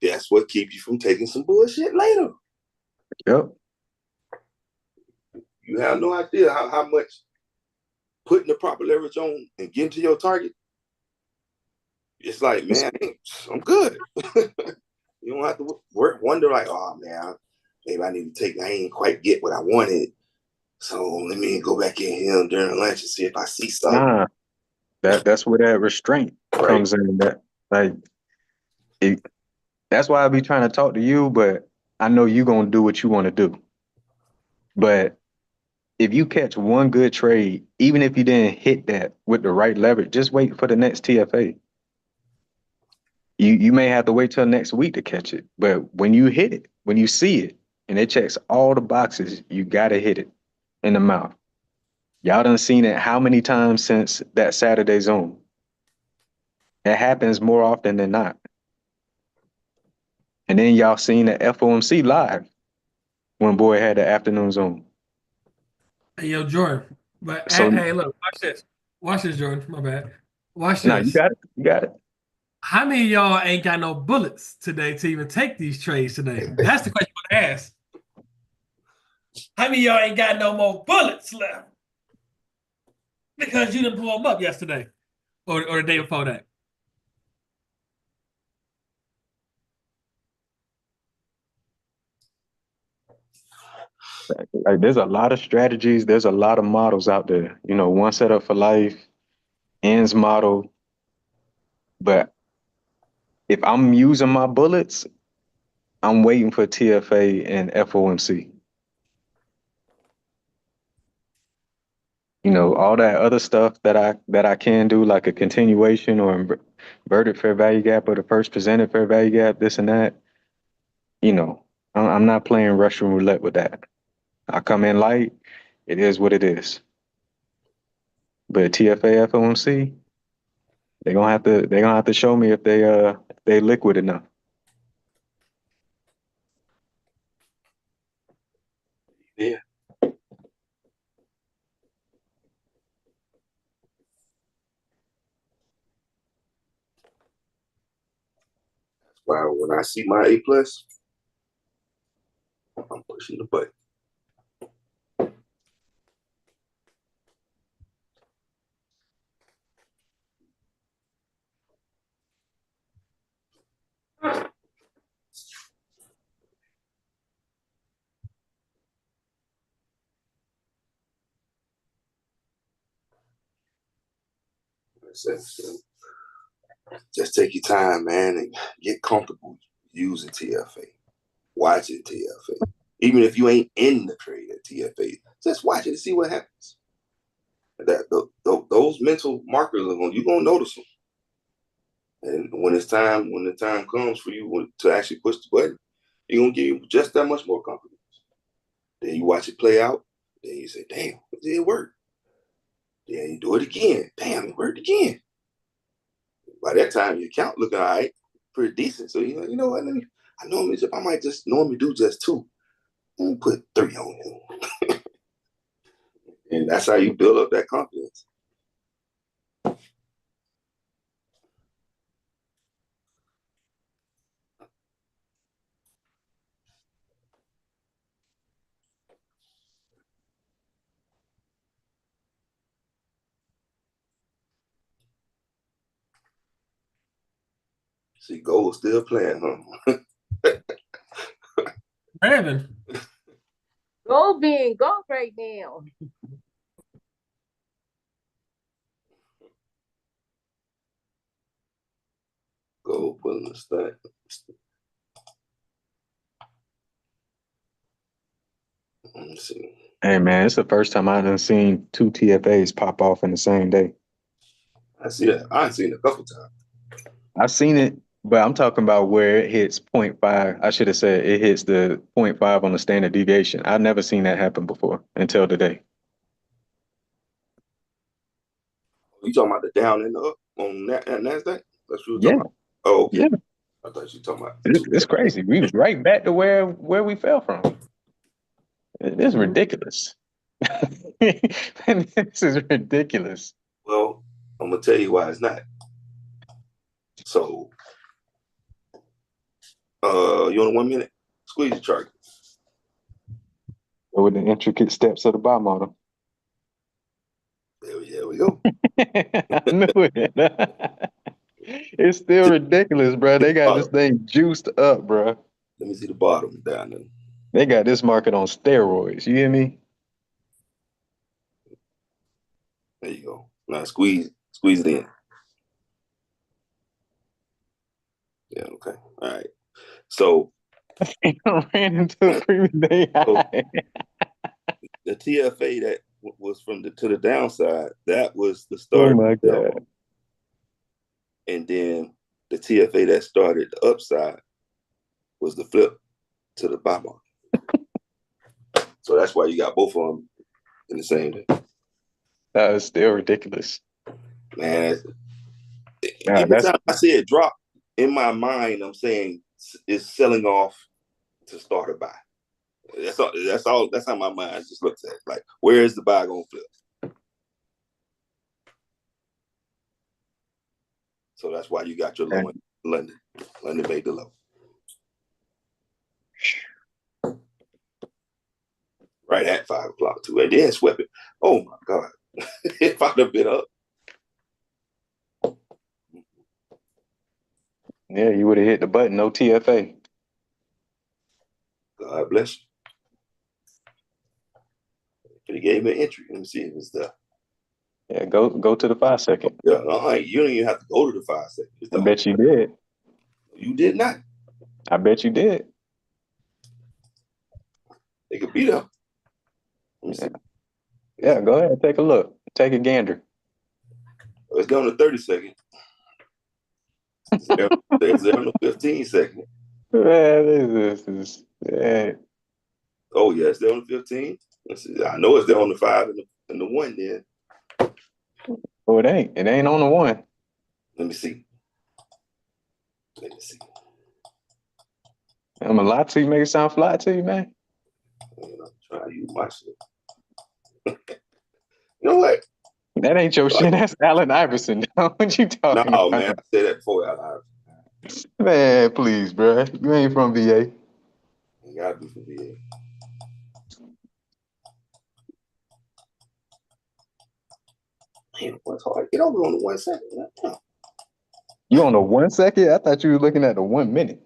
that's what keeps you from taking some bullshit later. Yep. You have no idea how much putting the proper leverage on and getting to your target. It's like, man, I'm good. You don't have to wonder like, oh man, maybe I need to take. I ain't quite get what I wanted, so let me go back in here during lunch and see if I see something. Nah, that's where that restraint comes in. That like that's why I be trying to talk to you, but I know you gonna do what you want to do. But if you catch one good trade, even if you didn't hit that with the right leverage, just wait for the next TFA. You may have to wait till next week to catch it, but when you hit it, when you see it, and it checks all the boxes, you gotta hit it in the mouth. Y'all done seen it how many times since that Saturday zone? It happens more often than not. And then y'all seen the FOMC live when boy had the afternoon zone. Hey, yo, Jordan. But So hey, look, watch this. Watch this, Jordan. My bad. Watch now you this. got it. You got it. How many of y'all ain't got no bullets today to even take these trades today? That's the question I want to ask. How many of y'all ain't got no more bullets left? Because you didn't pull them up yesterday or the day before that. Like there's a lot of strategies, there's a lot of models out there. You know, one setup for life, ends model. But if I'm using my bullets, I'm waiting for TFA and FOMC. You know, all that other stuff that I can do, like a continuation or inverted fair value gap or the first presented fair value gap, this and that. You know, I'm not playing Russian roulette with that. I come in light, it is what it is. But TFA, FOMC, they're gonna have to show me if they liquid enough. Yeah. That's why when I see my A plus, I'm pushing the button. Just take your time, man, and get comfortable using TFA, watching TFA. Even if you ain't in the trade at TFA, just watch it and see what happens. Those mental markers you're gonna notice them. And when the time comes for you to actually push the button, you're gonna give you just that much more confidence. Then you watch it play out, then you say, damn, it did work. Then you do it again. Damn, it worked again. By that time, your account looking all right, pretty decent. So you know what? I might just normally do just 2. Let me put 3 on him. And that's how you build up that confidence. See, gold still playing, huh? Brandon. Gold being gold right now. Gold pulling the stack. Let me see. Hey man, it's the first time I done seen 2 TFAs pop off in the same day. I see that. I've seen it a couple times. I've seen it, but I'm talking about where it hits 0.5. I should have said it hits the 0.5 on the standard deviation. I've never seen that happen before until today. You talking about the down and the up on that NASDAQ? That's what you were Yeah, talking about. Oh, okay. yeah. I thought you were talking about It's crazy. We was right back to where we fell from. It's ridiculous. This is ridiculous. Well, I'm gonna tell you why it's not. So, you on 1 minute? Squeeze the chart. With the intricate steps of the buy model. There we go. I knew it. It's still ridiculous, bro. They got this thing juiced up, bro. Let me see the bottom down there. They got this market on steroids. You hear me? There you go. Now squeeze it in. Yeah, okay. All right. So ran into a previous day high. The TFA that was from to the downside, that was the Oh start. my God. And then the TFA that started the upside was the flip to the buy market. So that's why you got both of them in the same day. That is still ridiculous. Man, every time I see it drop, in my mind, I'm saying it's selling off to start a buy. That's all. That's how my mind just looks at it. Like, where is the buy gonna flip? So that's why you got your low in London. London made the low. Right at 5 o'clock too, and then swept it. Oh my God, if I'd have been up. Yeah, you would have hit the button. No TFA. God bless you. But he gave me an entry. Let me see if it's there. Yeah, go to the 5 second. Yeah, you don't even have to go to the 5 second. I bet you did. You did not. I bet you did. It could be there. Let me see. Yeah, go ahead. Take a look. Take a gander. It's down to 30 second. There's there on the 15 second. Yeah. Oh, yeah, it's there on the 15. Let's see. I know it's there on the 5 and the 1 then. Oh, it ain't. It ain't on the 1. Let me see. I'm a lot to you, make it sound fly to you, man. I'm trying to use my shit. You know what? That ain't your shit. That's Allen Iverson. What you talking about? No, man. I said that before. Allen Iverson. Man, please, bro. You ain't from VA. You gotta be from VA. Man, what's hard? Get over on the 1 second. You on the 1 second? I thought you were looking at the 1 minute.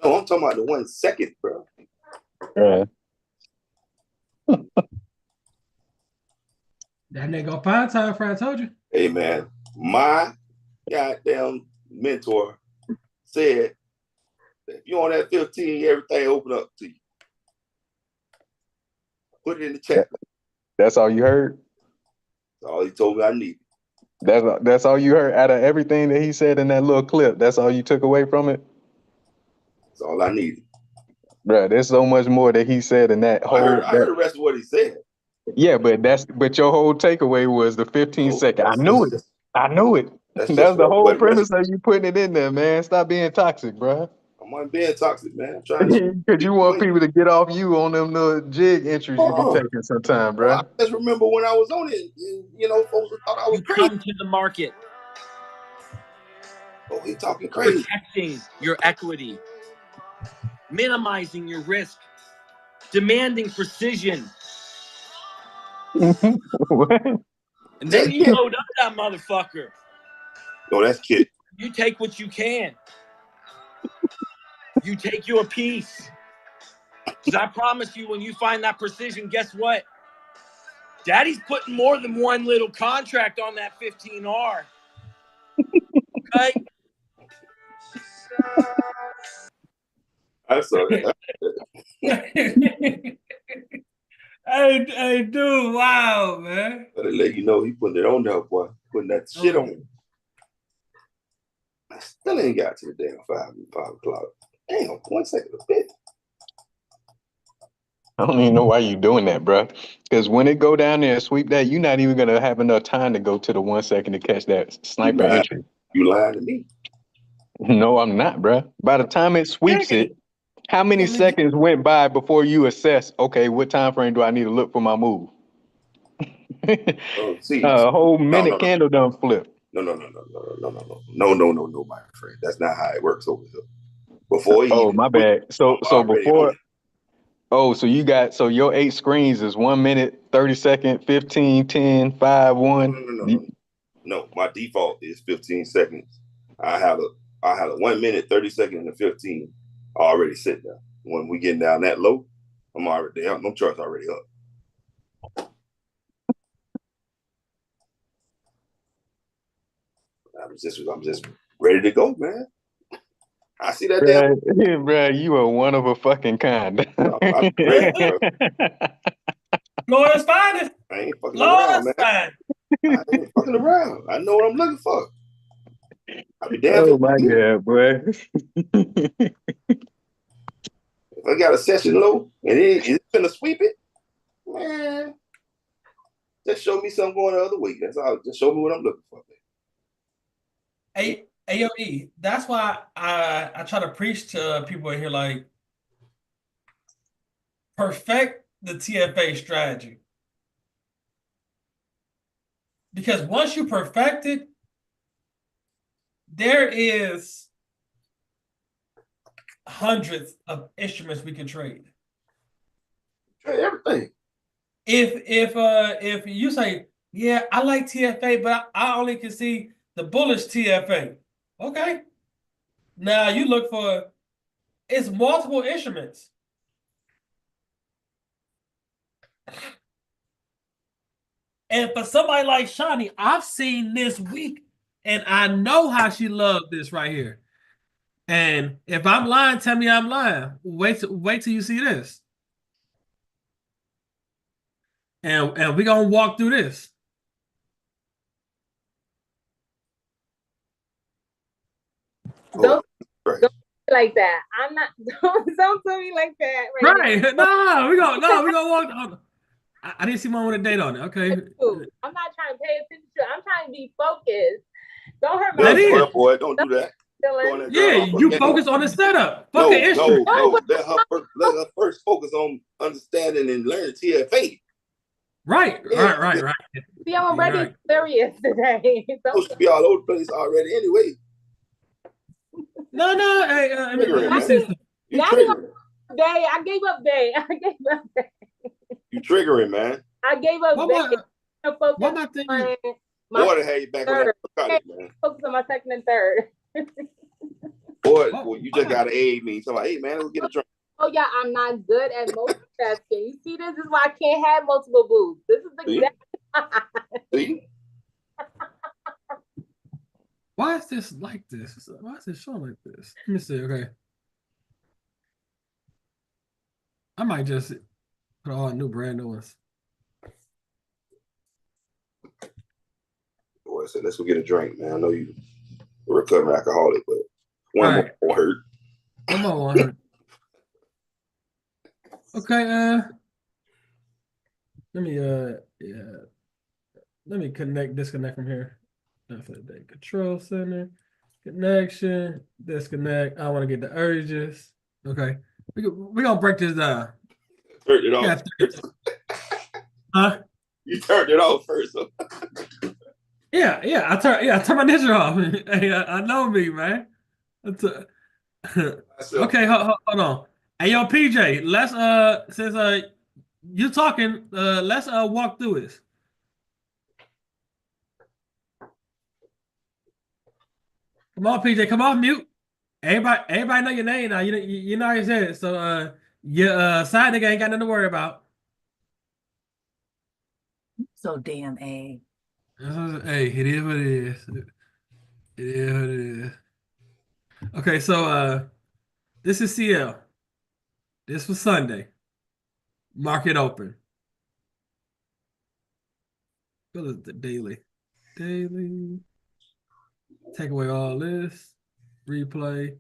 No, I'm talking about the 1 second, bro. Yeah. That nigga pine time frame, I told you. Hey, man, my goddamn mentor said that if you're on that 15, everything open up to you. Put it in the chat. That's all you heard? That's all he told me I needed. That's all you heard out of everything that he said in that little clip. That's all you took away from it? That's all I needed. Bro, there's so much more that he said in that whole. I heard the rest of what he said. Yeah, but your whole takeaway was the 15 second. I knew it. That was the whole premise of you putting it in there, man. Stop being toxic, bro. I'm not being toxic, man. I'm trying to. Because you want people to get off you on them little jig entries you be taking sometime, bro. I just remember when I was on it, and, folks thought I was crazy. Come to the market. Oh, he talking crazy. Protecting your equity, minimizing your risk, demanding precision. What? And then you load up that motherfucker. No, that's Kid. You take what you can. You take your piece. Because I promise you, when you find that precision, guess what? Daddy's putting more than one little contract on that 15R. Okay? I saw that. Hey, dude, wow, man. Better let you know he putting it on there, boy. Putting that shit on. I still ain't got to the damn 5 o'clock. Damn, 1 second a bit. I don't even know why you doing that, bro. Because when it go down there and sweep that, you're not even gonna have enough time to go to the 1 second to catch that sniper entry. You lying to me? No, I'm not, bro. By the time it sweeps it, how many seconds went by before you assess? Okay, what time frame do I need to look for my move? A whole minute candle done flip. No, my friend. That's not how it works over here. Before he Oh, even my switch, bad. I'm So already on before, it. oh, so your 8 screens is 1 minute, 30 second, 15, 10, 5, 1. No. My default is 15 seconds. I have a 1 minute, 30 seconds, and a 15 already sitting there. When we get down that low, I'm already up. No charts already up. I'm just ready to go, man. I see that damn. Bruh, you are one of a fucking kind. I'm ready, bro. Lawrence finest. I ain't fucking around, Lawrence man. finest. I ain't fucking around. I know what I'm looking for. I'll be damned Oh if my God, boy. I got a session low and it's gonna sweep it, man. Just show me something going the other way. That's all. Just show me what I'm looking for. AOE. That's why I try to preach to people in here like perfect the TFA strategy. Because once you perfect it, there is hundreds of instruments we can trade. Trade everything. If you say, yeah, I like TFA, but I only can see the bullish TFA. Okay. Now you look for it's multiple instruments. And for somebody like Shani, I've seen this week, and I know how she loved this right here. And if I'm lying, tell me I'm lying. Wait till you see this. And we're gonna walk through this. Don't like that. I'm not. Don't tell me like that. Right? No, we gonna walk. I didn't see one with a date on it. Okay. I'm not trying to pay attention to it. I'm trying to be focused. Don't hurt my That is. Boy, don't do that. Yeah, you focus on the setup. Fuck the issue. No. Let her first focus on understanding and learning TFA. Right. See, I'm already serious today. Supposed to be all over the place already anyway. No. Hey, you triggering. Day. I gave up day. You triggering, man. I gave up day. What am I thinking? Boy, had you back on that narcotic, man. Focus on my second and third. Boy, you just got to aid me. So, hey, man, let's get a drink. Oh, yeah, I'm not good at multitasking. You see, this is why I can't have multiple booths. This is the exact. See? Why is this like this? Why is it showing like this? Let me see. Okay. I might just put all new brand new ones. Boy, so let's go get a drink, man. I know you a recovering alcoholic, but one more won't hurt. One more won't hurt. Okay, let me disconnect from here. Control center, connection, disconnect. I want to get the urges. Okay, we're gonna break this down. Turned it off. Huh? You turned it off first. Yeah. I turned my ninja off. Hey, I know me, man. Okay, hold on. Hey, yo, PJ, let's since you talking, let's walk through this. Come on, PJ, come off mute. Everybody know your name now. You know how you said it. So your side nigga ain't got nothing to worry about. So damn A. Hey, it is what it is. It is what it is. Okay, so this is CL. This was Sunday. Market open. Go to the daily. Daily. Take away all this. Replay.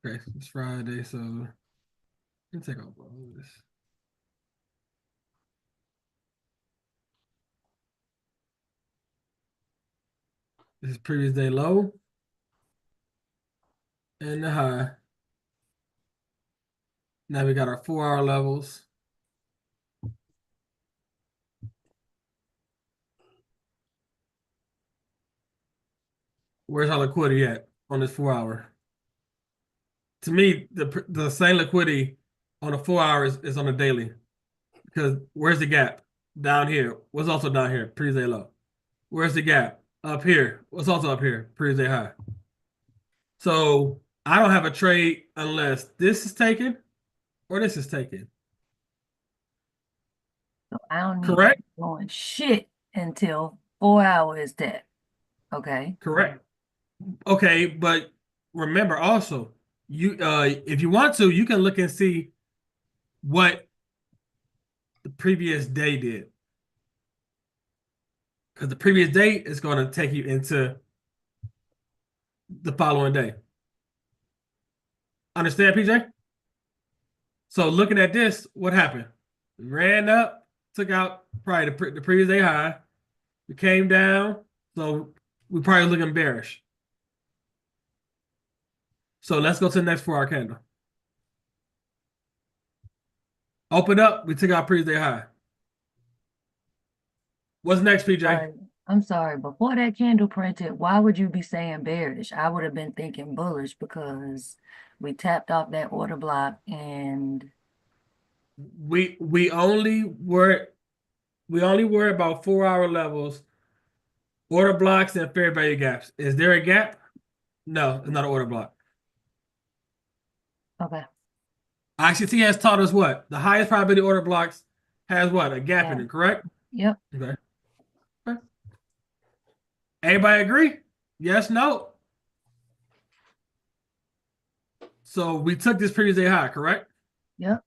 Okay, it's Friday, so let me take off all this. This is previous day low. and the high. Now we got our 4-hour levels. Where's our liquidity at on this 4-hour? To me, the same liquidity on the 4 hours is on the daily. Because where's the gap? Down here. What's also down here? Pre-day low. Where's the gap? Up here. What's also up here? Pre-day high. So I don't have a trade unless this is taken or this is taken. So I don't need Correct? going shit until 4 hours that. Okay. Correct. Okay, but remember also, you if you want to, you can look and see what the previous day did. Because the previous day is going to take you into the following day. Understand, PJ? So looking at this, what happened? We ran up, took out probably the previous day high. We came down, so we probably looking bearish. So let's go to the next 4-hour candle. Open up, we took out previous day high. What's next, PJ? I'm sorry. Before that candle printed, why would you be saying bearish? I would have been thinking bullish because we tapped off that order block and we only worry about 4-hour levels, order blocks, and fair value gaps. Is there a gap? No, it's not an order block. okay. ICT has taught us what? The highest probability order blocks has what? A gap in it, correct? Yep. Okay. Everybody agree? Yes, no? So we took this previous day high, correct? Yep.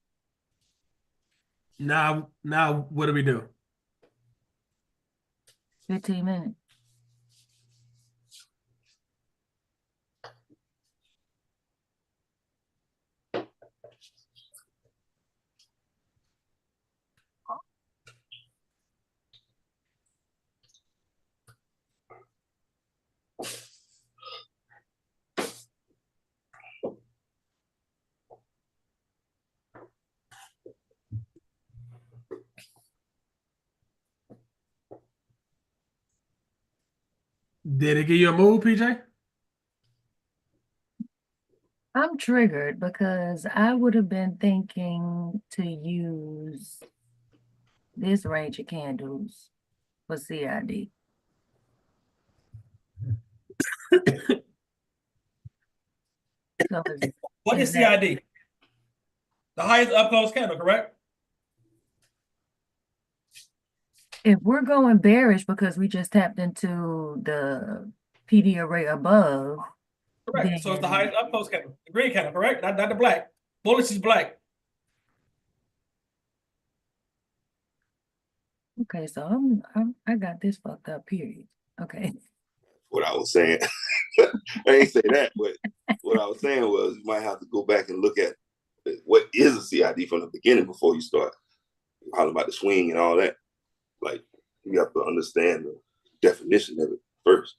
Now what do we do? 15 minutes. Did it give you a move, PJ? I'm triggered because I would have been thinking to use this range of candles for CID. So What is CID? The highest up close candle, correct? if we're going bearish because we just tapped into the PD array above, Correct. So it's the highest up close candle, the green candle, correct? Not the black. Bullish is black. okay, so I got this fucked up, period. Okay. What I was saying, I ain't say that, but what I was saying was you might have to go back and look at what is a CID from the beginning before you start talking about the swing and all that. Like, you have to understand the definition of it first.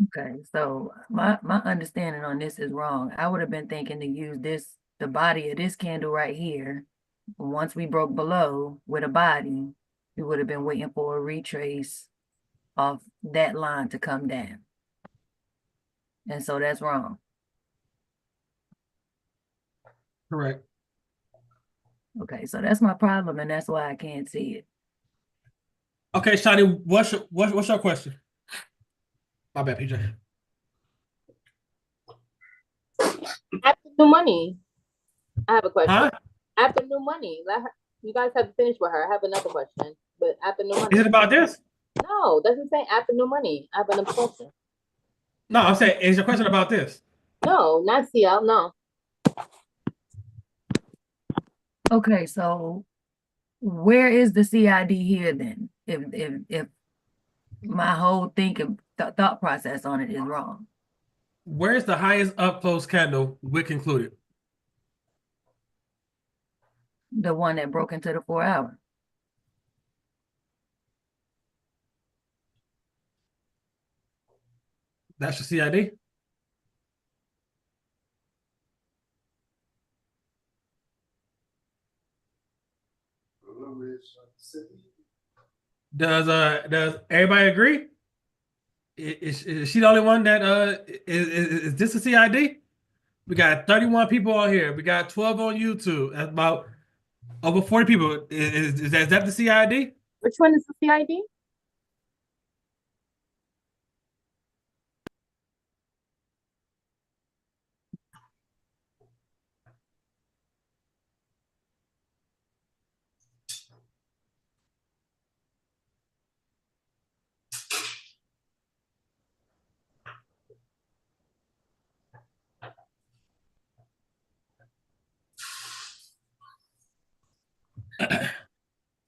Okay, so my understanding on this is wrong. I would have been thinking to use the body of this candle right here. Once we broke below with a body, we would have been waiting for a retrace of that line to come down. And so that's wrong. Correct. Okay, so that's my problem, and that's why I can't see it. Okay, Shani, what's your question? My bad, PJ. After new money, I have a question. Huh? After new money, you guys have to finish with her. I have another question, but after new money. Is it about this? No, doesn't say after new money. I have another question. No, I'm saying, is your question about this? No, not CL. No. Okay, so where is the CID here then? If my whole thought process on it is wrong. Where's the highest up close candle wick included? The one that broke into the 4 hour. That's your CID? Does everybody agree? Is she the only one that is this a CID? We got 31 people on here. We got 12 on YouTube. That's about over 40 people. Is that the CID? Which one is the CID?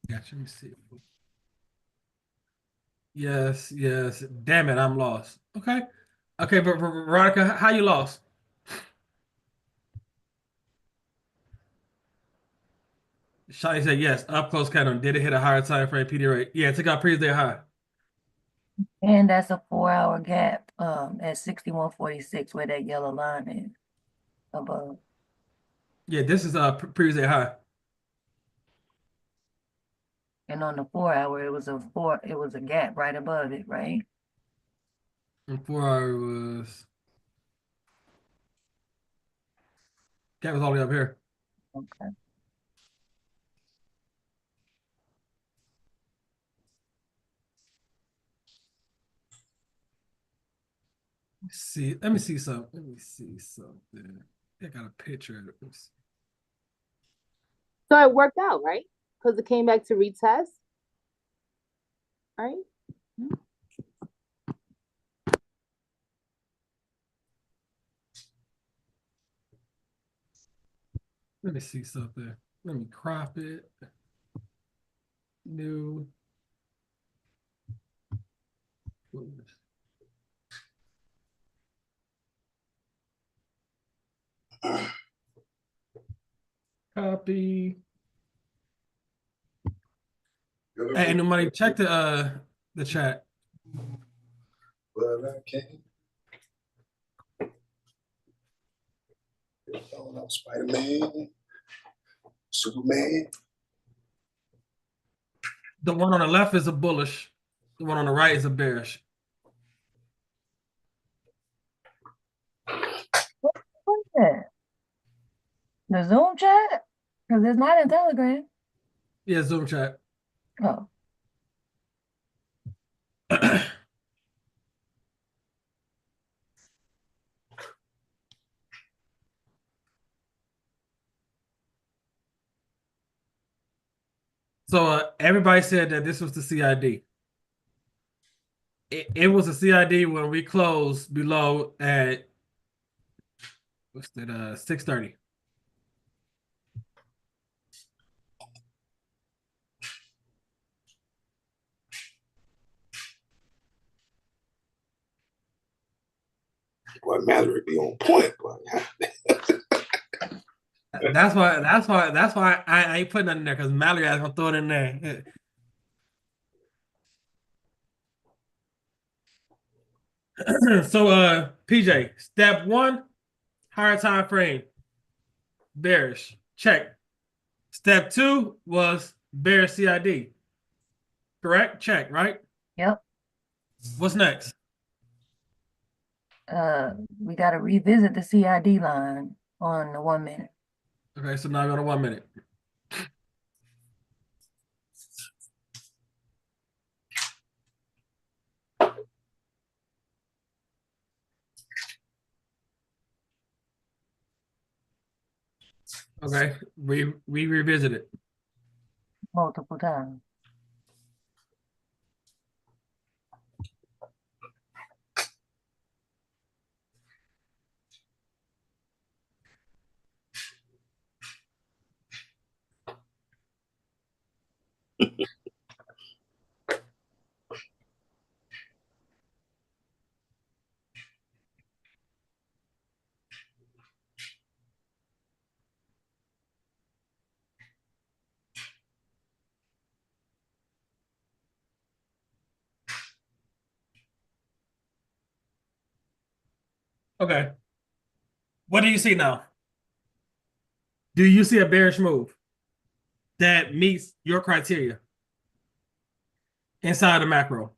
Gotcha. Let me see. Yes, yes. Damn it, I'm lost. Okay. Okay, but Veronica, how you lost? Shawty said yes. Up close count. Did it hit a higher time frame PD rate? Yeah, it took out previous day high. And that's a 4-hour gap at 61.46 where that yellow line is above. Yeah, this is previous day high. And on the 4-hour, it was a gap right above it, right? And 4 hour was gap was all the way up here. Okay. See, let me see something. Let me see something. I got a picture. Oops. So it worked out, right? Because it came back to retest, right? Let me see something. Let me crop it. New. Copy. Hey, nobody check the chat. But I can't. Spider-Man, Superman. The one on the left is a bullish. The one on the right is a bearish. What's that? The Zoom chat? Because it's not in Telegram. Yeah, Zoom chat. Oh. So everybody said that this was the CID. It was a CID when we closed below at what's that? 6:30. What Mallory be on point, but That's why I ain't putting nothing in there because Mallory is gonna throw it in there. So PJ, step one, higher time frame, bearish, check. Step two was bearish CID. Correct? Check, right? Yep. What's next? We got to revisit the CID line on the 1 minute. Okay, so now I go to 1 minute. Okay, we revisit it. Multiple times. Okay. What do you see now? Do you see a bearish move that meets your criteria inside the macro?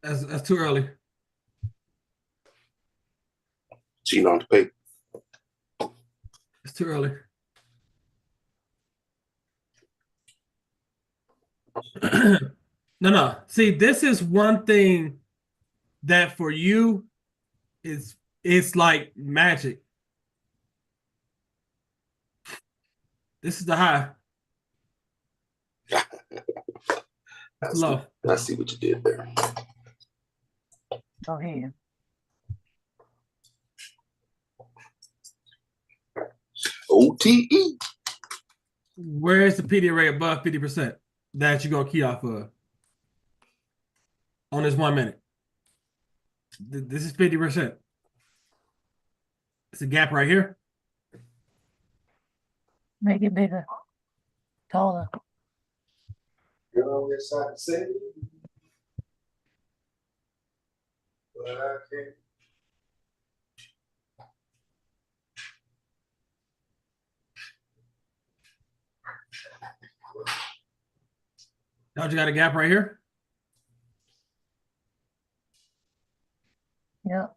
That's too early. Cheating on the paper. It's too early. No. See, this is one thing that for you it's like magic. This is the high. It's low. I see what you did there. Go ahead. OTE. Where is the PD rate above 50% that you're gonna key off of on this 1 minute? This is 50%. It's a gap right here. Make it bigger, taller. You know what I say? But I can't. Now you got a gap right here. Yep.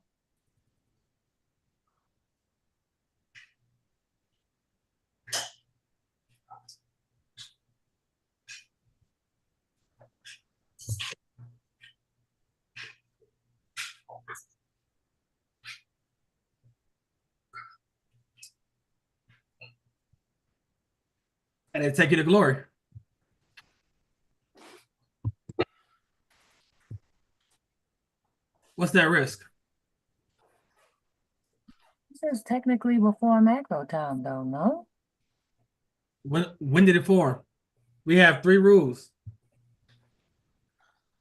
And they take you to glory. What's that risk? This is technically before macro time, though, no? When did it form? We have 3 rules.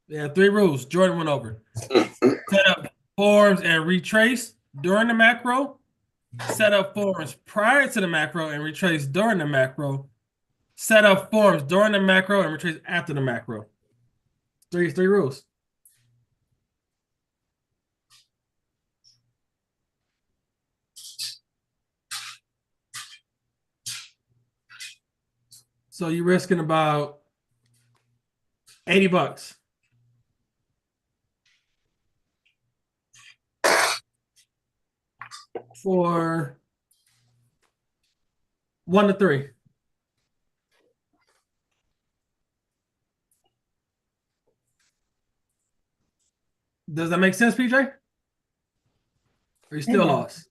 We have 3 rules. Jordan went over. Set up forms and retrace during the macro. Set up forms prior to the macro and retrace during the macro. Set up forms during the macro and retrace after the macro. Three rules. So you're risking about $80 for 1 to 3. Does that make sense, PJ? Or you still lost?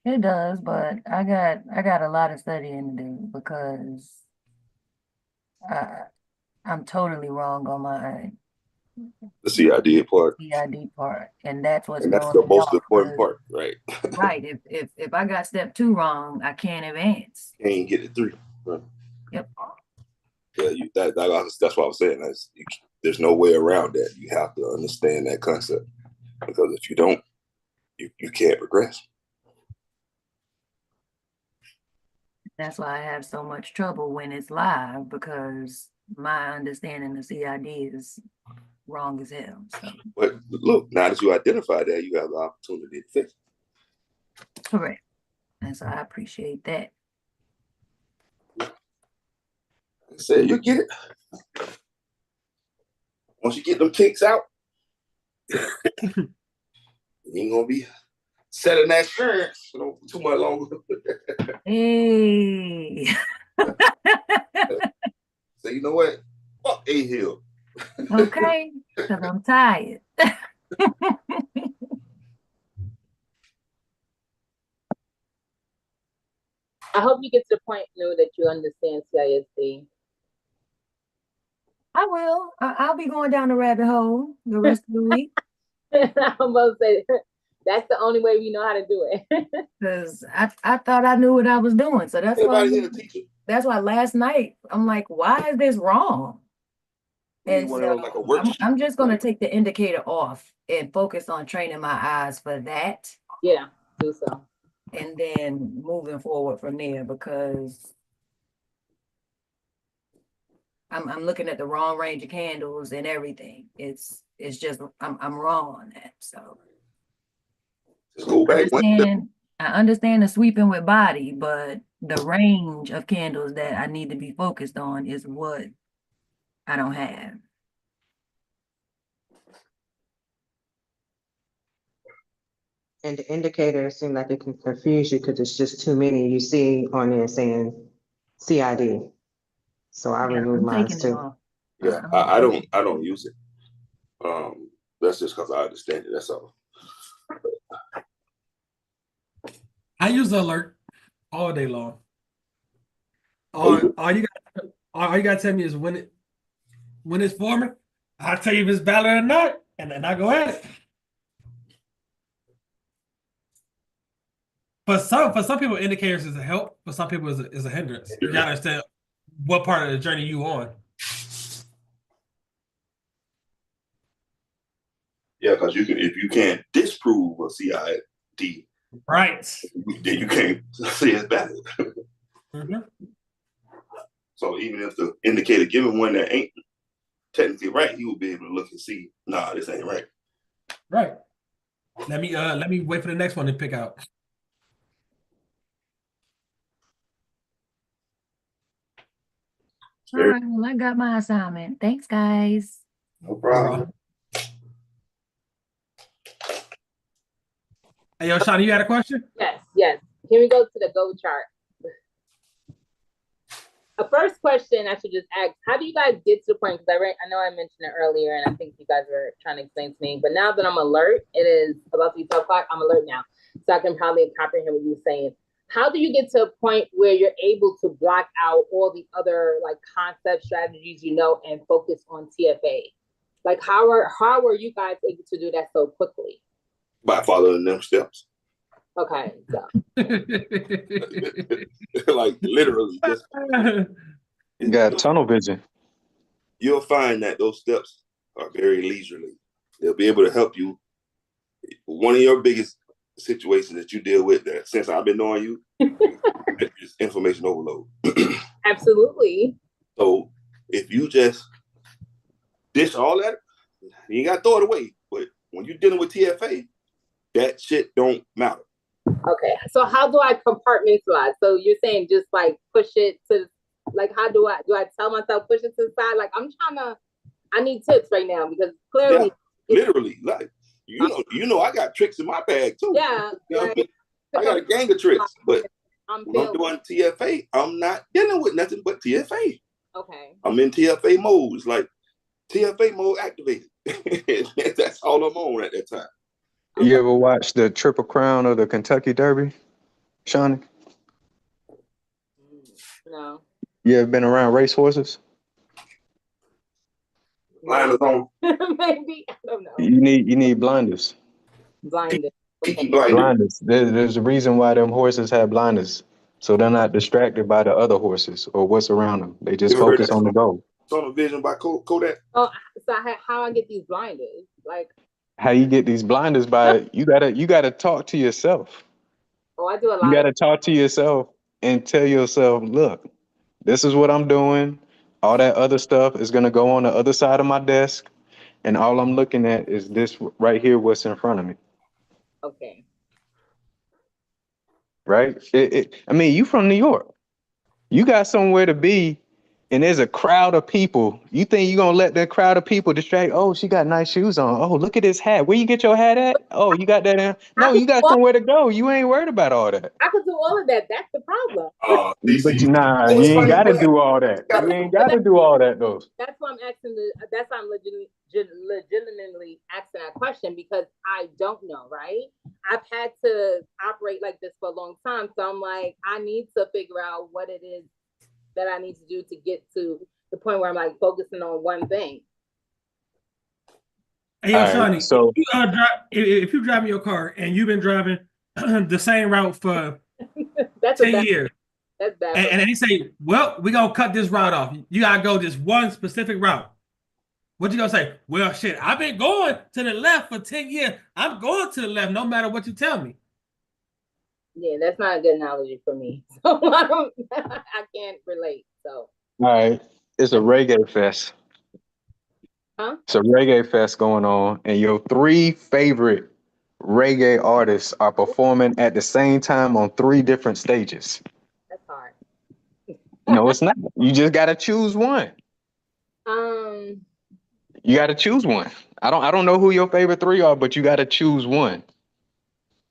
It does, but I got a lot of studying to do because I'm totally wrong on my The CID part. CID part, and that's what's And that's throwing the me most off. important part, right? Right. If I got step 2 wrong, I can't advance. Can't get it 3. Right? Yep. Yeah, that's what I was saying. There's no way around that. You have to understand that concept, because if you don't, you can't progress. That's why I have so much trouble when it's live, because my understanding of CID is wrong as hell. So. But look, now that you identify that, you have the opportunity to fix it. Correct. And so I appreciate that. I said, you get it. Once you get them kinks out, you ain't gonna be setting that insurance too much longer. Hey. So you know what? Fuck A-Hill. Okay, because I'm tired. I hope you get to the point, Lou, that you understand CISD. I will. I'll be going down the rabbit hole the rest of the week. I'm about to say that's the only way we know how to do it. Because I thought I knew what I was doing. So that's why last night I'm like, why is this wrong? And so I'm just going to take the indicator off and focus on training my eyes for that. Yeah. Do so. And then moving forward from there, because I'm looking at the wrong range of candles and everything. It's just I'm wrong on that. So Just go back one step. I understand the sweeping with body, but the range of candles that I need to be focused on is what I don't have. And the indicators seem like it can confuse you because it's just too many you see on there saying CID. So I Yeah, remove I'm mine taking it too. off. Yeah, I don't use it. That's just because I understand it. That's all. I use the alert all day long. Oh, you All you got to tell me is when it's forming. I'll tell you if it's valid or not, and then I go at it. For some people, indicators is a help. For some people, is a hindrance. You gotta understand what part of the journey you on. Yeah, because if you can't disprove a CID, right, then you can't say it's valid. So even if the indicator given one that ain't technically right, you will be able to look and see, nah, this ain't right. Right. Let me wait for the next one to pick out. All right, well, I got my assignment. Thanks, guys. No problem. Hey, yo, Shawnee, you had a question? Yes. Here we go to the go chart. A first question I should just ask, how do you guys get to the point? Because I know I mentioned it earlier, and I think you guys were trying to explain to me, but now that I'm alert, it is about to be 12 o'clock, I'm alert now. So I can probably comprehend what you're saying. How do you get to a point where you're able to block out all the other like concept strategies, and focus on TFA? Like how are you guys able to do that so quickly? By following them steps. Okay, so like literally just you got tunnel vision. You'll find that those steps are very leisurely. They'll be able to help you. One of your biggest situations that you deal with that since I've been knowing you is information overload. Absolutely. So if you just dish all that, you ain't got to throw it away. But when you're dealing with TFA, that shit don't matter. Okay, so how do I compartmentalize? So you're saying just like push it to, like how do I tell myself push it to the side? Like I need tips right now because clearly, literally, like you know, I got tricks in my bag too. Yeah, I got a gang of tricks, but when I'm doing TFA, I'm not dealing with nothing but TFA. Okay, I'm in TFA mode. It's like TFA mode activated. That's all I'm on at that time. Okay. You ever watch the Triple Crown of the Kentucky Derby, Shawnee? No. You ever been around racehorses? Blinders on. Maybe, I don't know. You need blinders. Blinders. Okay. Blinders. There's a reason why them horses have blinders, so they're not distracted by the other horses or what's around them. They just focus on the goal. Tunnel vision by Kodak. Oh, so how I get these blinders? Like how you get these blinders by you gotta talk to yourself. Oh, I do a lot. You gotta talk to yourself and tell yourself, look, this is what I'm doing. All that other stuff is gonna go on the other side of my desk, and all I'm looking at is this right here, what's in front of me. Okay. Right? I mean, you from New York. You got somewhere to be, and there's a crowd of people. You think you're gonna let that crowd of people distract? Oh, she got nice shoes on. Oh, look at this hat. Where you get your hat at? Oh, you got that in? No, you got somewhere to go. You ain't worried about all that. I could do all of that. That's the problem. But you ain't gotta do all that. You ain't gotta do all that though. That's why I'm asking that's why I'm legitimately asking that question, because I don't know, right? I've had to operate like this for a long time. So I'm like, I need to figure out what it is that I need to do to get to the point where I'm like focusing on one thing. Hey, yo, Shawnee, so if you're driving your car and you've been driving the same route for 10 years, that's bad. And they say, well, we're going to cut this route off. You got to go this one specific route. What you going to say? Well, shit, I've been going to the left for 10 years. I'm going to the left no matter what you tell me. Yeah, that's not a good analogy for me. So I can't relate. So. All right. It's a reggae fest. Huh? It's a reggae fest going on, and your three favorite reggae artists are performing at the same time on three different stages. That's hard. No, it's not. You just gotta choose one. You gotta choose one. I don't know who your favorite three are, but you gotta choose one.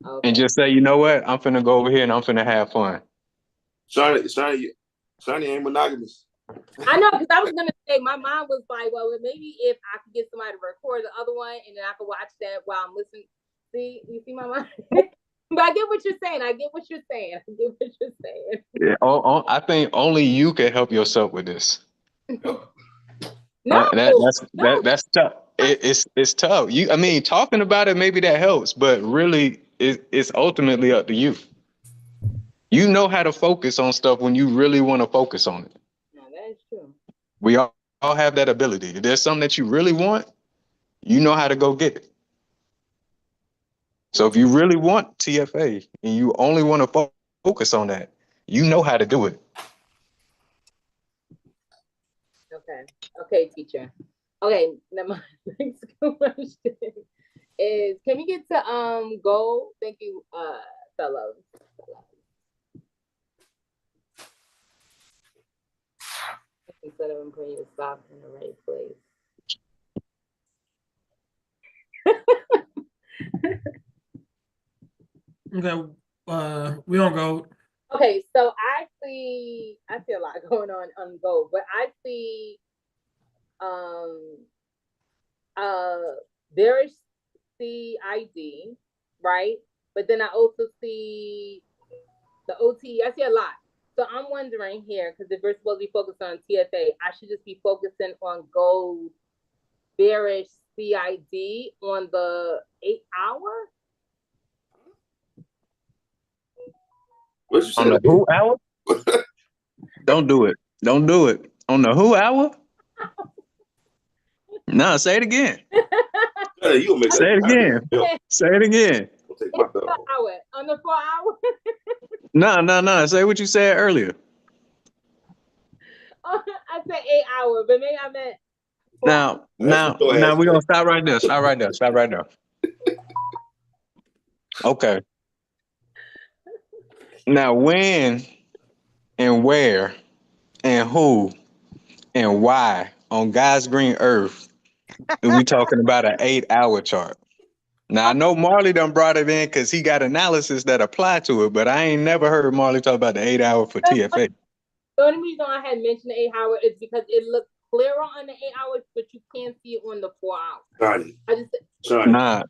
Okay. And just say, you know what? I'm finna go over here and I'm finna have fun. Sonny ain't monogamous. I know, because I was gonna say my mom was like, well, maybe if I could get somebody to record the other one and then I could watch that while I'm listening. See, you see my mom? But I get what you're saying. Yeah, I think only you can help yourself with this. No, That's tough. It's tough. I mean, talking about it, maybe that helps, but really, it's ultimately up to you. You know how to focus on stuff when you really want to focus on it. No, that is true. We all have that ability. If there's something that you really want, you know how to go get it. So if you really want TFA and you only want to focus on that, you know how to do it. Okay, teacher. Okay, never mind. Next question is, can we get to goal? Thank you, fellows. Instead of putting your stop in the right place. Okay, we don't go. Okay, so I see a lot going on Go, but I see there is CID, right? But then I also see the OT. I see a lot. So I'm wondering here, because if we're supposed to be focused on TFA, I should just be focusing on gold, bearish CID on the 8 hour. On the who hour? Don't do it. Don't do it. On the who hour? No, say it again. Say it again. Say it again. On the 4 hour? No. Say what you said earlier. I said 8 hour, but maybe I meant. Now we're gonna stop right there. Stop right there. Okay. Now, when and where and who and why on God's green earth are we talking about an 8-hour chart? Now, I know Marley done brought it in because he got analysis that apply to it, but I ain't never heard Marley talk about the 8-hour for TFA. The only reason I had mentioned the 8 hour is because it looks clearer on the 8 hours, but you can't see it on the 4 hours. Nah,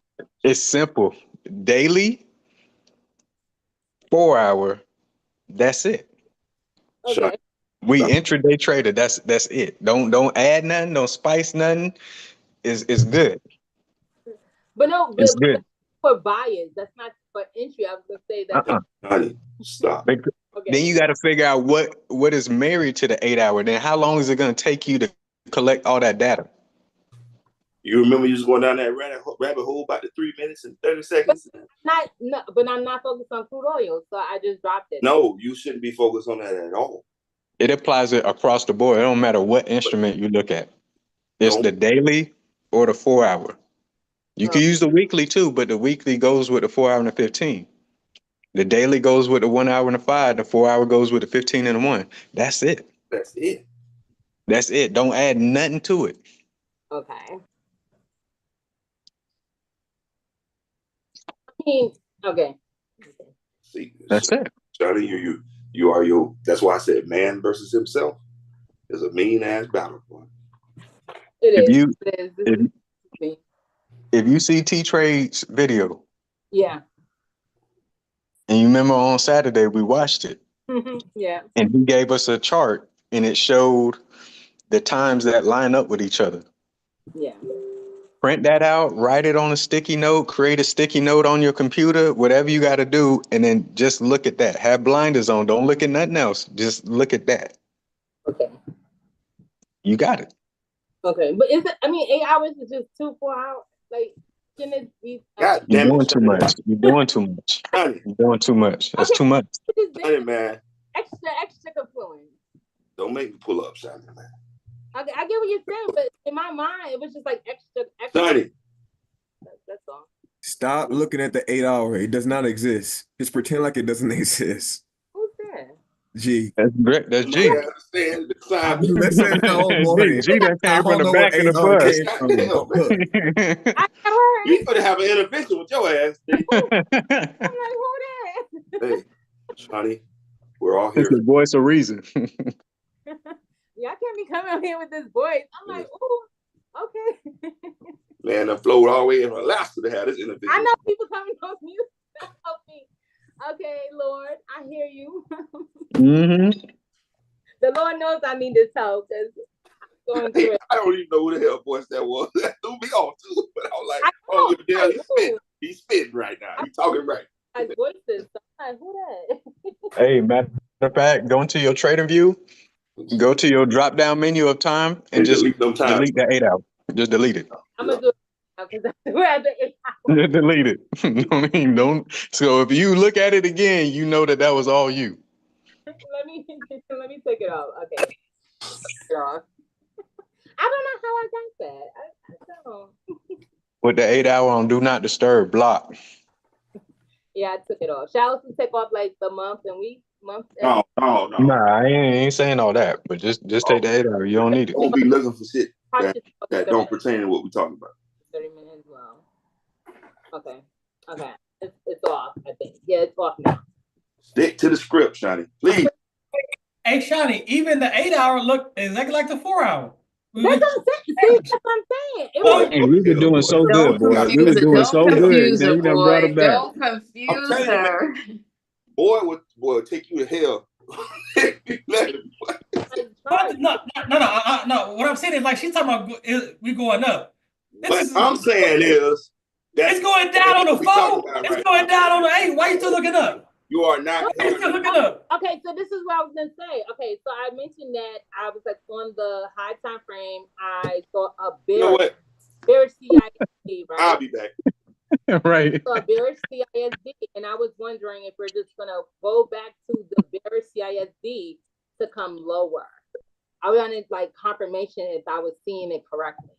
it's simple. Daily, 4 hour, that's it. Okay. We intraday trader. That's it. Don't add nothing. Don't spice nothing. It's good. But no, It's good. for buyers, that's not for entry. I was gonna say that. Honey, stop. Okay. Then you got to figure out what is married to the 8 hour. Then how long is it going to take you to collect all that data? You remember you was going down that rabbit hole about the 3 minutes and 30 seconds? But I'm not focused on crude oil, so I just dropped it. No, you shouldn't be focused on that at all. It applies it across the board. It don't matter what instrument you look at. It's the daily or the 4 hour. You can use the weekly too, but the weekly goes with the 4 hour and the 15. The daily goes with the 1 hour and the 5. The 4 hour goes with the 15 and the 1. That's it. That's it. Don't add nothing to it. Okay. Okay. See, that's it. Johnny, you are your. That's why I said man versus himself is a mean ass battle. It If you see T-Trade's video, yeah, and you remember on Saturday we watched it, yeah, and he gave us a chart, and it showed the times that line up with each other. Yeah. Print that out, write it on a sticky note, create a sticky note on your computer, whatever you got to do, and then just look at that. Have blinders on. Don't look at nothing else. Just look at that. Okay. You got it. Okay, but is it? I mean, 8 hours is just 4 hours. Like, God You're damn it, doing too Shani. much. You're doing too much. Shani. You're doing too much. That's too much. Shani, man. Extra confluence. Don't make me pull up, Shani, man. I get what you're saying, but in my mind, it was just like extra. Shani. That's all. Stop looking at the 8 hour. It does not exist. Just pretend like it doesn't exist. Who's that? G. That's great. That's G. I understand the sign. Listen, oh boy. G that I came from don't the know back where of the 8 hour bus. came God from. damn, But man. I heard. You could have an intervention with your ass. I'm like, who that? Hey, Shani, we're all It's here. the voice of reason. Y'all can't be coming here with this voice. I'm like, ooh, okay. Man, I flew all the way in Alaska to have this intervention. I know people coming on mute. Help me. Okay, Lord, I hear you. Mm-hmm. The Lord knows I need this help because I'm going through it. I don't even know who the hell voice that was. That threw me off too. But I was like, oh, yeah, he's spitting right now. He's talking right. My voices. So I'm like, who that? Hey, matter of fact, go into your trading view, go to your drop down menu of time, and just delete them times. delete the 8 hour. Just delete it. I'm gonna do it now because we're at the 8 hours. Just delete it. I mean, don't. So if you look at it again, you know that was all you. Let me take it off. Okay. Take it off. I don't know how I got that. I don't. With the 8 hour on do not disturb block. Yeah, I took it off. Shall we take off like the month and week? No. Nah, I ain't saying all that, but just take the 8 hour. You don't need it. Don't be looking for shit that don't pertain to what we're talking about. 30 minutes. Well. Okay. It's off, I think. Yeah, it's off now. Stick to the script, Shani. Please. Hey, Shani, even the 8 hour looked exactly like the 4 hour. That's what I'm saying. It was, Hey, we were doing so good, boy. We were doing so good. Then you done brought it back. Don't confuse her. Boy would take you to hell. No. What I'm saying is like she's talking about we going up. What I'm saying is it's going down on the 4. It's going down on the 8. Why are you still looking up? You are not. Why are you still looking up? Okay, so this is what I was gonna say. Okay, so I mentioned that I was like on the high time frame. I saw a bearish CISD, right? I'll be back. Right. So a bearish CISD, and I was wondering if we're just gonna go back to the bearish CISD to come lower. I wanted like confirmation if I was seeing it correctly.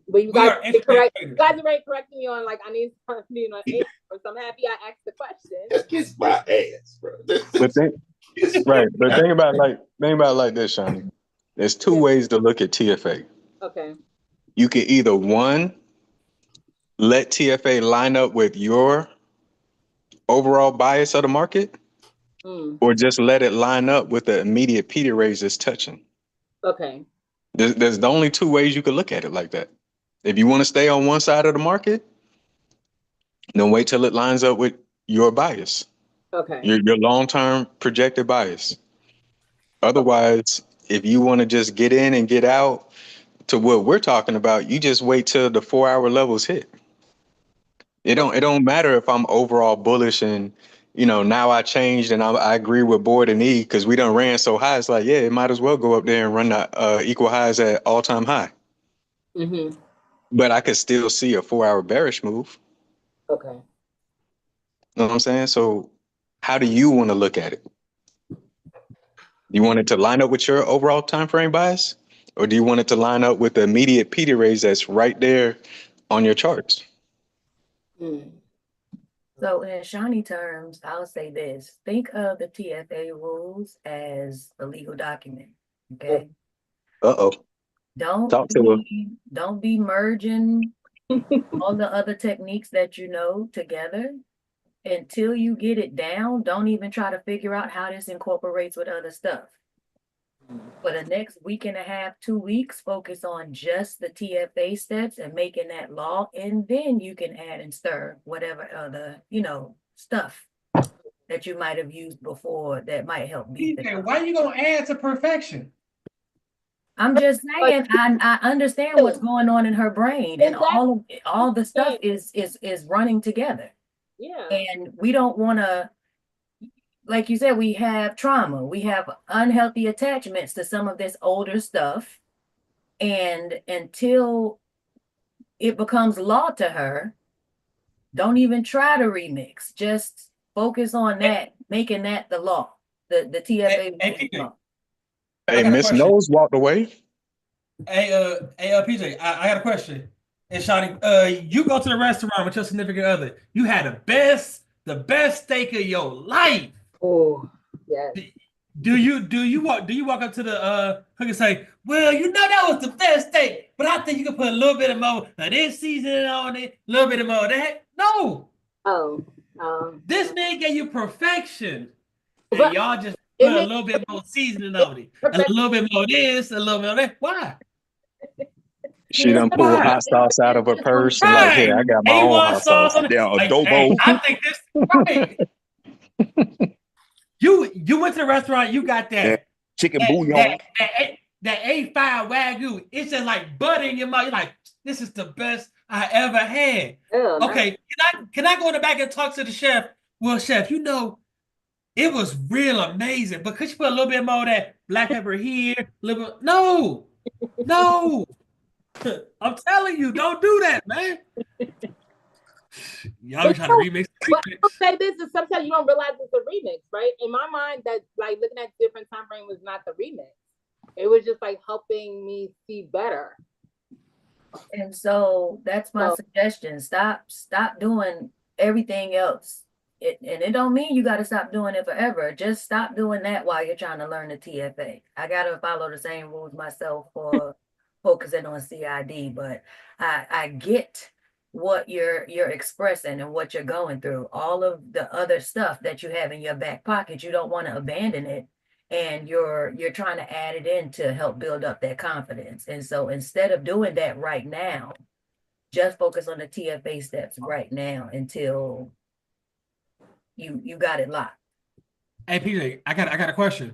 But you guys are correct. You guys are very correcting me on like I need to be on 8 hours. So I'm happy I asked the question. Just kiss my ass, bro. But think about like this, Shani. There's two ways to look at TFA. Okay. You can either one, let TFA line up with your overall bias of the market, or just let it line up with the immediate P raise it's touching. Okay. There's the only two ways you could look at it like that. If you want to stay on one side of the market, then wait till it lines up with your bias. Okay. Your long-term projected bias. Otherwise, if you want to just get in and get out to what we're talking about, you just wait till the 4 hour levels hit. It don't matter if I'm overall bullish and now I changed and I agree with Boyd and E because we done ran so high. It's like, yeah, it might as well go up there and run the equal highs at all-time high. Mm-hmm. But I could still see a 4 hour bearish move. Okay. You know what I'm saying? So how do you want to look at it? You want it to line up with your overall time frame bias? Or do you want it to line up with the immediate P raise that's right there on your charts? So in Shani terms, I'll say this. Think of the TFA rules as a legal document. Okay. Uh-oh. Don't be merging all the other techniques that you know together. Until you get it down, don't even try to figure out how this incorporates with other stuff. For the next week and a half, 2 weeks, focus on just the TFA steps and making that law, and then you can add and stir whatever other, stuff that you might have used before that might help beat Okay, why are you gonna add to perfection? I'm just saying, I understand what's going on in her brain, and all the stuff is running together. Yeah. And we don't want to, like you said, we have trauma, we have unhealthy attachments to some of this older stuff. And until it becomes law to her, don't even try to remix. Just focus on that, making that the law. The TFA law. Hey, Miss Nose walked away. Hey, PJ, I got a question. And Shawty, you go to the restaurant with your significant other. You had the best steak of your life. Oh, yes. Do you walk up to the cook and say, well, you know that was the best steak, but I think you can put a little bit of more of this seasoning on it, a little bit of more of that. No. This man gave you perfection. And y'all just put a little bit more seasoning on it. A little bit more of this, a little bit of that. Why? She done pulled hot sauce out of her purse and like, here, I got my own hot sauce. Yeah, adobo. Hey, I think this right. You went to the restaurant, you got that chicken bouillon. That A5 Wagyu. It's just like butter in your mouth. You're like, this is the best I ever had. Okay, can I go in the back and talk to the chef? Well, chef, you know, it was real amazing, but could you put a little bit more of that black pepper here? A little bit? No. I'm telling you, don't do that, man. Y'all be trying to remix. I'll say this is sometimes you don't realize it's a remix, right? In my mind, that like looking at different time frame was not the remix. It was just like helping me see better. And so that's my suggestion. Stop doing everything else. And it don't mean you got to stop doing it forever. Just stop doing that while you're trying to learn the TFA. I got to follow the same rules myself for focusing on CID, but I get what you're expressing and what you're going through. All of the other stuff that you have in your back pocket, you don't want to abandon it, and you're trying to add it in to help build up that confidence. And so instead of doing that right now, just focus on the TFA steps right now until you got it locked. Hey PJ, I got a question,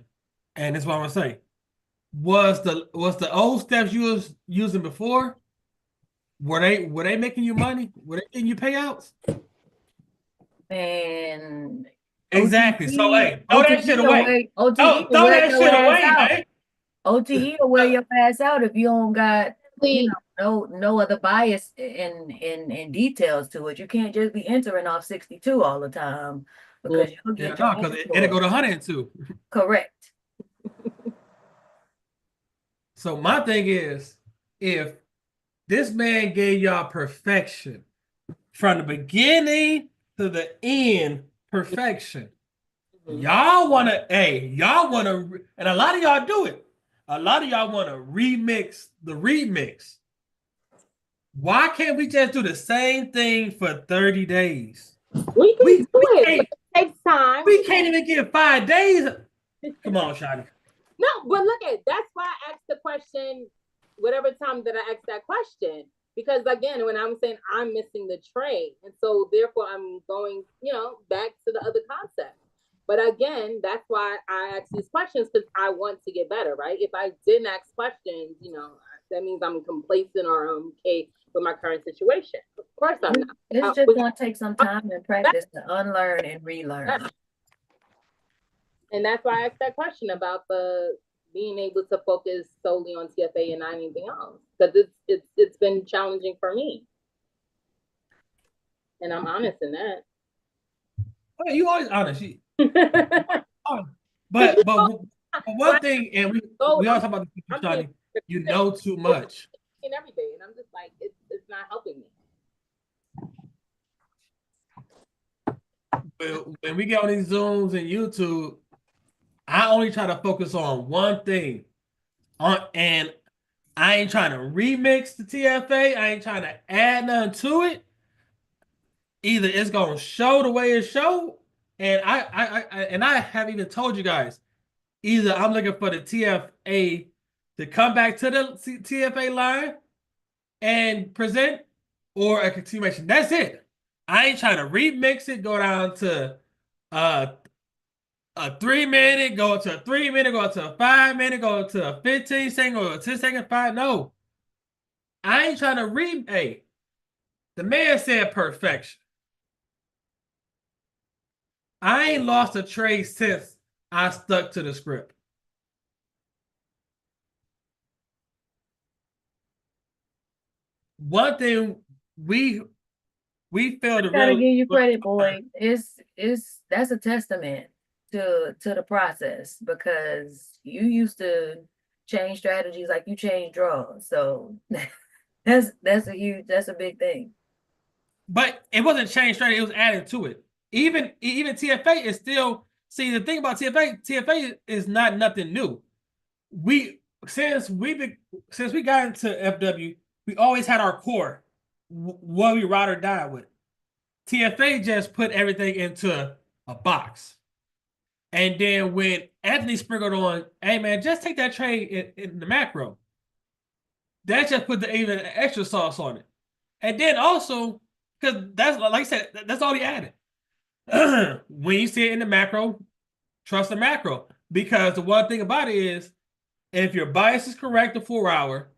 and this is what I'm gonna say. Was the old steps you was using before? Were they making you money? Were they getting you payouts? And exactly. OTE, so hey, throw that shit away. OTE throw that shit away, man. OTE will wear your ass out if you don't got no other bias in details to it. You can't just be entering off 62 all the time because you'll get because it'll go to 102. Correct. So my thing is, if this man gave y'all perfection from the beginning to the end, perfection. Y'all wanna, and a lot of y'all do it. A lot of y'all want to remix the remix. Why can't we just do the same thing for 30 days? We can do it. It takes time. We can't even get 5 days. Come on, Shadi. No, but look at that's why I asked the question, whatever time that I asked that question. Because again, when I'm saying I'm missing the trade, and so therefore I'm going, back to the other concept. But again, that's why I ask these questions, because I want to get better, right? If I didn't ask questions, that means I'm complacent or okay with my current situation. Of course I'm not. It's just going to take some time and practice to unlearn and relearn. And that's why I asked that question about the being able to focus solely on TFA and not anything else, because it's been challenging for me, and I'm honest in that. Well, you always honest. but one thing, and we all talk about this, Shadi, you know too much. And everything, and I'm just like, it's not helping me. When we get on these Zooms and YouTube, I only try to focus on one thing, and I ain't trying to remix the TFA. I ain't trying to add nothing to it. Either it's gonna show the way it showed, and I have even told you guys, either I'm looking for the TFA to come back to the TFA line and present, or a continuation. That's it. I ain't trying to remix it, go down to a 3 minute, go to a 3 minute, go to a 5 minute, go to a 15-second, or a 10-second 5. No. I ain't trying to hey, the man said perfection. I ain't lost a trade since I stuck to the script. one thing we failed to Gotta really give you credit, boy. That's a testament to the process, because you used to change strategies like you change draws. So that's a big thing. But it wasn't changed strategy, it was added to it. Even TFA is still, see, the thing about TFA is not nothing new. Since we got into FW, we always had our core, what we ride or die with. TFA just put everything into a box. And then when Anthony sprinkled on, hey man, just take that trade in the macro. That just put the even extra sauce on it. And then also, because that's like I said, that's all he added. When you see it in the macro, trust the macro. Because the one thing about it is, if your bias is correct, the 4 hour,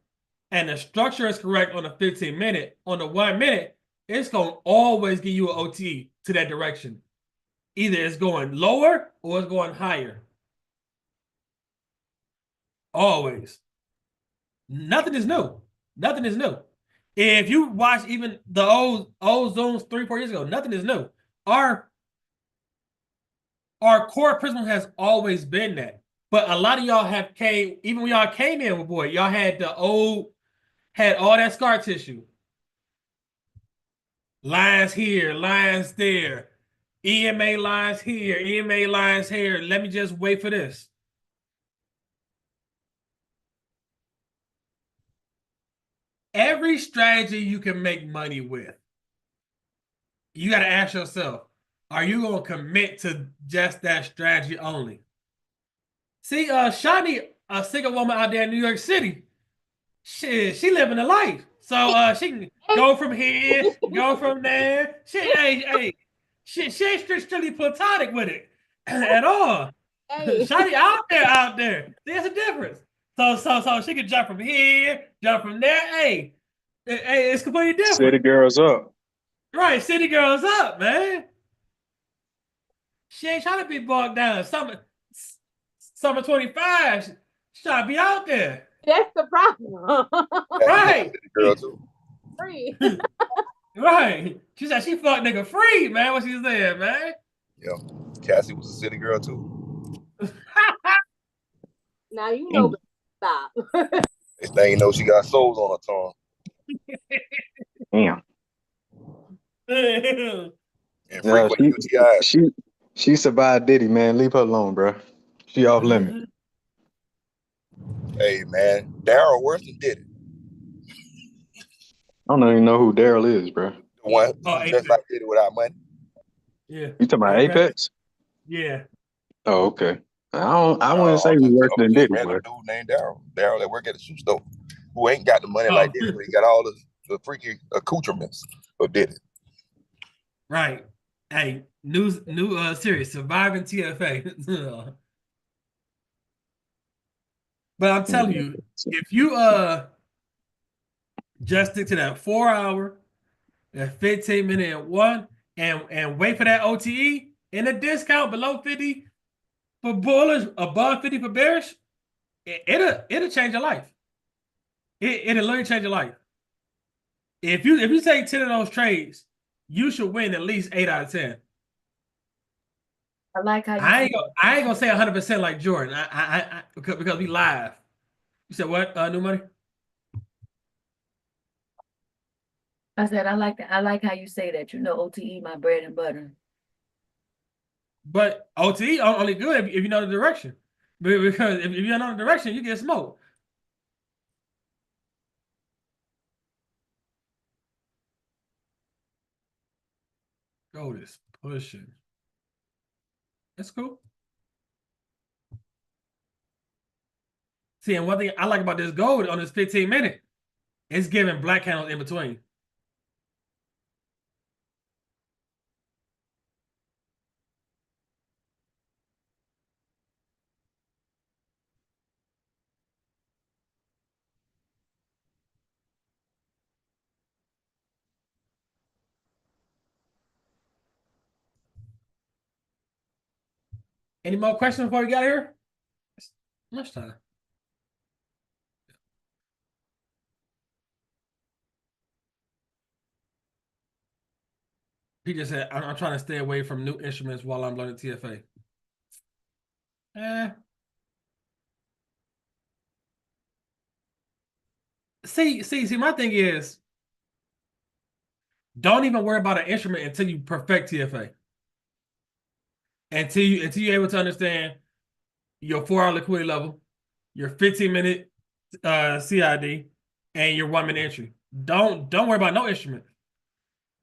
and the structure is correct on the 15-minute, on the 1 minute, it's going to always give you an OT to that direction. Either it's going lower or it's going higher. Always. Nothing is new. Nothing is new. If you watch even the old zones 3-4 years ago, nothing is new. Our core principle has always been that. But a lot of y'all have came, even when y'all came in with boy, y'all had all that scar tissue. Lines here, lines there. EMA lines here, EMA lines here. Let me just wait for this. Every strategy you can make money with, you got to ask yourself, are you going to commit to just that strategy only? See, Shani, a single woman out there in New York City, she living a life. So she can go from here, go from there. She ain't strictly platonic with it at all. Hey. Shani out there. There's a difference. So she can jump from here, jump from there. Hey, it's completely different. City girls up. Right, city girls up, man. She ain't trying to be bogged down. Summer 25, she trying to be out there. That's the problem. Right. Girl too. Free. Right. She said she fucked nigga free, man. What she said, man. Yeah. Cassie was a city girl too. Now you know. Stop. This thing, you know, she got souls on her tongue. Damn. And free for UTI. She survived Diddy, man. Leave her alone, bro. She off limit. Hey man, Daryl worse than Diddy. I don't even know who Daryl is, bro. The one who just like Diddy without money. Yeah. You talking about Apex? Yeah. Oh, okay. I wouldn't say he's worse than Diddy, random but dude named Daryl. Daryl that work at the shoe store, who ain't got the money like Diddy, but he got all the freaky accoutrements of Diddy. Right. Hey, new series, Surviving TFA. But I'm telling you, if you just stick to that 4 hour, that 15-minute and one, and wait for that OTE and a discount below 50 for bullers, above 50 for bearish, it'll change your life. It'll literally change your life. If you take 10 of those trades, you should win at least 8 out of 10. I like how you I ain't gonna say 100% like Jordan. Because we live. You said what? New money? I said I like how you say that. You know, OTE my bread and butter. But OTE only good if you know the direction. Because if you don't know the direction, you get smoked. Gold is pushing. That's cool. See, and one thing I like about this gold on this 15-minute, it's giving black candles in between. Any more questions before we got here? It's lunchtime. He just said, I'm trying to stay away from new instruments while I'm learning TFA. See, my thing is, don't even worry about an instrument until you perfect TFA. Until you're able to understand your 4-hour liquidity level, your 15-minute CID, and your 1-minute entry. Don't worry about no instrument.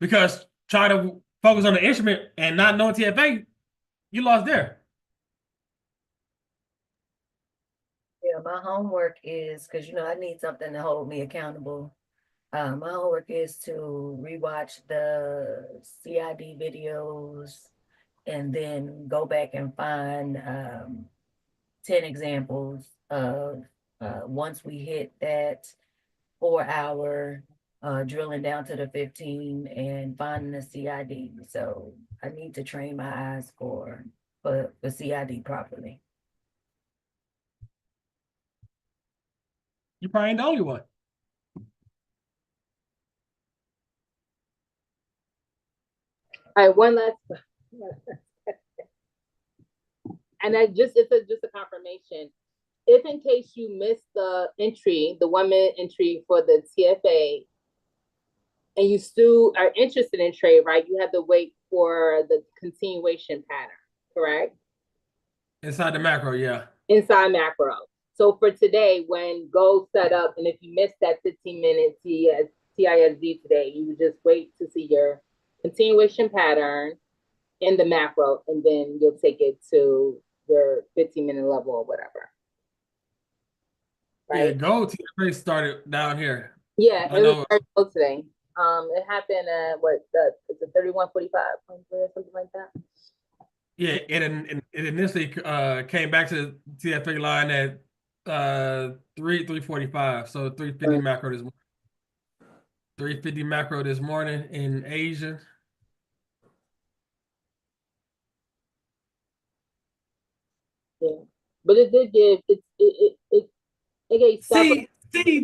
Because trying to focus on the instrument and not knowing TFA, you lost there. Yeah, my homework is, because I need something to hold me accountable. My homework is to rewatch the CID videos and then go back and find 10 examples of once we hit that 4-hour, drilling down to the 15 and finding the CID. So I need to train my eyes for the CID properly. You probably ain't the only one. All right, one last, and it's just a confirmation. If in case you missed the entry, the 1-minute entry for the TFA, and you still are interested in trade, right? You have to wait for the continuation pattern, correct? Inside the macro, yeah. Inside macro. So for today, when gold set up, and if you missed that 15-minute TISD today, you would just wait to see your continuation pattern in the macro, and then you'll take it to your 15-minute level or whatever. Right? Yeah, gold TFA started down here. Yeah, it was very low today. It happened at it's a 31.45 or something like that. Yeah, it initially came back to the TFA line at 3:45, so 350 macro this morning. 350 macro this morning in Asia. Yeah, but it did give it gave See,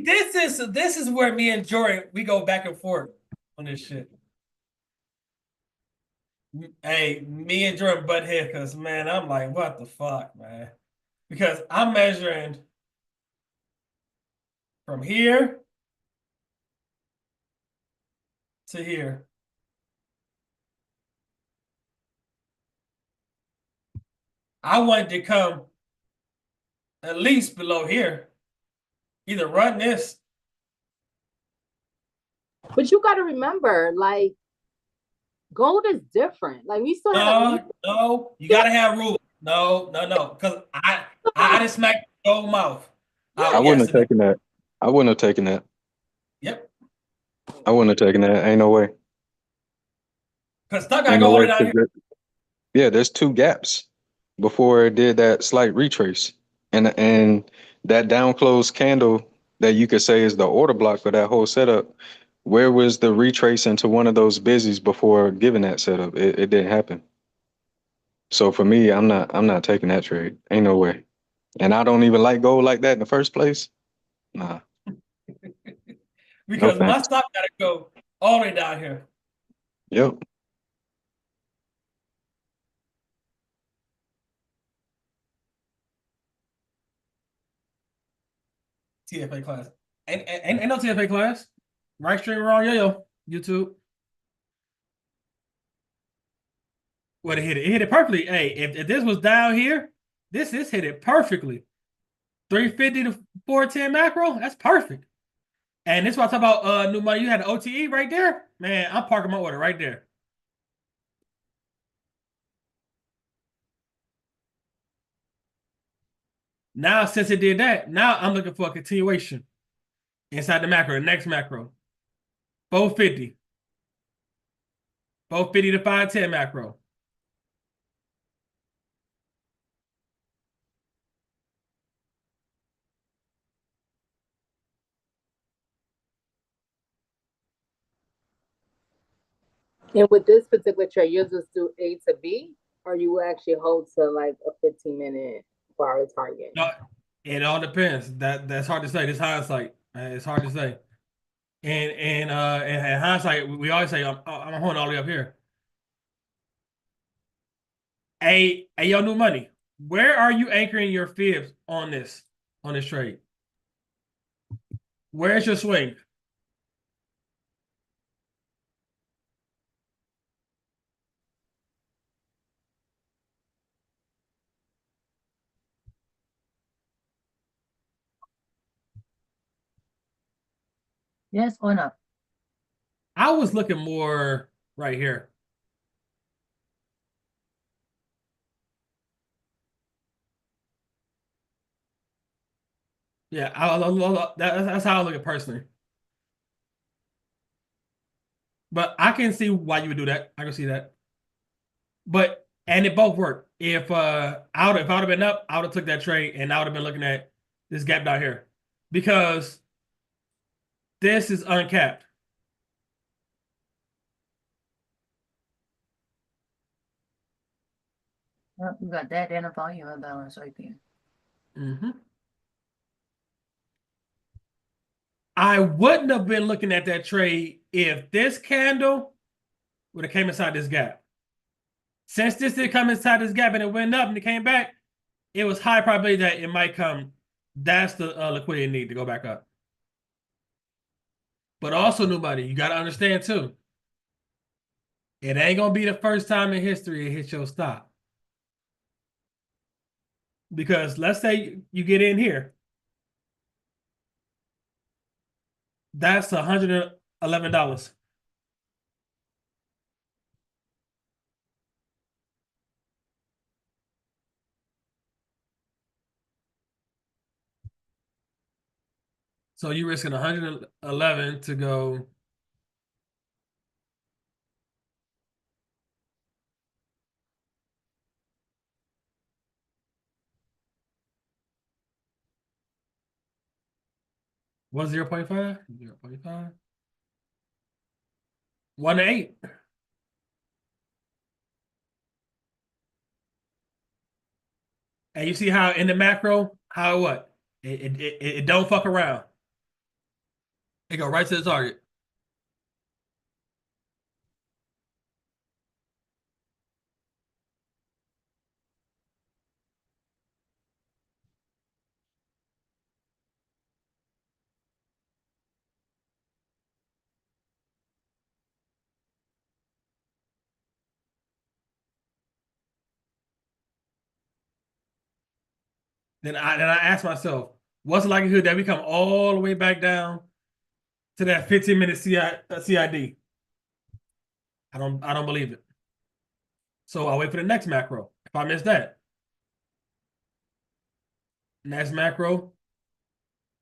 this is where me and Jordan we go back and forth on this shit. Hey, me and Jordan butt head, because man, I'm like, what the fuck, man? Because I'm measuring from here to here. I wanted to come at least below here. Either run this. But you got to remember, like, gold is different. Like, we still have no, you got to have rules. No, because I just smacked the gold mouth. I wouldn't have taken that. I wouldn't have taken that. Yep. I wouldn't have taken that. Ain't no way. Because stuck got to go all down here. Yeah, there's 2 gaps before it did that slight retrace. And that down close candle that you could say is the order block for that whole setup, where was the retrace into one of those busies before giving that setup? It didn't happen. So for me, I'm not taking that trade. Ain't no way. And I don't even like gold like that in the first place. Nah. Because my stop got to go all the way down here. Yep. TFA class. Ain't no TFA class. Right string, wrong yo-yo. YouTube. What it hit it. It hit it perfectly. Hey, if this was down here, this hit it perfectly. 350 to 410 macro, that's perfect. And this is what I talk about new money. You had the OTE right there. Man, I'm parking my order right there. Now, since it did that, now I'm looking for a continuation inside the macro, the next macro. 450. 450 to 510 macro. And with this particular trade, you'll just do A to B, or you will actually hold to like a 15-minute bar target? No, it all depends. That's hard to say. This hindsight. It's hard to say. And in hindsight, we always say I'm holding all the way up here. Hey, yo, new money. Where are you anchoring your fibs on this trade? Where's your swing? Yes or no? I was looking more right here. Yeah, that's how I look at it personally. But I can see why you would do that. I can see that. But and it both work. If I would have been up, I would have took that trade and I would have been looking at this gap down here because this is uncapped. Well, you got that and a volume imbalance right there. Mm-hmm. I wouldn't have been looking at that trade if this candle would have came inside this gap. Since this did come inside this gap and it went up and it came back, it was high probability that it might come. That's the liquidity need to go back up. But also, new money, you got to understand too. It ain't gonna be the first time in history it hits your stop. Because let's say you get in here, that's $111. So you're risking 111 to go. What, 0.5? 0.5. 1 to 8. And you see how in the macro, how what? It don't fuck around. It go right to the target. Then I ask myself, what's the likelihood that we come all the way back down to that 15-minute CID? I don't believe it. So I'll wait for the next macro. If I miss that, next macro,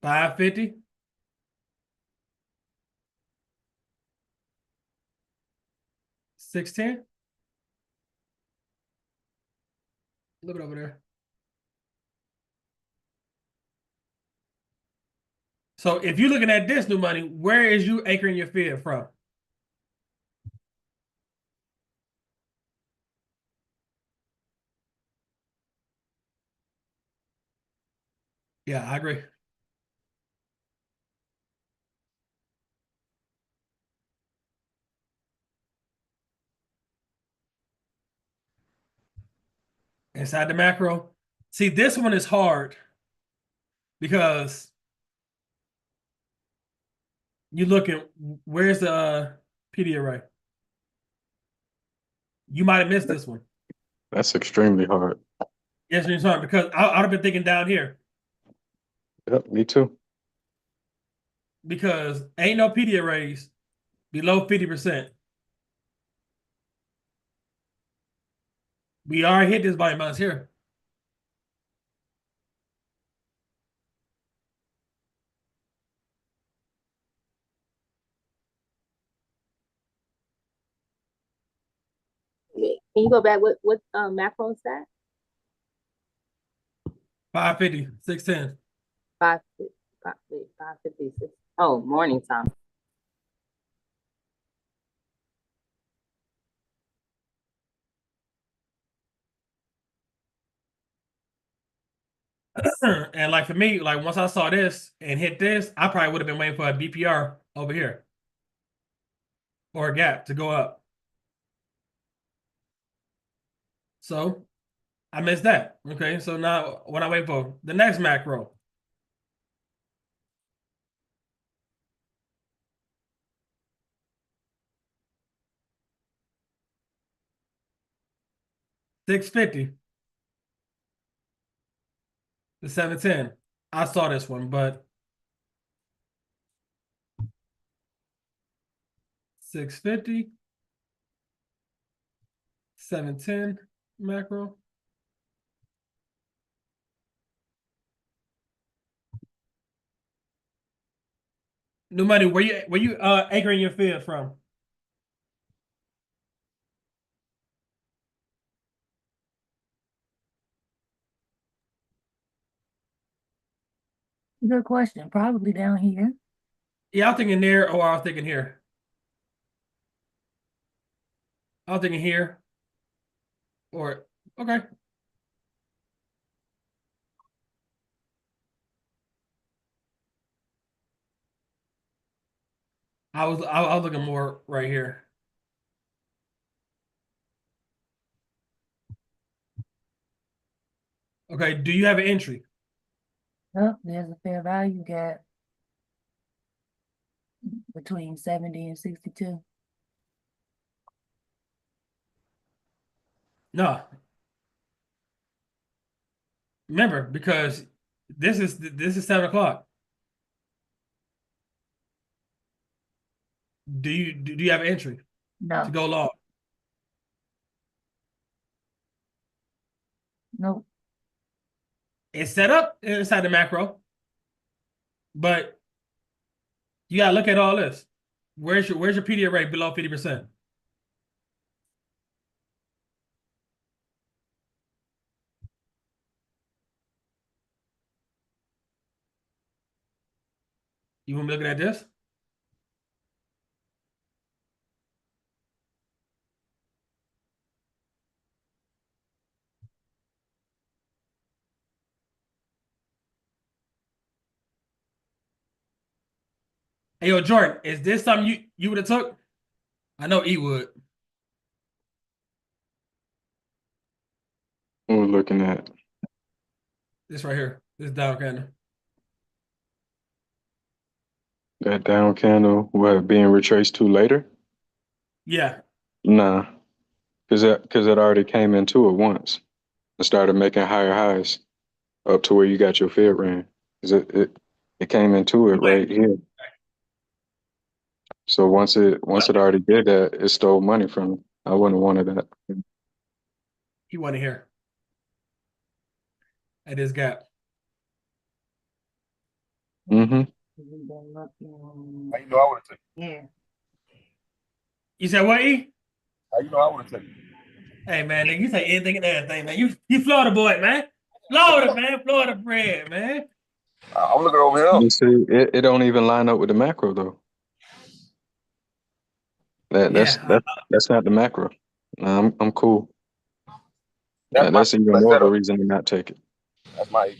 550. 610. A little bit over there. So if you're looking at this new money, where is you anchoring your fib from? Yeah, I agree. Inside the macro. See, this one is hard because you look at where's the PD array. You might have missed this one. That's extremely hard. Yes, you're sorry, because I'd have been thinking down here Yep, me too. because ain't no PD arrays below 50%. We already hit this volume bounce here. Can you go back? What macro is that? 550, 610. 556. Oh, morning time. And like for me, like once I saw this and hit this, I probably would have been waiting for a BPR over here or a gap to go up. So I missed that. Okay, so now when I wait for the next macro. $6.50 to $7.10. I saw this one, but $6.50, $7.10 macro. New money, where you anchoring your field from? Good question. Probably down here. Yeah, I was thinking there, or I was thinking here. I was thinking here. Or okay. I was looking more right here. Okay, do you have an entry? Oh, there's a fair value gap between 70 and 62. No. Remember, because this is 7 o'clock. Do you have an entry No. to go long? Nope. It's set up inside the macro, but you gotta look at all this. Where's your PDA rate below 50%? You want me looking at this? Hey, yo, Jordan, is this something you would have took? I know E would. What we're looking at. This right here. This down candle. That down candle, what, being retraced to later? Yeah. Nah, because it already came into it once and started making higher highs up to where you got your fib ran. 'Cause it came into it right here. So once it already did that, it stole money from me. I wouldn't have wanted that. He wasn't here. At this gap. Mm-hmm. How you know I would have taken it? Yeah. You said what, E? How you know I would have taken it? Hey man, nigga, you say anything and everything, man. You Florida boy, man. Florida, man. Florida bread, man. I'm looking over here. You see, it don't even line up with the macro though. That's not the macro. Nah, I'm cool. That's even more of a reason to not take it. That's my A+.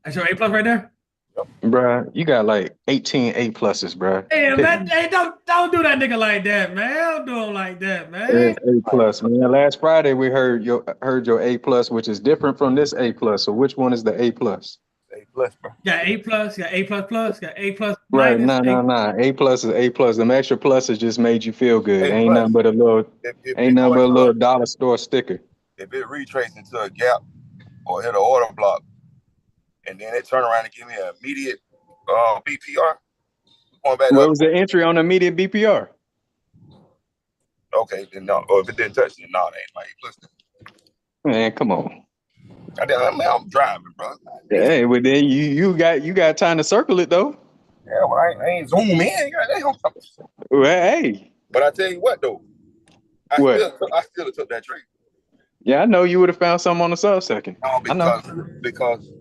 That's your A+ right there? Yep. Bruh, you got like 18 A+, bruh. Hey, man, hey, don't do that nigga like that, man. Don't do him like that, man. A+, man. Last Friday we heard your A+, which is different from this A+. So which one is the A+? A+, bro. Got A+, got A++, got A+ Right, minus. nah. A+ is A+. Them extra pluses just made you feel good. A+. Ain't nothing but a little dollar store sticker. If it retraced into a gap or hit an order block, and then it turn around and give me an immediate BPR, going back What up. was the entry on the immediate BPR? Okay, then no. Or if it didn't touch it, no, it ain't my A+. Man, come on. I'm driving, bro. Hey, well then you got time to circle it though. Yeah, well, I ain't zoom in. Well, hey. But I tell you what though, I still took that trade. Yeah, I know you would have found something on the sub-second. No, because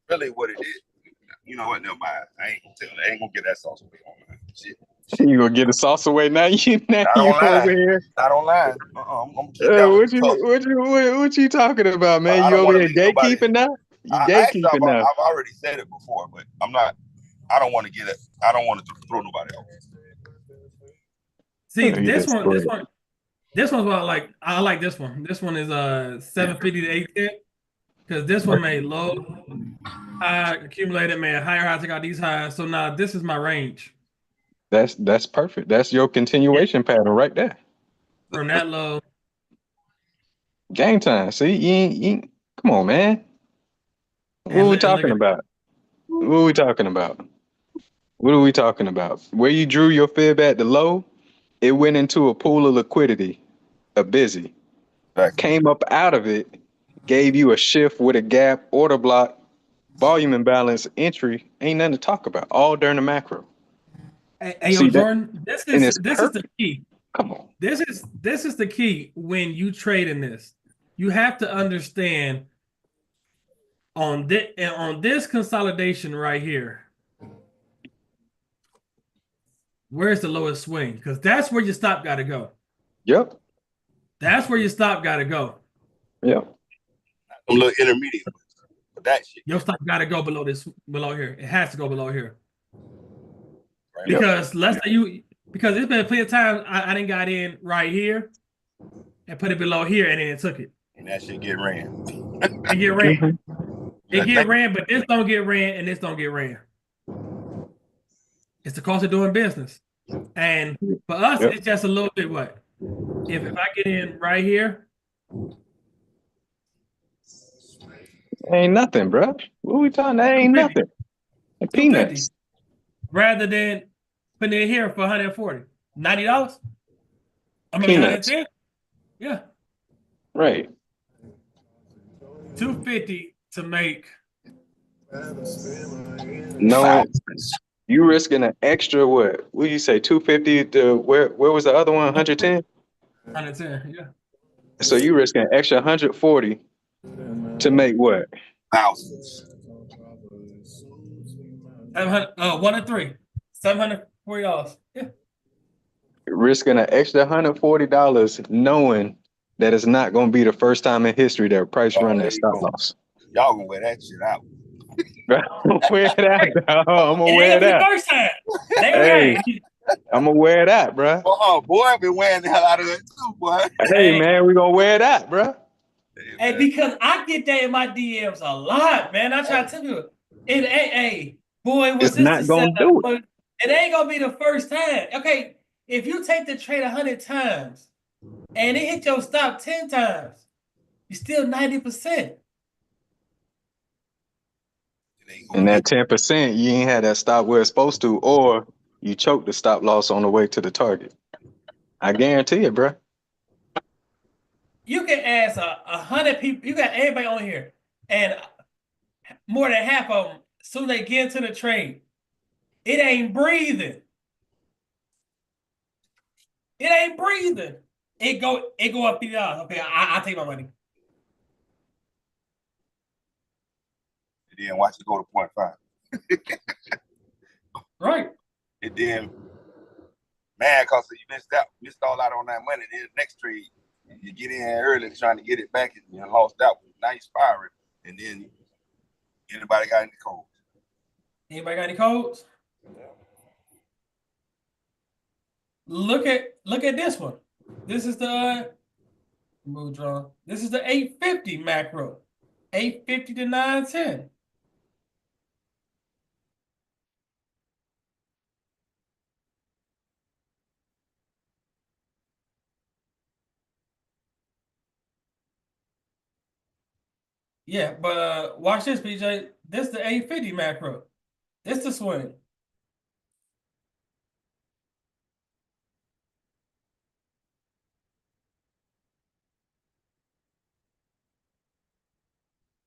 really what it is, you know what? Never mind. I ain't gonna get that sauce away on that shit. You gonna get the sauce away now? You over here? I don't lie. I'm gonna keep that. What you talking about, man? I You don't over want here to leave nobody. gatekeeping now? You Actually, gatekeeping now? I've already said it before, but I'm not. I don't want to get it. I don't want to throw nobody out. See, this one. This one's what I like. I like this one. This one is 750 to 810 because this one made low, high, accumulated, man, higher highs. I got these highs. So now this is my range That's perfect. That's your continuation pattern right there. from that low. Game time. See, come on, man. What are we And look talking at about? What are we talking about? What are we talking about? Where you drew your fib at the low, it went into a pool of liquidity, a busy. Exactly. Came up out of it, gave you a shift with a gap, order block, volume imbalance, entry. Ain't nothing to talk about. All during the macro. Hey, yo, See that? Jordan, this And is it's this is the perfect. key. Come on. This is the key when you trade in this. You have to understand on this consolidation right here, where's the lowest swing? Because that's where your stop got to go. Yep. That's where your stop got to go. Yep. A little intermediate, but that shit. Your stop got to go below here. It has to go below here. Right. Because let's say because it's been plenty of times I didn't got in right here and put it below here and then it took it. And that shit get ran. It get ran. Mm-hmm. It get ran, but this don't get ran and this don't get ran. It's the cost of doing business. And for us, Yep. it's just a little bit what? If I get in right here. Ain't nothing, bro. What are we talking? That ain't nothing. Peanuts. Rather than putting it here for 140. $90? I mean, Peanuts. 110? Yeah. Right. 250 to make. No, you risking an extra what? What do you say? 250 to where was the other one? 110? 110, yeah. So you risking an extra 140 to make what? Thousands. 1 and 3. $740. Yeah. Risking an extra $140 knowing that it's not going to be the first time in history that price run that stop loss. Y'all gonna wear that shit out. I'm gonna wear that. I'm gonna It wear ain't gonna be the that. first time. They Hey, right. I'm gonna wear that, bro. Oh, boy, I've been wearing the hell out of it too, boy. Hey, man, we gonna wear that, bro. Hey, because I get that in my DMs a lot, man. I try to tell you, boy, was It's this not the gonna setup? do it. But it ain't gonna be the first time. Okay, if you take the trade 100 times and it hit your stop 10 times, you're still 90%. And that 10%, you ain't had that stop where it's supposed to, or you choked the stop loss on the way to the target. I guarantee it, bro. You can ask 100 people. You got everybody on here, and more than half of them, as soon as they get into the trade, it ain't breathing. It ain't breathing. It go up $50. Okay, I take my money. And then watch it go to 0.5. Right. And then, man, because you missed all out on that money. Then the next trade, you get in early trying to get it back and you lost out. Now you're spiraling. And then anybody got any codes? Anybody got any codes? Look at this one. This is the move draw. This is the 850 macro. 850 to 910. Yeah, but watch this, BJ. This is the 850 macro. This the swing.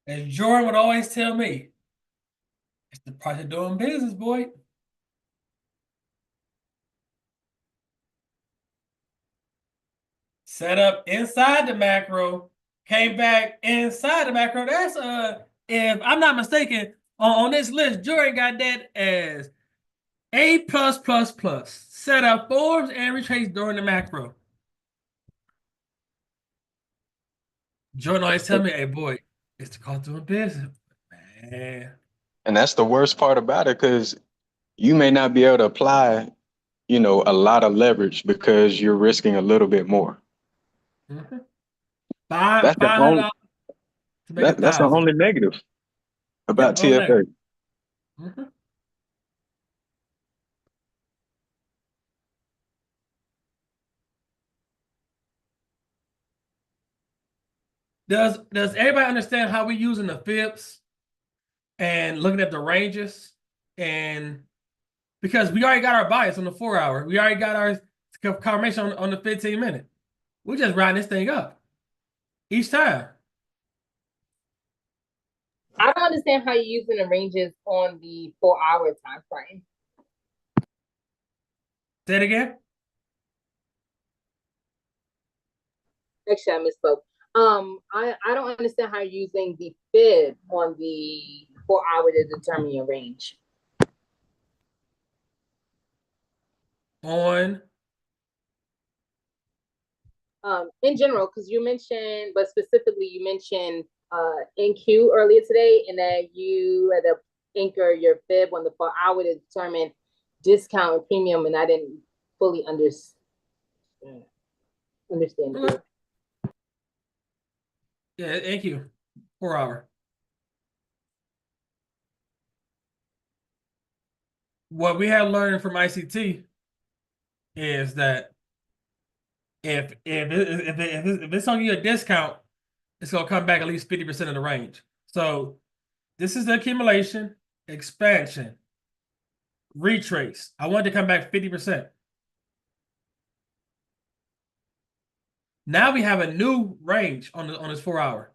As Jordan would always tell me, it's the price of doing business, boy. Set up inside the macro, came back inside the macro. That's if I'm not mistaken, on this list, Jordan got that as A+++. Set up forms and retrace during the macro. Jordan always tell me, hey boy, it's the cost of doing business. Man. And that's the worst part about it, because you may not be able to apply, a lot of leverage because you're risking a little bit more. Mhm. That's the only $500 to make that's the 1,000. only negative Yep, about all TFA. negative. Mhm. Does everybody understand how we using the fibs and looking at the ranges? And because we already got our bias on the 4 hour, we already got our confirmation on the 15 minute. We're just riding this thing up each time. I don't understand how you're using the ranges on the 4 hour time frame. Say it again. Actually, I misspoke. I don't understand how you're using the fib on the 4 hour to determine your range. On In general, because you mentioned, but specifically you mentioned NQ earlier today, and that you had to anchor your fib on the 4 hour to determine discount and premium, and I didn't fully understand it. Yeah, thank you. 4 hour. What we have learned from ICT is that if it's on you a discount, it's gonna come back at least 50% of the range. So this is the accumulation, expansion, retrace. I want to come back 50%. Now we have a new range on this 4 hour.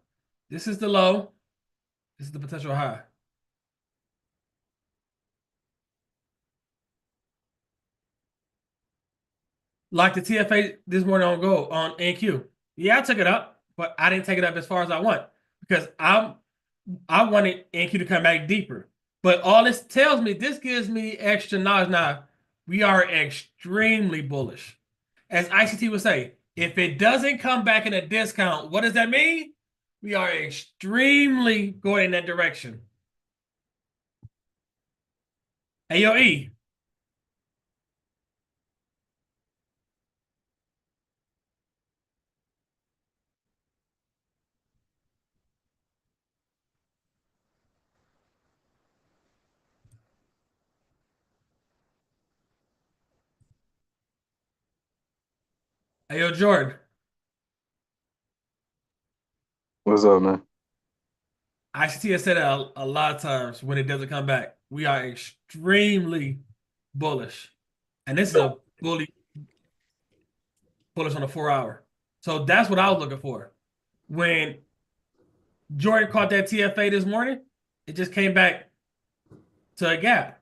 This is the low. This is the potential high. Like the TFA this morning on Go on NQ. Yeah, I took it up, but I didn't take it up as far as I want because I wanted NQ to come back deeper. But all this tells me, this gives me extra knowledge. Now, we are extremely bullish. As ICT would say, if it doesn't come back in a discount, what does that mean? We are extremely going in that direction. Hey, yo, E. Hey, yo, Jordan. What's up, man? ICT has said that a lot of times when it doesn't come back. We are extremely bullish. And this is a bullish on the 4 hour. So that's what I was looking for. When Jordan caught that TFA this morning, it just came back to a gap.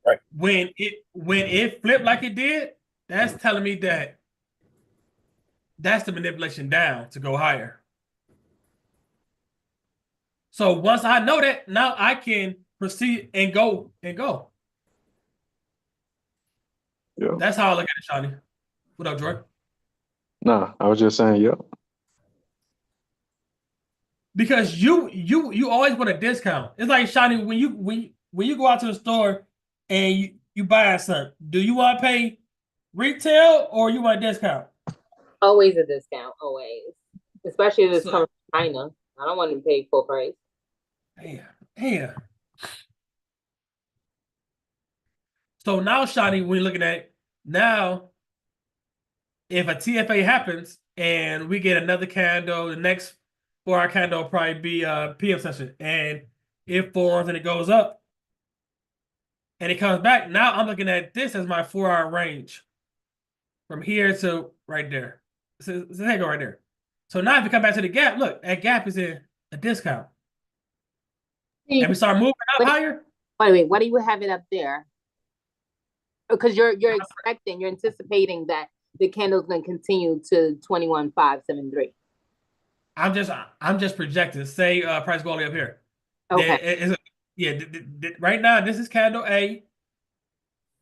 Right. When it flipped like it did, that's telling me that that's the manipulation down to go higher. So once I know that, now I can proceed and go. Yeah. That's how I look at it, Shawnee. What up, Jordan? Nah, I was just saying, yep. Because you always want a discount. It's like Shawnee, when you go out to the store and you buy something, do you want to pay retail or you want a discount? Always a discount, always. Especially if it's So, coming from China. I don't want to pay full price. yeah. So now, Shawnee, we're looking at now, if a TFA happens and we get another candle, the next 4 hour candle will probably be a PM session. And it forms and it goes up and it comes back. Now I'm looking at this as my 4 hour range from here to right there. So that go right there. So now if you come back to the gap, look, that gap is in a discount. And we start moving up higher. Wait, why do you have it up there? Because you're anticipating that the candle's going to continue to 21,573. I'm just projecting. Say price go all the way up here. Okay. Right now this is candle A.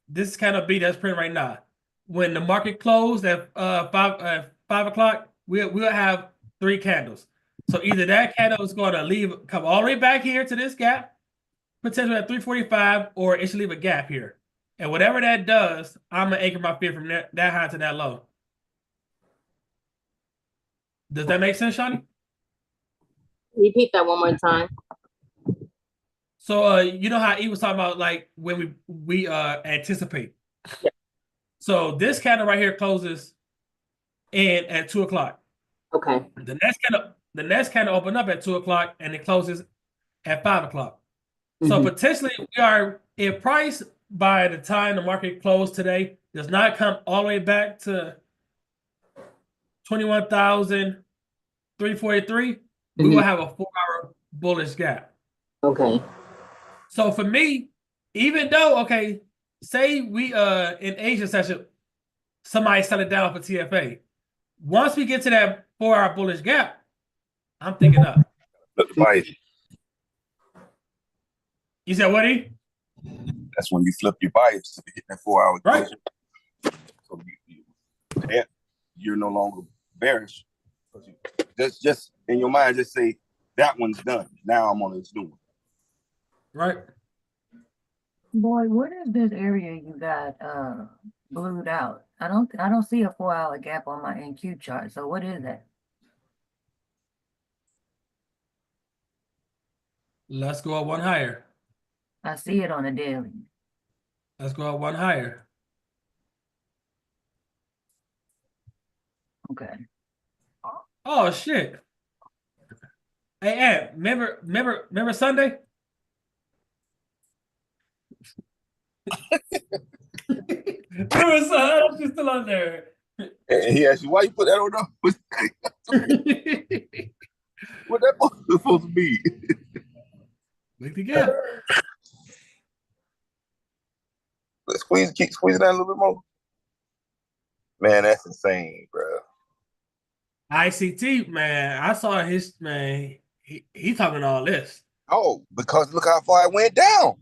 This is candle B that's printing right now. When the market closed at 5 o'clock, we'll have 3 candles. So either that candle is going to come all the way back here to this gap, potentially at 345, or it should leave a gap here. And whatever that does, I'm gonna anchor my fear from that high to that low. Does that make sense, Shawnee? Repeat that one more time. So you know how he was talking about like when we anticipate. Yeah. So this candle right here closes in at 2 o'clock. Okay. The next candle open up at 2 o'clock and it closes at 5 o'clock. So potentially we are, if price by the time the market closed today does not come all the way back to 21,343, we will have a 4-hour bullish gap. Okay. So for me, even though, okay, say we in Asia session, somebody sell it down for TFA. Once we get to that 4-hour bullish gap, I'm thinking up. Look, the bias. You said what, E? That's when you flip your bias to hit that 4 hour. Right. So you're no longer bearish. Just in your mind, just say that one's done. Now I'm on this new one. Right. Boy, what is this area you got blued out? I don't see a 4-hour gap on my NQ chart. So what is that? Let's go up one higher. I see it on a daily. Let's go up one higher. Okay. Oh shit. Hey, remember Sunday? Remember Sunday? She's still on there. And he asked you, why you put that on there? What that supposed to be? Make the gap. Let's keep squeezing that a little bit more. Man, that's insane, bro. ICT, man, I saw his, man, he talking all this. Oh, because look how far it went down.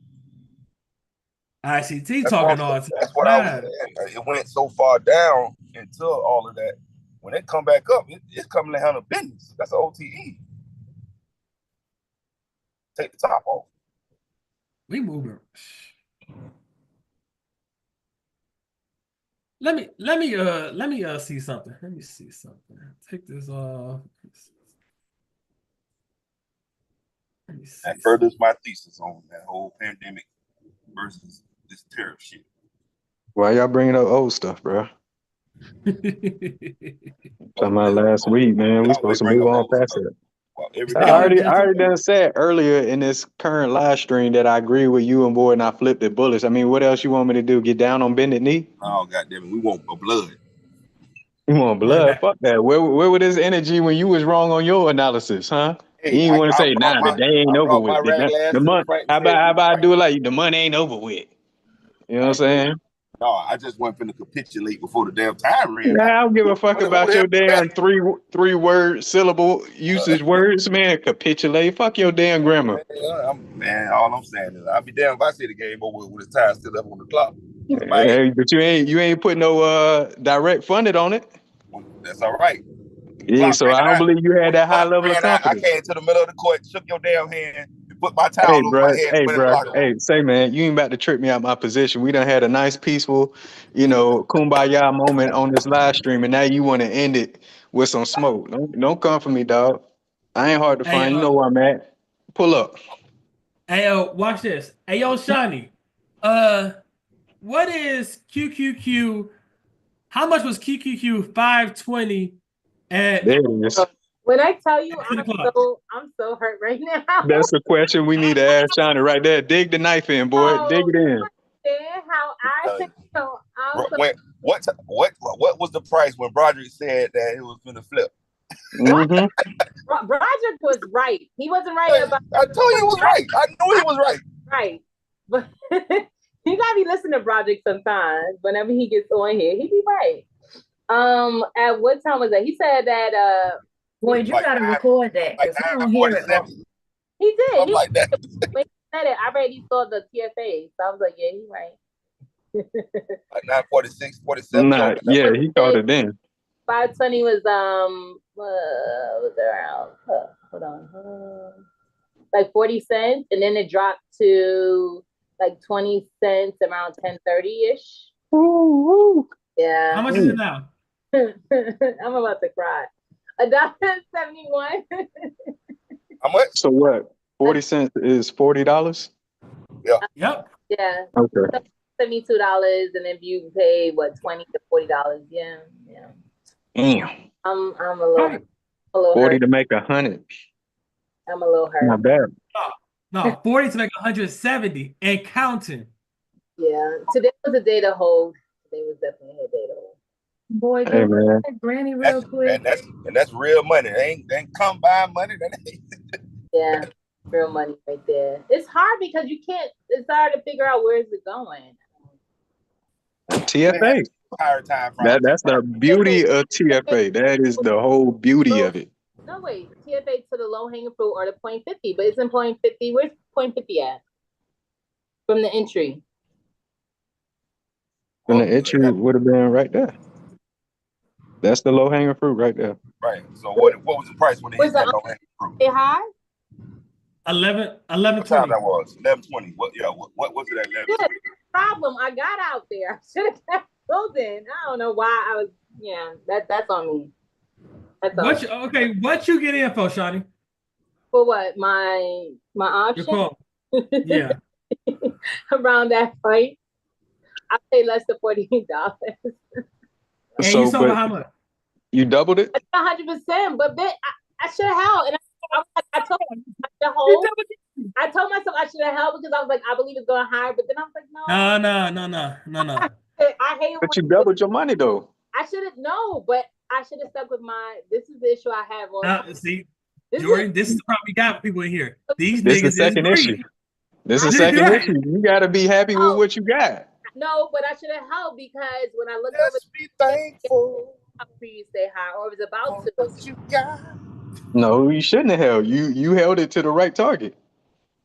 ICT talking all this. That's what I was saying. It went so far down until all of that. When it come back up, it's coming to handle business. That's an OTE. Take the top off. We moving. Let me see something. Let me see something. Take this off. That furthers my thesis on that whole pandemic versus this tariff shit. Why y'all bringing up old stuff, bro? Talking about last week, man. We supposed to move on past it. Well, I already done said earlier in this current live stream that I agree with you and boy, and I flipped it bullish. I mean, what else you want me to do? Get down on bended knee? Oh, goddamn it. We want blood. You want blood? Fuck that. Where was this energy when you was wrong on your analysis, huh? Hey, you ain't want to say, nah, the day ain't over with. The month, how about I do it like the month ain't over with? You know what I'm saying? No, I just wasn't finna capitulate before the damn time ran. Nah, I don't give a fuck about your damn three word syllable usage words, man. Capitulate. Fuck your damn grammar. Man, all I'm saying is I'll be damned if I see the game over with the time still up on the clock. Hey, but you ain't put no direct funded on it. That's all right. Yeah, so I don't believe you had that high level of confidence. I came to the middle of the court, shook your damn hand, and put my towel over my head. Hey, bro. Hey, say, man, you ain't about to trip me out my position. We done had a nice, peaceful, kumbaya moment on this live stream, and now you want to end it with some smoke. Don't come for me, dog. I ain't hard to find. You know where I'm at. Pull up. Hey, watch this. Hey, yo, Shawnee. What is QQQ? How much was QQQ 520 at? There it is. When I tell you, I'm so hurt right now. That's the question we need to ask Shawnee right there. Dig the knife in, boy. Dig it in. What was the price when Broderick said that it was going to flip? Mm-hmm. Broderick was right. He wasn't right about. I told you he was right. I knew he was right. Right, but you gotta be listening to Broderick sometimes. Whenever he gets on here, he be right. At what time was that? He said that. Boy, you gotta record that because I don't hear it. He did. Like that. When he said it, I already saw the TFA, so I was like, yeah, he's right. Like 946, 47. Nah, yeah, he called it then. 520 was was around hold on, like 40 cents, and then it dropped to like 20 cents around 10:30 ish. Yeah. How much is it now? I'm about to cry. $1.71. How much? So what? 40 cents is $40? Yeah. Yep. Yeah. Okay. $72, and if you pay what, $20 to $40, yeah. Damn. I'm a little Right. 40 hurt. to make 100. I'm a little hurt. Not bad. No, 40 to make 170 and counting. Yeah. Today was a day to hold. Today was definitely a day to hold. Boy, Hey, can we man. get Granny real quick? That's real money. They ain't come by money. That ain't. Yeah. Real money right there. It's hard because it's hard to figure out where is it going. TFA. Higher time frame. That's the beauty of TFA. That is the whole beauty of it. No, wait. TFA to the low hanging fruit or the 0.50, but isn't 0.50? Where's 0.50 at? From the entry. And the entry would have been right there. That's the low hanging fruit right there. Right. So what was the price when it hit that low hanging fruit? It high? 11, What time 11:20. that was? 11:20. What was it at 11:20? Yeah, problem. I got out there. I should have kept building. I don't know why I was. Yeah, that's on me. That's on me. What you get in for, Shawnee? For what? My option? Your call. Yeah. Around that price, I pay less than $48. And So, you sold for but how much? you doubled it? 100%. But then I should have held, and I told myself I should hold. I told myself I should have held because I was like, I believe it's going higher. But then I was like, no. I hate it. But you doubled your money though. I should have but I should have stuck with this is the issue I have on. See, Jordan, this is the problem we got with people in here. These This niggas is the second issue. This is the second Right. issue. You got to be happy with what you got. No, but I should have held because when I looked over, be thankful. For you stay high, or it was about to. What you got? No, you shouldn't have held. You held it to the right target.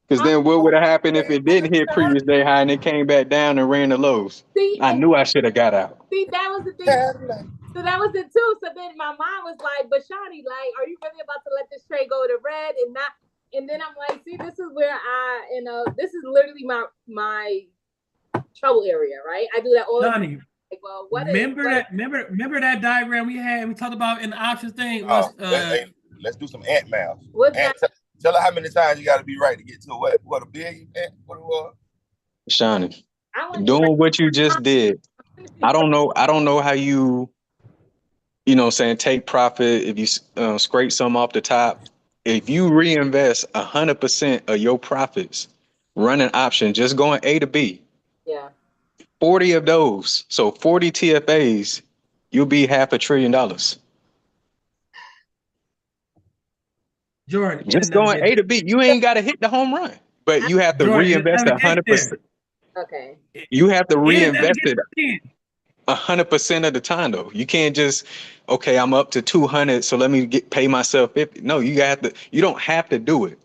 Because then what would have happened if it didn't hit previous day high and it came back down and ran the lows? I knew I should have got out. See, that was the thing. So that was it too. So then my mom was like, "But Shani, like, are you really about to let this trade go to red and not?" And then I'm like, "See, this is where this is literally my trouble area, right? I do that all the time. Like, well, remember that diagram we had? We talked about in the options thing. Let's do some ant math. What's that? Tell her how many times you got to be right to get to what a billion? What it was? Shawnee, doing what you just did. I don't know how you saying take profit if you scrape some off the top. If you reinvest 100% of your profits, run an option, just going A to B. Yeah. 40 of those, so 40 TFAs, you'll be $500 billion. Jordan, just going A to B. You ain't got to hit the home run, but you have to reinvest 100%. Okay. You have to reinvest it 100% of the time, though. You can't just, okay, I'm up to 200, so let me pay myself 50. No, you don't have to do it.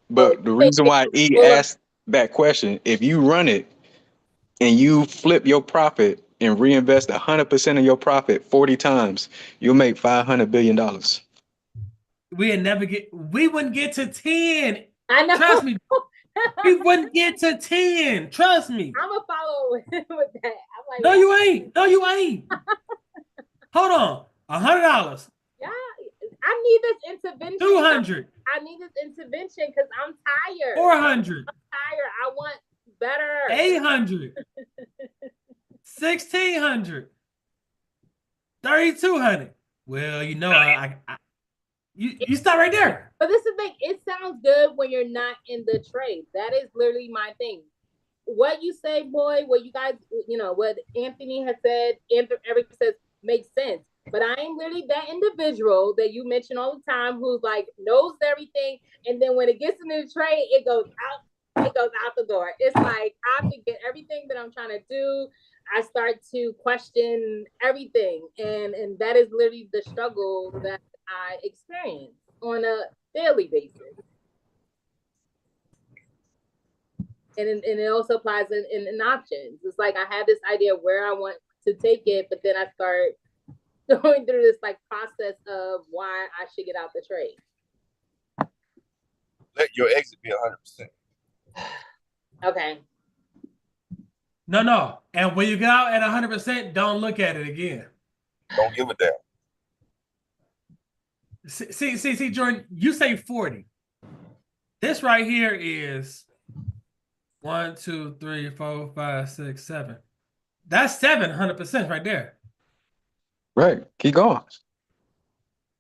But the reason why E asked that question, if you run it and you flip your profit and reinvest 100% of your profit 40 times, you'll make $500 billion. We wouldn't get to 10. I know. Trust me. We wouldn't get to 10. Trust me. I'm gonna follow with that. I'm like, no, you ain't. Hold on. $100. Yeah, I need this intervention. 200. I need this intervention because I'm tired. 400. I'm tired. I want better. 800. 1,600. 3,200. Well, you stop right there. But this is the thing. It sounds good when you're not in the trade. That is literally my thing. What you say, boy, what you guys, what Anthony has said, Eric says makes sense. But I am literally that individual that you mention all the time who's like knows everything. And then when it gets into the trade, it goes out the door. It's like I forget everything that I'm trying to do. I start to question everything. And that is literally the struggle that I experience on a daily basis. And it also applies in options. It's like I have this idea of where I want to take it, but then I start going through this like process of why I should get out the trade. Let your exit be 100%. Okay. No. And when you get out at 100%, don't look at it again. Don't give a damn. See, Jordan, you say 40. This right here is 1, 2, 3, 4, 5, 6, 7. That's 700% right there. Right. Keep going.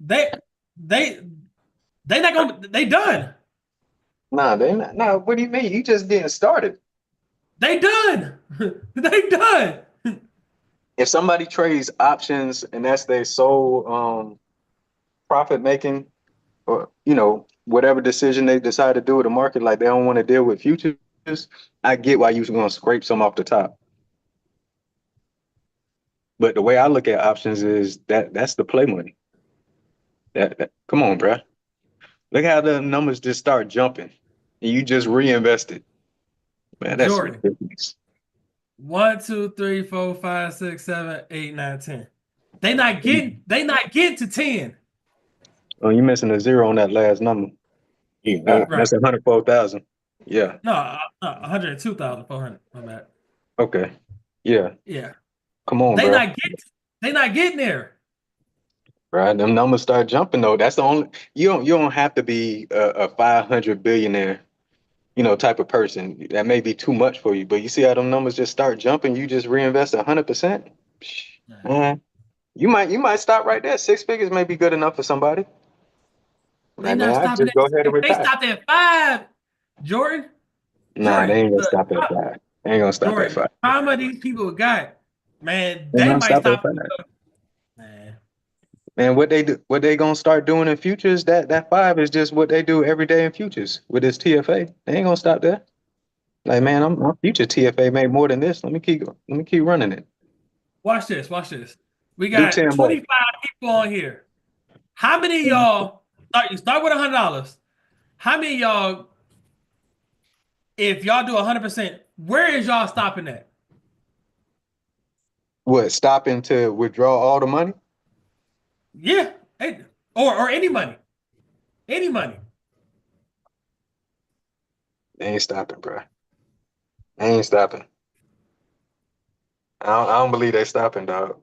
They not gonna. They done. Nah, they not. Nah, what do you mean? You just getting started. They done. They done. If somebody trades options and that's their sole profit making, or whatever decision they decide to do with the market, like they don't want to deal with futures, I get why you're going to scrape some off the top. But the way I look at options is that's the play money. Come on, bruh. Look how the numbers just start jumping and you just reinvest it. Man, that's Jordan. ridiculous. 1, 2, 3, 4, 5, 6, 7, 8, 9, 10. They not getting to 10. Oh, you missing a zero on that last number. Right. That's 104,000. Yeah. No, 102,400. My bad. Okay. Yeah. Yeah. Come on, They bro. not getting there. Right. Them numbers start jumping though. That's the only you don't have to be a 500 billionaire, type of person. That may be too much for you, but you see how them numbers just start jumping, you just reinvest 100%. You might stop right there. 6 figures may be good enough for somebody. They Man, not I stopping just go ahead and at. They retire. stopped at 5. Jordan. Nah, they ain't gonna stop at 5. They ain't gonna stop at Jordan, 5. how many these people got? Man, They they don't might stop at stop. 5. Man. Man, what they gonna start doing in futures? That 5 is just what they do every day in futures with this TFA. They ain't gonna stop there. Like, man, I'm future TFA made more than this. Let me keep running it. Watch this. We Do got 10 more. 25 people on here. How many of y'all start with $100? How many of y'all, if y'all do 100%, where is y'all stopping at? What, stopping to withdraw all the money? Yeah. Or any money. Any money. They ain't stopping, bro. They ain't stopping. I don't believe they stopping, dog.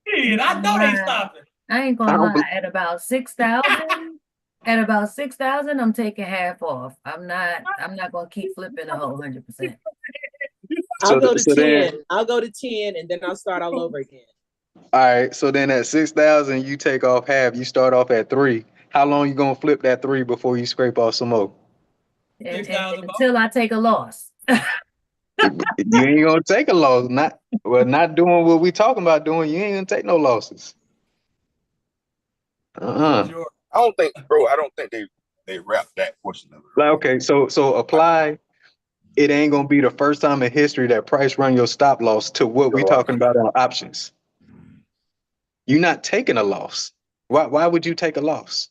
Dude, I know they stopping. I ain't gonna lie. At about 6,000, I'm taking half off. I'm not gonna keep flipping the whole 100%. I'll go to so 10. then, I'll go to 10 and then I'll start all over again. all right. So then at 6,000, you take off half. You start off at 3. How long you gonna flip that 3 before you scrape off some more? And until I take a loss. You ain't gonna take a loss. Not doing what we talking about doing. You ain't gonna take no losses. I don't think they wrap that portion of it. Like, okay, so apply. It ain't gonna be the first time in history that price run your stop loss to what we talking about on options. You're not taking a loss. Why would you take a loss?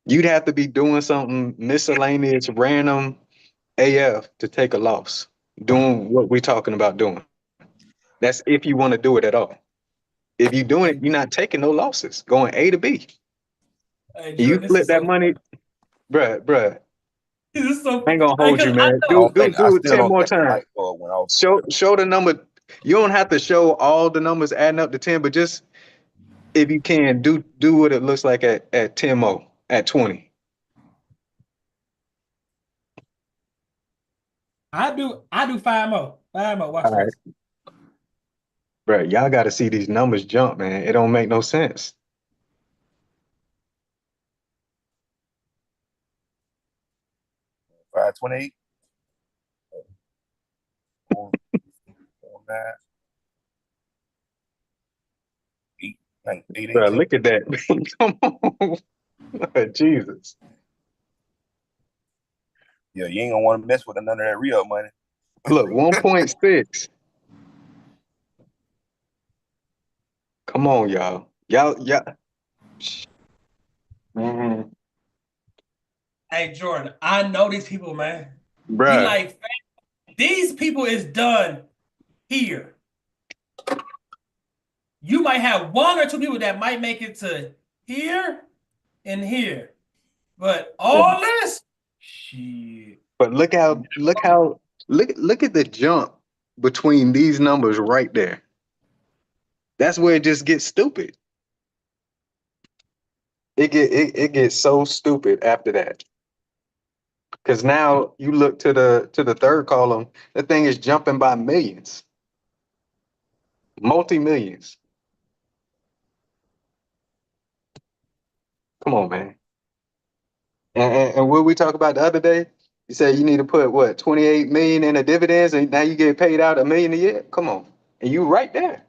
You'd have to be doing something miscellaneous, random AF to take a loss. Doing what we talking about doing. That's if you want to do it at all. If you're doing it, you're not taking no losses. Going A to B. Hey, You Jordan, flip that money, bruh. This is so, I ain't gonna hold you, man. Do it 10 more times. Show the number. You don't have to show all the numbers adding up to 10, but just if you can, do what it looks like at 10 more, at 20. I do 5 more. 5 more. Watch All right. this. Bro, y'all got to see these numbers jump, man. It don't make no sense. $528. Bro, look at that. Come on. Jesus. Yeah, you ain't gonna want to mess with none of that re-up money. Look, 1.6. Come on, y'all. Y'all. Man. Hey, Jordan, I know these people, man. Bruh. Be like, these people is done here. You might have 1 or 2 people that might make it to here and here, but all this shit. But look at the jump between these numbers right there. That's where it just gets stupid. it gets so stupid after that. Because now you look to the third column, the thing is jumping by millions, multi-millions. Come on, man. And what we talked about the other day, you said you need to put what 28 million in the dividends, and now you get paid out $1 million a year. Come on, and you right there.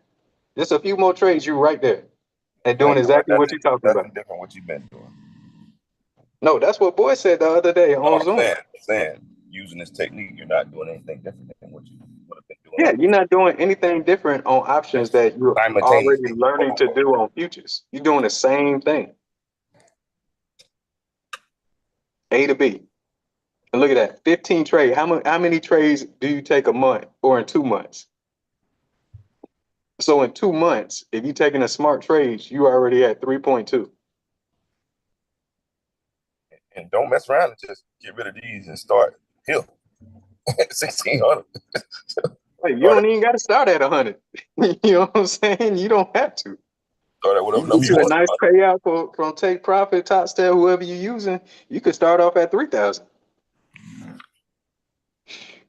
Just a few more trades, you right there, and You doing ain't doing exactly what you're talking about. nothing different what you've been doing. No, that's what Boy said the other day No, on I'm Zoom. saying using this technique, you're not doing anything different than what you would have been doing Yeah, on you're this. not doing anything different on options Just that you're already simultaneously do learning both to of do on futures. You're doing the same thing, A to B. And look at that, 15 trade. How many trades do you take a month or in 2 months? So in 2 months, if you're taking a smart trade, you already at 3.2. and don't mess around and just get rid of these and start here. 1600. Like, you don't even got to start at 100. You know what I'm saying? You don't have to. Start at You whatever number get you you a want. nice payout from Take Profit, Top Step, whoever you're using. You could start off at 3,000.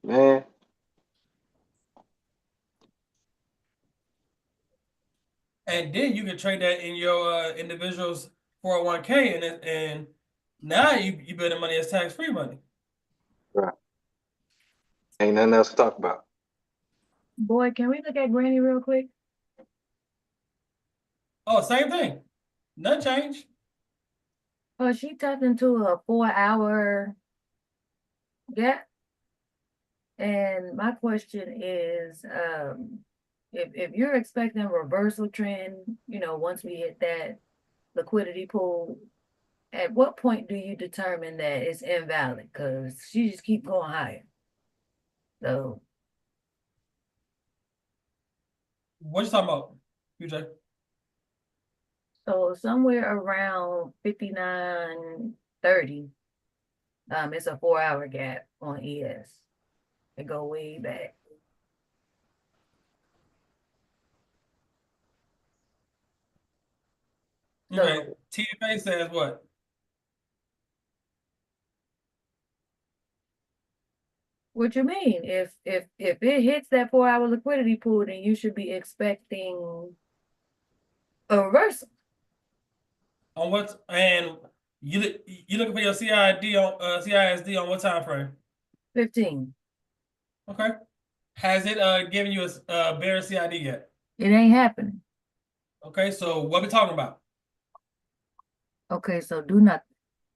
Man, And then you can trade that in your individual's 401k, and now you building money as tax-free money. right. Ain't nothing else to talk about. Boy, can we look at Granny real quick? Oh, same thing. None change. Oh, she tapped into a 4-hour gap. And my question is, if you're expecting a reversal trend, once we hit that liquidity pool, at what point do you determine that it's invalid? Because she just keep going higher. So What you talking about, UJ? so somewhere around 59.30, it's a 4-hour gap on ES. It go way back. Okay, So TFA says what? what you mean? If it hits that 4-hour liquidity pool, then you should be expecting a reversal. On what? And you looking for your CID on CISD on what time frame? 15. Okay. Has it given you a bear CID yet? It ain't happening. Okay, so what we talking about? Okay, so do nothing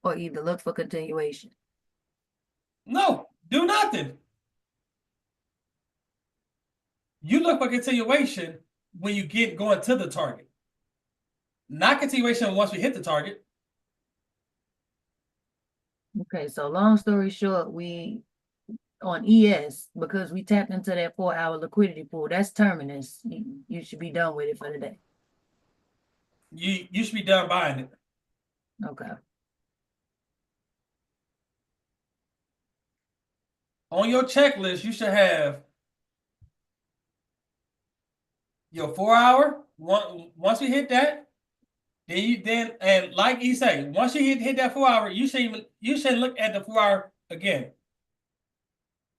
or either look for continuation. No, do nothing. You look for continuation when you get going to the target. Not continuation once we hit the target. Okay, so long story short, we on ES, because we tapped into that 4-hour liquidity pool, that's terminus. You should be done with it for the day. You should be done buying it. Okay. On your checklist, you should have your 4-hour. Once we hit that, then and like you say, once you hit that 4-hour, you should look at the 4-hour again.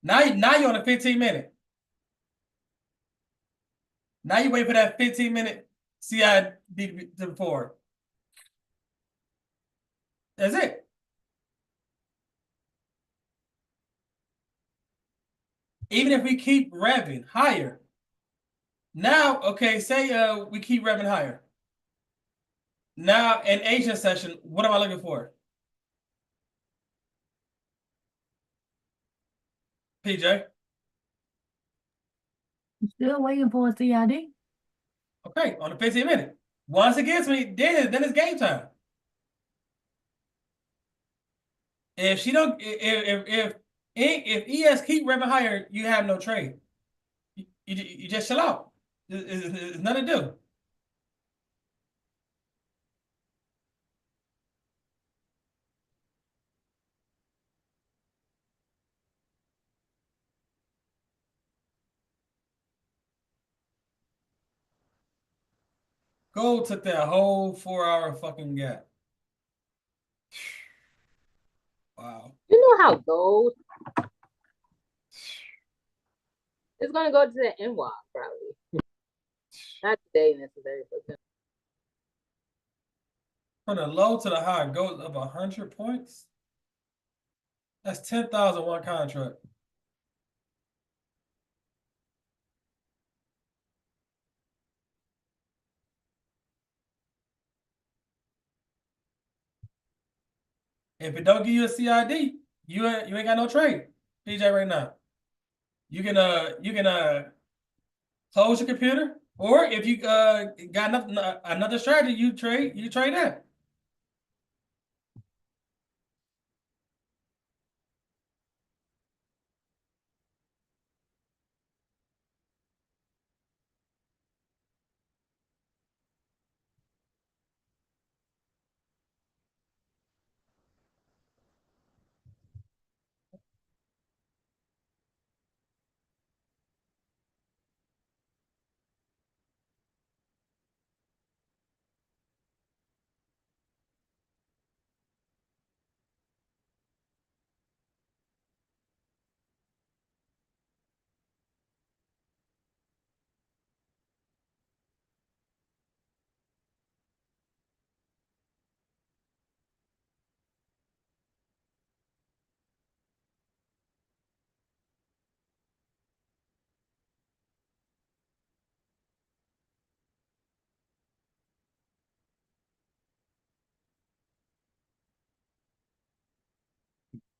Now you're on a 15-minute. Now you wait for that 15-minute CID to forward. That's it. Even if we keep revving higher. Now, okay, say we keep revving higher. Now, in Asian session, what am I looking for? PJ? Still waiting for a CID. Okay, on the 15-minute. Once it gets me, then it's game time. If she don't, if ES keep revving higher, you have no trade. You just chill out. It's nothing to do. Gold took that whole 4-hour fucking gap. know how it goes. It's gonna go to the NY probably. Not today necessarily, but From the low to the high goes up 100 points. That's 10,000 one contract. If it don't give you a CID, you ain't got no trade, PJ, right now. You can close your computer, or if you got another strategy, you trade that.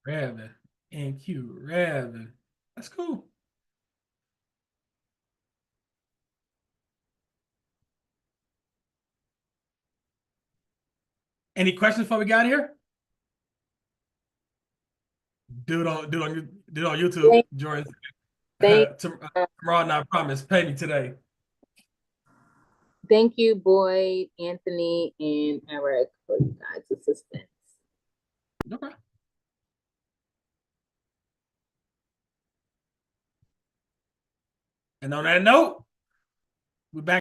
Raven, NQ, Raven. That's cool. Any questions before we got here? Do it on YouTube, Jordan. Tomorrow, I promise. Pay me today. thank you, Boyd, Anthony, and Eric for you guys' assistance. Okay. And on that note, we're back.